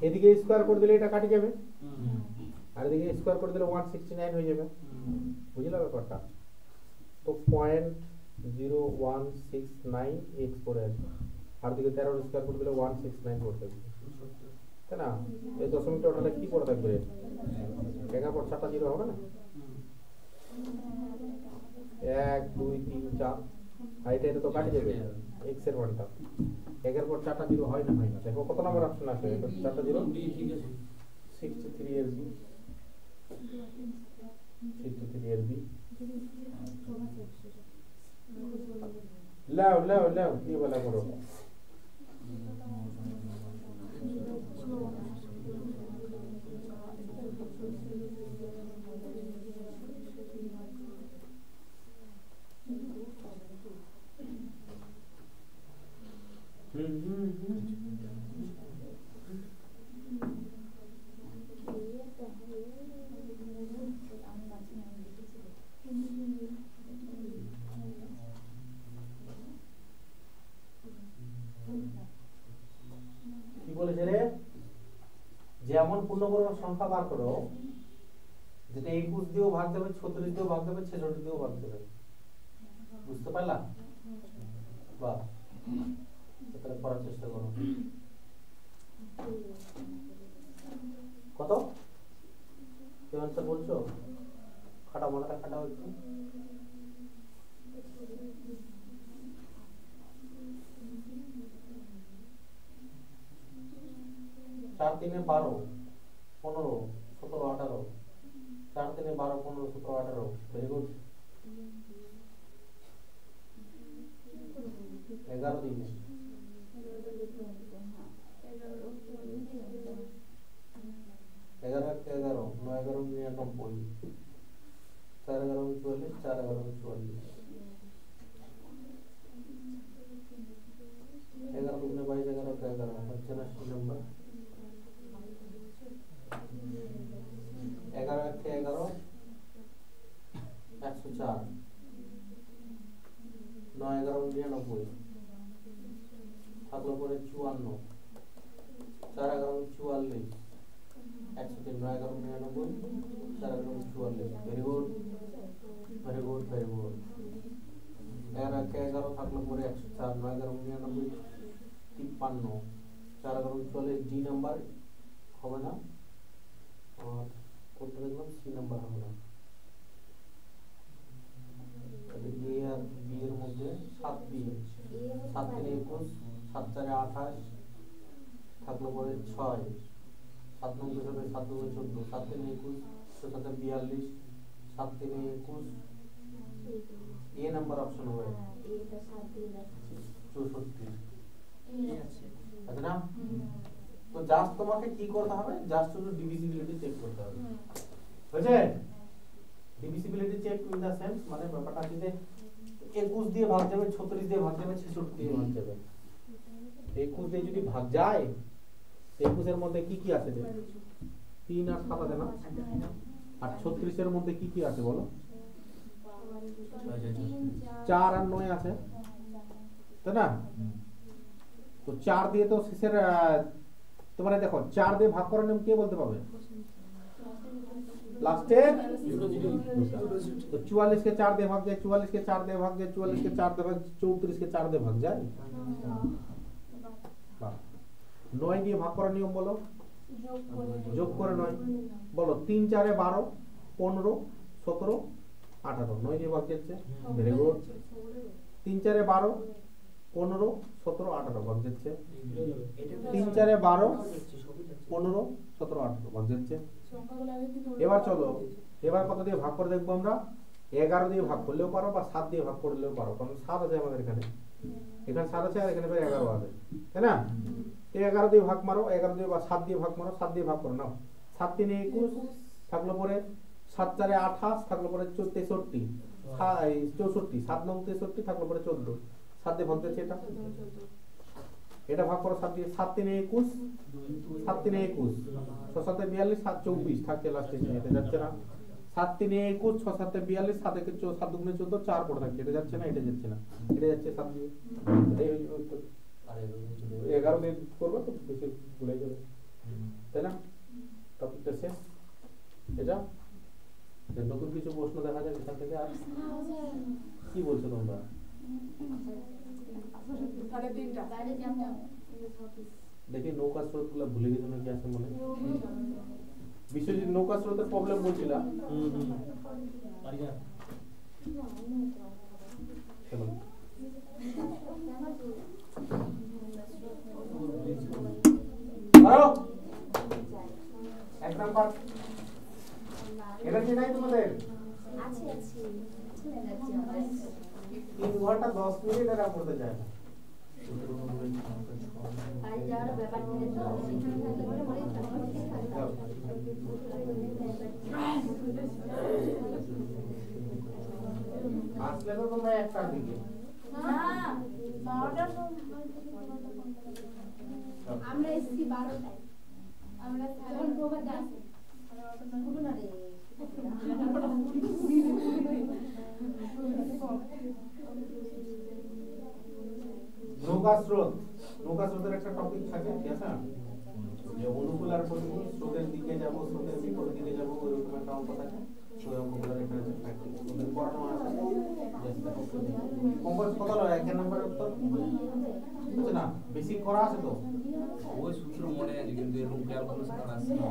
এদিকে স্কয়ার করে দিলে এটা কাটে যাবে, হুম আর এদিকে স্কয়ার করে দিলে 169 হয়ে যাবে। বুঝলে ব্যাপারটা? তো 0.0169x পড়ে আছে, আর দিকে 13 স্কয়ার করে দিলে 169 পড়ে থাকবে, তাই না? এই দশমিকটা ওঠালে কি পড়ে থাকবে? একের পর 4টা 0 হবে না? 1 2 3 4, আর এটা তো কাটে যাবে x এর মানটা। একের পর 4টা 0 হয় না? হয় না। দেখো কত নম্বর অপশন আছে? 4টা 0 বি ঠিক আছে 63 এর বি, 63 এর বি। লাও লাও লাও কি বলা করো? কি বলেছে রে? যেমন পূর্ণবর্গ সংখ্যা বার করো যেটা 21 দিয়েও ভাগ দেবে, 36 দিয়েও ভাগ দেবে, 66 দিয়েও ভাগ দেবে। বুঝতে পারলা? বাহ, তাহলে করার চেষ্টা করো। কত কি আনসার বলছো? খাটাও, মাথাটা খাটাও একটু। 4 3 12 15 17 18 4 3 12 15 17 18 ভেরি গুড 11 দিন 11 11 9 11 99 4 11 44 4 11 44 11 দুগুণে 22 11 11 হচ্ছে না সেই নাম্বার 11 11 104 9 11 99 থাকলো পরে 54 4 11 44 103 9 11 99 4 11 44 very good very good very good 11 11 থাকলো পরে 104 9 11 99 53 4 11 44 ডি নাম্বার হবে না আর কোনটা দেখলাম সি নাম্বার হবে না তাহলে এ আর বি এর মধ্যে 7 দিয়ে 7 3 21 7 4 28 থাকলো পরে 6 7 9 হবে 7 2 14 7 3 21 6 7 42 7 3 21 এ নাম্বার অপশন হবে এটা 7 দিয়ে যাচ্ছে 64 এই আছে আছে না তো জাস্ট তোমাকে কি করতে হবে জাস্ট শুধু ডিভিজিবিলিটি চেক করতে হবে বুঝলে divisibility check in the sense মানে ব্যাপারটা কি যে 21 দিয়ে ভাগ যাবে 36 দিয়ে ভাগ যাবে 66 দিয়ে ভাগ যাবে 21 দিয়ে যদি ভাগ যায় 21 এর মধ্যে কি কি আছে 3 আর 7 আছে না আর 36 এর মধ্যে কি কি আছে বলো 4 আর 9 আছে তাই না তো 4 দিয়ে তো শেষের তোমরা দেখো 4 দিয়ে ভাগ করার নিয়ম কে বলতে পারবে লাস্টে তো 44 के 4 দিয়ে ভাগ যায় 44 के 4 দিয়ে ভাগ যায় 44 के 4 দিয়ে ভাগ 34 के 4 দিয়ে ভাগ যায় বাহ 9 দিয়ে ভাগ করার নিয়ম বলো যোগ করে 9 বলো 3 4 এ 12 15 17 18 9 দিয়ে ভাগ যাচ্ছে ভেরি গুড 3 4 এ 12 15 17 18 ভাগ যাচ্ছে 3 4 এ 12 15 17 18 ভাগ যাচ্ছে এবার চলো এবার কত দিয়ে ভাগ করে দেখবো আমরা 11 দিয়ে ভাগ করলেও পারো বা 7 দিয়ে ভাগ করলেও পারো কারণ 7 আছে আমাদের এখানে 7 আছে আর এখানে 11 আছে তাই না 11 দিয়ে ভাগ মারো 11 দিয়ে বা 7 দিয়ে ভাগ মারো 7 দিয়ে ভাগ করো নাও 7 3 21 থাকলো পরে 7 4 28 থাকলো পরে 63 64 7 9 63 থাকলো পরে 14 7 দিয়ে ভাগ যাচ্ছে এটা ভাগ করো 7 দিয়ে 7 3 21 7 3 21 6 7 42 7 24 থাকে লাস্টে এটা যাচ্ছে না 7 3 21 6 7 42 7 1 7 2 14 4 পড়ে থাকে এটা যাচ্ছে না এটা যাচ্ছে না এটা যাচ্ছে 7 দিয়ে এই আরে 11 দিয়ে করব তো বেশি ভুলে যাবে তাই না টপিকটা শেষ এটা নতুন কিছু প্রশ্ন দেখা যায় এখান থেকে আর কি বলছো তোমরা দেখি নৌকা স্রোত গুলো ভুলে গেছো নাকি আছে মনে বিশ্বজিৎ নৌকা স্রোতের প্রবলেম বলছিলা এক নাম্বার এটা কি নাই তোমাদের আছে আছে 3 ঘন্টা 10 মিনিট এরা পড়তে যায় না বাড়ি যাওয়ার ব্যাপার নিয়ে তো সেখানে থাকলে পরে মনে আসলে তো তোমরা একটার দিকে না 12টার আমরা এসেছি 12টায় আমরা যখন প্রভাতে আসি শুরু না রে নৌকা স্রোতের একটা টপিক থাকে ঠিক আছে যে অনুকূল আর প্রতিকূল স্রোতের দিকে যাব স্রোতের বিপরীত দিকে যাব ওই রকম একটা অঙ্ক থাকে ওই অঙ্কগুলো এখানে থাকে ওদের পড়ানো আছে কম্পাস কত হলো 1 নম্বরের উত্তর বুঝছ না বেসিক করা আছে তো ওই সূত্র মনে আছে কিন্তু এরকম ক্যালকুলেশন আসছে না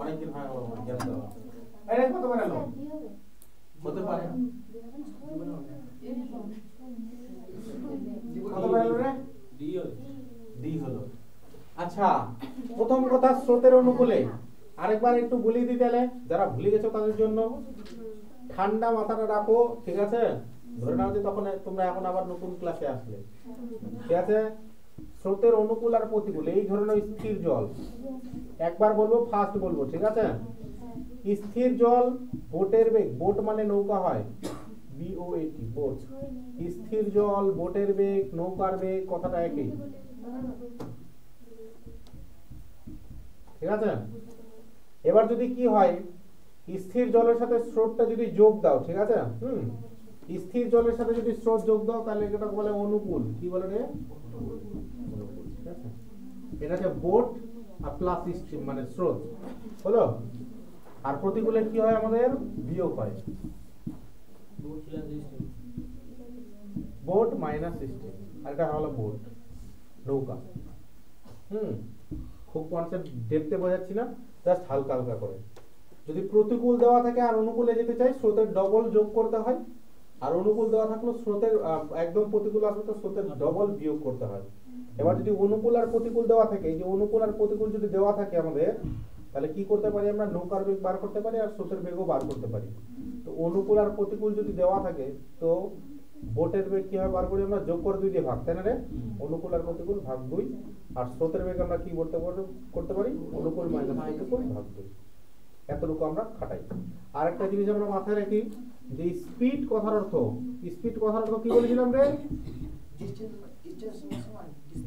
অনেক দিন হয় জ্ঞান দেওয়া এই কত করে এলো হতে পারে কত করে এলো রে ডি হলো আচ্ছা প্রথম কথা স্রোতের অনুকূলে আরেকবার একটু বলে দিই তাহলে, যারা ভুলে গেছো তাদের জন্য। ঠান্ডা মাথাটা রাখো, ঠিক আছে? ধরে নাও যে তখন তোমরা এখন আবার নতুন ক্লাসে আসলে, ঠিক আছে? স্রোতের অনুকূল আর প্রতিকূল, এই ধরে নাও স্থির জল, একবার বলবো ফার্স্ট বলবো, ঠিক আছে? স্থির জল, বোটের বেগ, বোট মানে নৌকা হয়, BOAT, বোট। স্থির জল, বোটের বেগ, নৌকার বেগ, কথাটা একই, ঠিক আছে? এবার যদি কি হয়, স্থির জলের সাথে স্রোতটা যদি যোগ দাও, ঠিক আছে? স্থির জলের সাথে যদি স্রোত যোগ দাও তাহলে এটা বলে অনুকূল। কি বলে রে? অনুকূল, ঠিক আছে? এটাকে বোট আর প্লাস স্ট্রিম মানে স্রোত হলো। আর প্রতিকূলে কি হয় আমাদের? বিয়োগ হয়, বোট মাইনাস স্ট্রিম। আর এটা হলো বোট, নৌকা। খুব কনসেপ্ট ডেপথে বোঝাচ্ছি না, জাস্ট হালকা হালকা করে। যদি প্রতিকূল দেওয়া থাকে আর অনুকূলে যেতে চাই, স্রোতের ডবল যোগ করতে হয়। আর অনুকূল দেওয়া থাকলে স্রোতের একদম প্রতিকূল আসলে তো স্রোতের ডবল বিয়োগ করতে হয়। এবার যদি অনুকূল আর প্রতিকূল দেওয়া থাকে, এই যে অনুকূল আর প্রতিকূল যদি দেওয়া থাকে আমাদের, তাহলে কি করতে পারি আমরা? নৌকার বেগ বার করতে পারি আর স্রোতের বেগও বার করতে পারি। তো অনুকূল আর প্রতিকূল যদি দেওয়া থাকে, তো বোটের বেগ কি হয় বার করি আমরা? যোগ করে 2 দিয়ে ভাগ, তাই না রে? অনুকূল আর প্রতিকূল ভাগ 2। আর স্রোতের বেগ আমরা কি করতে পারি? অনুকূল মাইনাস প্রতিকূল ভাগ 2। এতটুকু আমরা খাটাই। আরেকটা জিনিস আমরা মাথায় রাখি, যে স্পিড কথার অর্থ, স্পিড কথার অর্থ কি বলেছিলাম রে?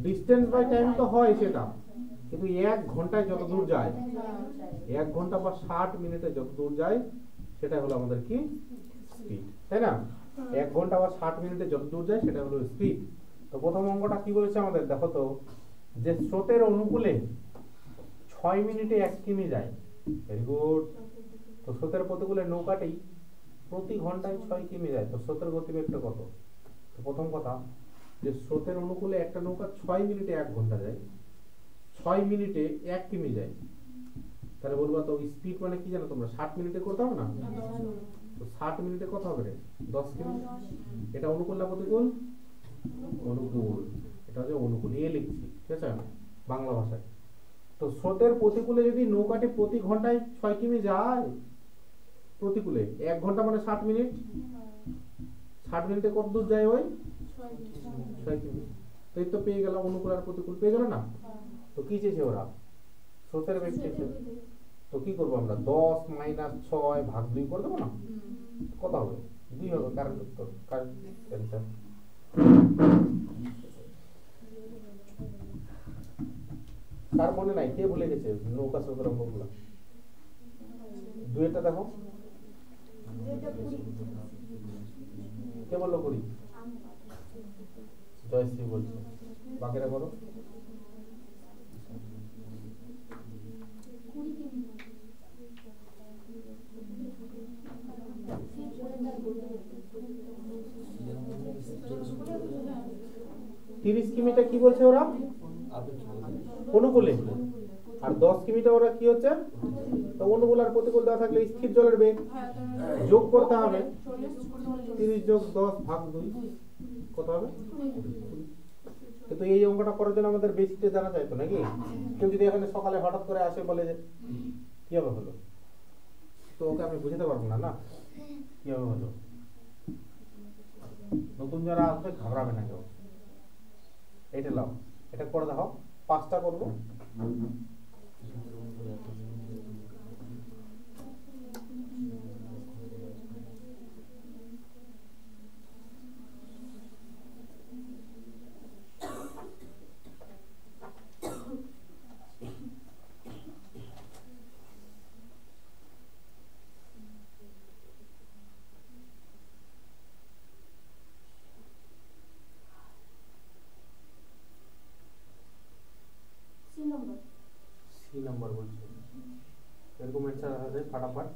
ডিস্টেন্স বাই টাইম তো হয় সেটা, কিন্তু 1 ঘন্টায় যত দূর যায়, 1 ঘন্টা বা 60 মিনিটে যত দূর যায়, সেটা হলো আমাদের কি? স্পিড, তাই না? 1 ঘন্টা বা 60 মিনিটে যত দূর যায় সেটা হলো স্পিড। তো প্রথম অঙ্কটা কি বলেছে আমাদের? দেখো তো, যে স্রোতের অনুকূলে 6 মিনিটে 1 কিমি যায়। Very good. তো স্রোতের প্রতিকূলে নৌকাটি প্রতি ঘন্টায় 6 কিমি যায়। তো স্রোতের গতিবেগটা কত? তো প্রথম কথা, যে স্রোতের অনুকূলে একটা নৌকা 6 মিনিটে 1 ঘন্টা যায়, 6 মিনিটে 1 কিমি যায়, তাহলে বলবো তো স্পিড মানে কি জানো তোমরা? 60 মিনিটে করতে হবে না? তো 60 মিনিটে কত হবে রে? 10 কিমি। এটা অনুকূল না প্রতিকূল? অনুকূল। এটা হচ্ছে অনুকূল, এ লিখছি, ঠিক আছে, বাংলা ভাষায়। তো স্রোতের প্রতিকূলে যদি নৌকাটি প্রতি ঘন্টায় 6 কিমি যায়, প্রতিকূলে 1 ঘন্টা মানে 60 মিনিট, 60 মিনিটে কত দূর যায়? ওই 6 কিমি। তো এই তো পেয়ে গেল, অনুকূল আর প্রতিকূল পেয়ে গেল না? তো কি চেয়েছে ওরা? স্রোতের বেগ চেয়েছে। তো কি করবো আমরা? 10 মাইনাস 6 ভাগ 2 করে দেবো না? কত হবে? 2 হবে। কারেন্ট উত্তর, কারেন্ট অ্যান্সার। তার মনে নাই? কে ভুলে গেছে নৌকা স্রোতের অঙ্কগুলো? 2 দেখো, কে বললো? করি জয়শ্রী বলছে, বাকিরা করো। তিরিশ কিমিটা কি বলছে ওরা? অনুকূলে। আর 10 কিমিটা ওরা কি হচ্ছে? তো অনুকূল আর প্রতিকূল দেওয়া থাকলে স্থির জলের বেগ যোগ করতে হবে। 30 যোগ 10 ভাগ 2 কত হবে? কিন্তু এই অঙ্কটা করার জন্য আমাদের বেসিকটা জানা যায় তো নাকি? কেউ যদি এখানে সকালে হঠাৎ করে আসে বলে যে কিভাবে হলো, তো ওকে আমি বুঝাতে পারবো না, না কিভাবে হলো। নতুন যারা আসবে ঘাবড়াবে না কেউ। এটা লাও, এটা করে দাও, 5টা করবো। সি নাম্বার বলছো, এরকম অ্যান্সার আসে ফাটাফাট।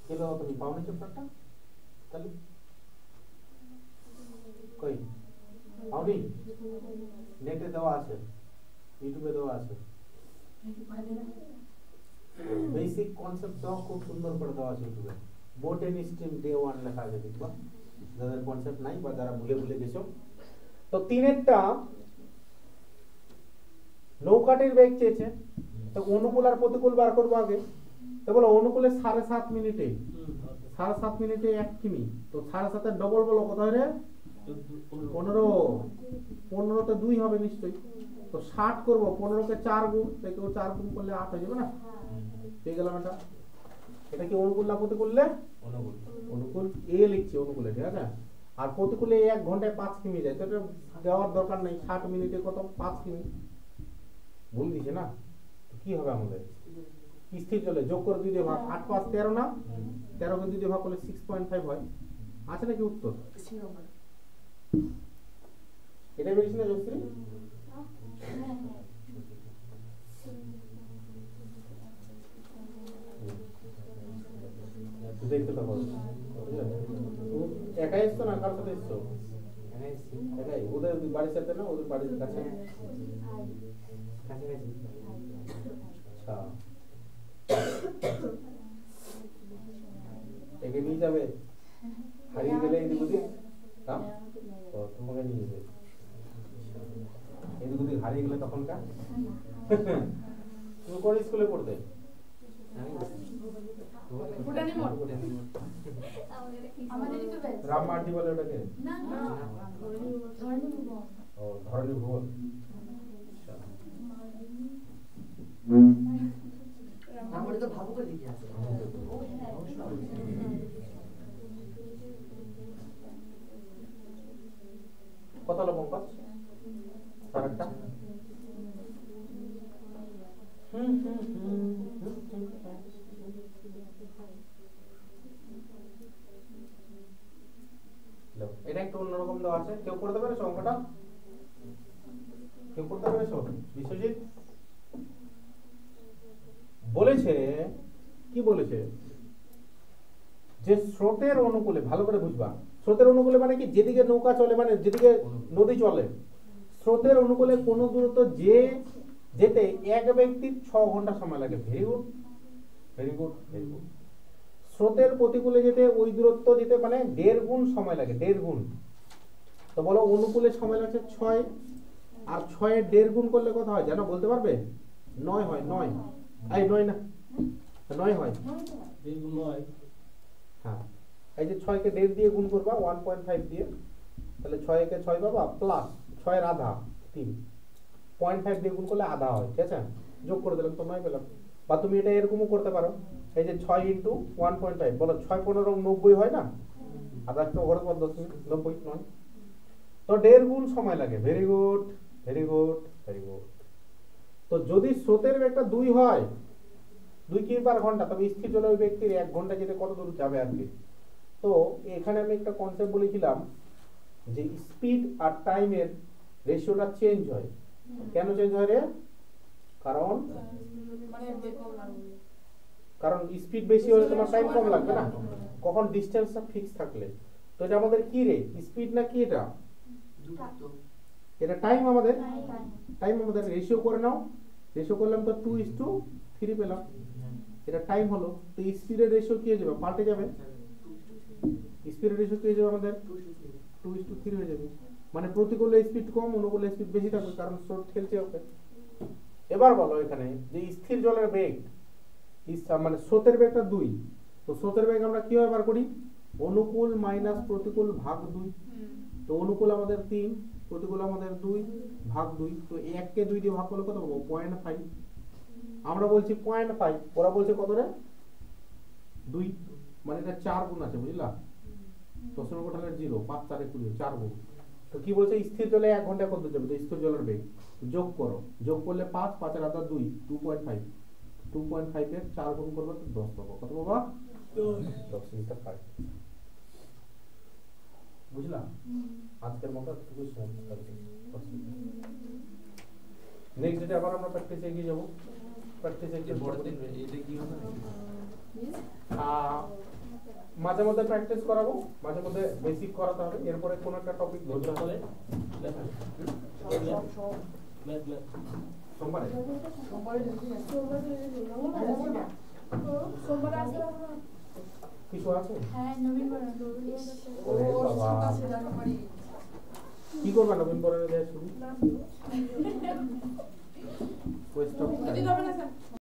কে দাও তুমি? পাওনি চ্যাপ্টারটা? তাহলে কই পাওনি? নেটে দেওয়া আছে, ইউটিউবে দেওয়া আছে, বেসিক কনসেপ্ট দাও, খুব সুন্দর করে দেওয়া আছে ইউটিউবে। বোট এন্ড স্ট্রিম ডে 1 লেখা আছে, দেখবা যাদের কনসেপ্ট নাই বা যারা ভুলে ভুলে গেছো। তো 3 এরটা নৌকাটির বেগ চেয়েছে, তো অনুকূল আর প্রতিকূল বার করবো আগে। তো বলো অনুকূলে 7.5 মিনিটে 7.5 মিনিটে 1 কিমি, তো 7.5 ডবল বলো কত হয় রে? 15। 15 তে 2 হবে নিশ্চয়ই, তো 60 করব, 15 কে 4 গুণ, দেখো 4 গুণ করলে 8 হয়ে যাবে না? পেয়ে গেলাম এটা। এটা কি অনুকূল না প্রতিকূলে? অনুকূল। অনুকূল এ লিখছি অনুকূলে, ঠিক আছে। আর প্রতিকূলে 1 ঘন্টায় 5 কিমি যায়, তো এটা দেওয়ার দরকার নেই। 60 মিনিটে কত? 5 কিমি। ভুল দিছে না? তো কি হবে আমাদের? স্থির জলে যোগ করে 2 দিয়ে ভাগ, 8 5 13 না? 13 কে 2 দিয়ে ভাগ করলে 6.5 হয়। আছে নাকি উত্তর? এটাই বেশি না জোসরি? দেখতে পাবো। একাই এসছো না কার সাথে এসছো? একাই। ওদের বাড়ির সাথে না ওদের বাড়ির কাছে? কাছাকাছি। আচ্ছা, একে নিয়ে যাবে, হারিয়ে গেলে এদিক ওদিক তো তোমাকে নিয়ে যাবে। এদিক ওদিক হারিয়ে গেলে তখন কা? তুমি কোন স্কুলে পড়তে? রামমার্টি বলে ওটাকে? ও ধরনী ভুবন। কত হলো পঙ্কজ? আরেকটা এটা একটু অন্যরকম দেওয়া আছে। কেউ করতে পেরেছো অঙ্কটা? কেউ করতে পেরেছো? বিশ্বজিৎ বলেছে, কি বলেছে যে স্রোতের অনুকূলে, ভালো করে বুঝবা, স্রোতের অনুকূলে মানে কি? যেদিকে নৌকা চলে, মানে যেদিকে নদী চলে, স্রোতের অনুকূলে কোন দূরত্ব যেতে এক ব্যক্তির 6 ঘন্টা সময় লাগে। Very good, very good, very good. স্রোতের প্রতিকূলে যেতে ওই দূরত্ব যেতে মানে 1.5 গুণ সময় লাগে, 1.5 গুণ। তো বলো অনুকূলে সময় লাগছে 6, আর 6 এর 1.5 গুণ করলে কত হয় জানো? বলতে পারবে? 9 হয়। 9 এই 9 না, 9 হয়। 1.5 গুণ 9। হ্যাঁ, এই যে 6 কে 1.5 দিয়ে গুণ করবা 1.5 দিয়ে, তাহলে 6 কে 6 পাবা প্লাস 6 এর আধা 3, 0.5 দিয়ে গুণ করলে আধা হয়, ঠিক আছে? যোগ করে দিলাম তো 9 পেলাম। বা তুমি এটা এরকমও করতে পারো, এই যে 6 ইনটু 1.5, বলো 6 15 90 হয় না? আধা তো ঘরে 10 মিনিট 90 9, তো 1.5 গুণ সময় লাগে। Very good, very good, very good. তো যদি স্রোতের বেগটা 2 হয়, 2 কিমি পার ঘন্টা, তবে স্থির জলে ওই ব্যক্তির 1 ঘন্টা যেতে কত দূর যাবে আর কি? তো এখানে আমি একটা কনসেপ্ট বলেছিলাম যে স্পিড আর টাইমের রেশিওটা চেঞ্জ হয়। কেন চেঞ্জ হয় রে? কারণ স্পিড বেশি হলে তোমার টাইম কম লাগবে না, কখন ডিসটেন্সটা ফিক্স থাকলে। তো এটা আমাদের কি রে? স্পিড না কি এটা? এটা টাইম আমাদের, টাইম আমাদের। রেশিও করে নাও, রেশিও করলাম তো 2:3 পেলাম, এটা টাইম হলো। তো স্পিডের রেশিও কি হয়ে যাবে? পাল্টে যাবে। স্পিডের রেশিও কি হয়ে যাবে আমাদের? 2:3 হয়ে যাবে। মানে প্রতিকূলে স্পিড কম, অনুকূলে স্পিড বেশি থাকবে, কারণ স্রোত ঠেলছে ওকে। এবার বলো এখানে যে স্থির জলের বেগ, মানে স্রোতের বেগটা 2, তো স্রোতের বেগ আমরা কিভাবে বার করি? অনুকূল মাইনাস প্রতিকূল ভাগ 2। তো অনুকূল আমাদের 3, প্রতিকূল আমাদের 2 ভাগ 2, তো 1 কে 2 দিয়ে ভাগ করলে কত পাবো? 0.5। আমরা বলছি 0.5, ওরা বলছে কত রে? 2, মানে এটা 4 গুণ আছে, বুঝলা? প্রশ্ন কোঠালে 0, 5 4 20, 4 গুণ। তো কি বলছে? স্থির জলে 1 ঘন্টা কত যাবে? তো স্থির জলের বেগ যোগ করো, যোগ করলে 5, 5 এর আধা 2, 2.5, 2.5 এর 4 গুণ করবে তো 10 পাবো। কত পাবো? 10 মিটার পার। বুঝলা? আজকের মতো একটু সমস্যা আছে। নেক্সট ডে আবার আমরা প্র্যাকটিসে এগিয়ে যাব। প্র্যাকটিসে কি বড় দিন এটা কি হবে? মাঝে মধ্যে প্র্যাকটিস করাবো, মাঝে মধ্যে বেসিক করাতে হবে, এরপরে কোন একটা টপিক ধরতে হবে। সোমবারে কিছু আছে? কি করবা নবীন বরণের শুরু?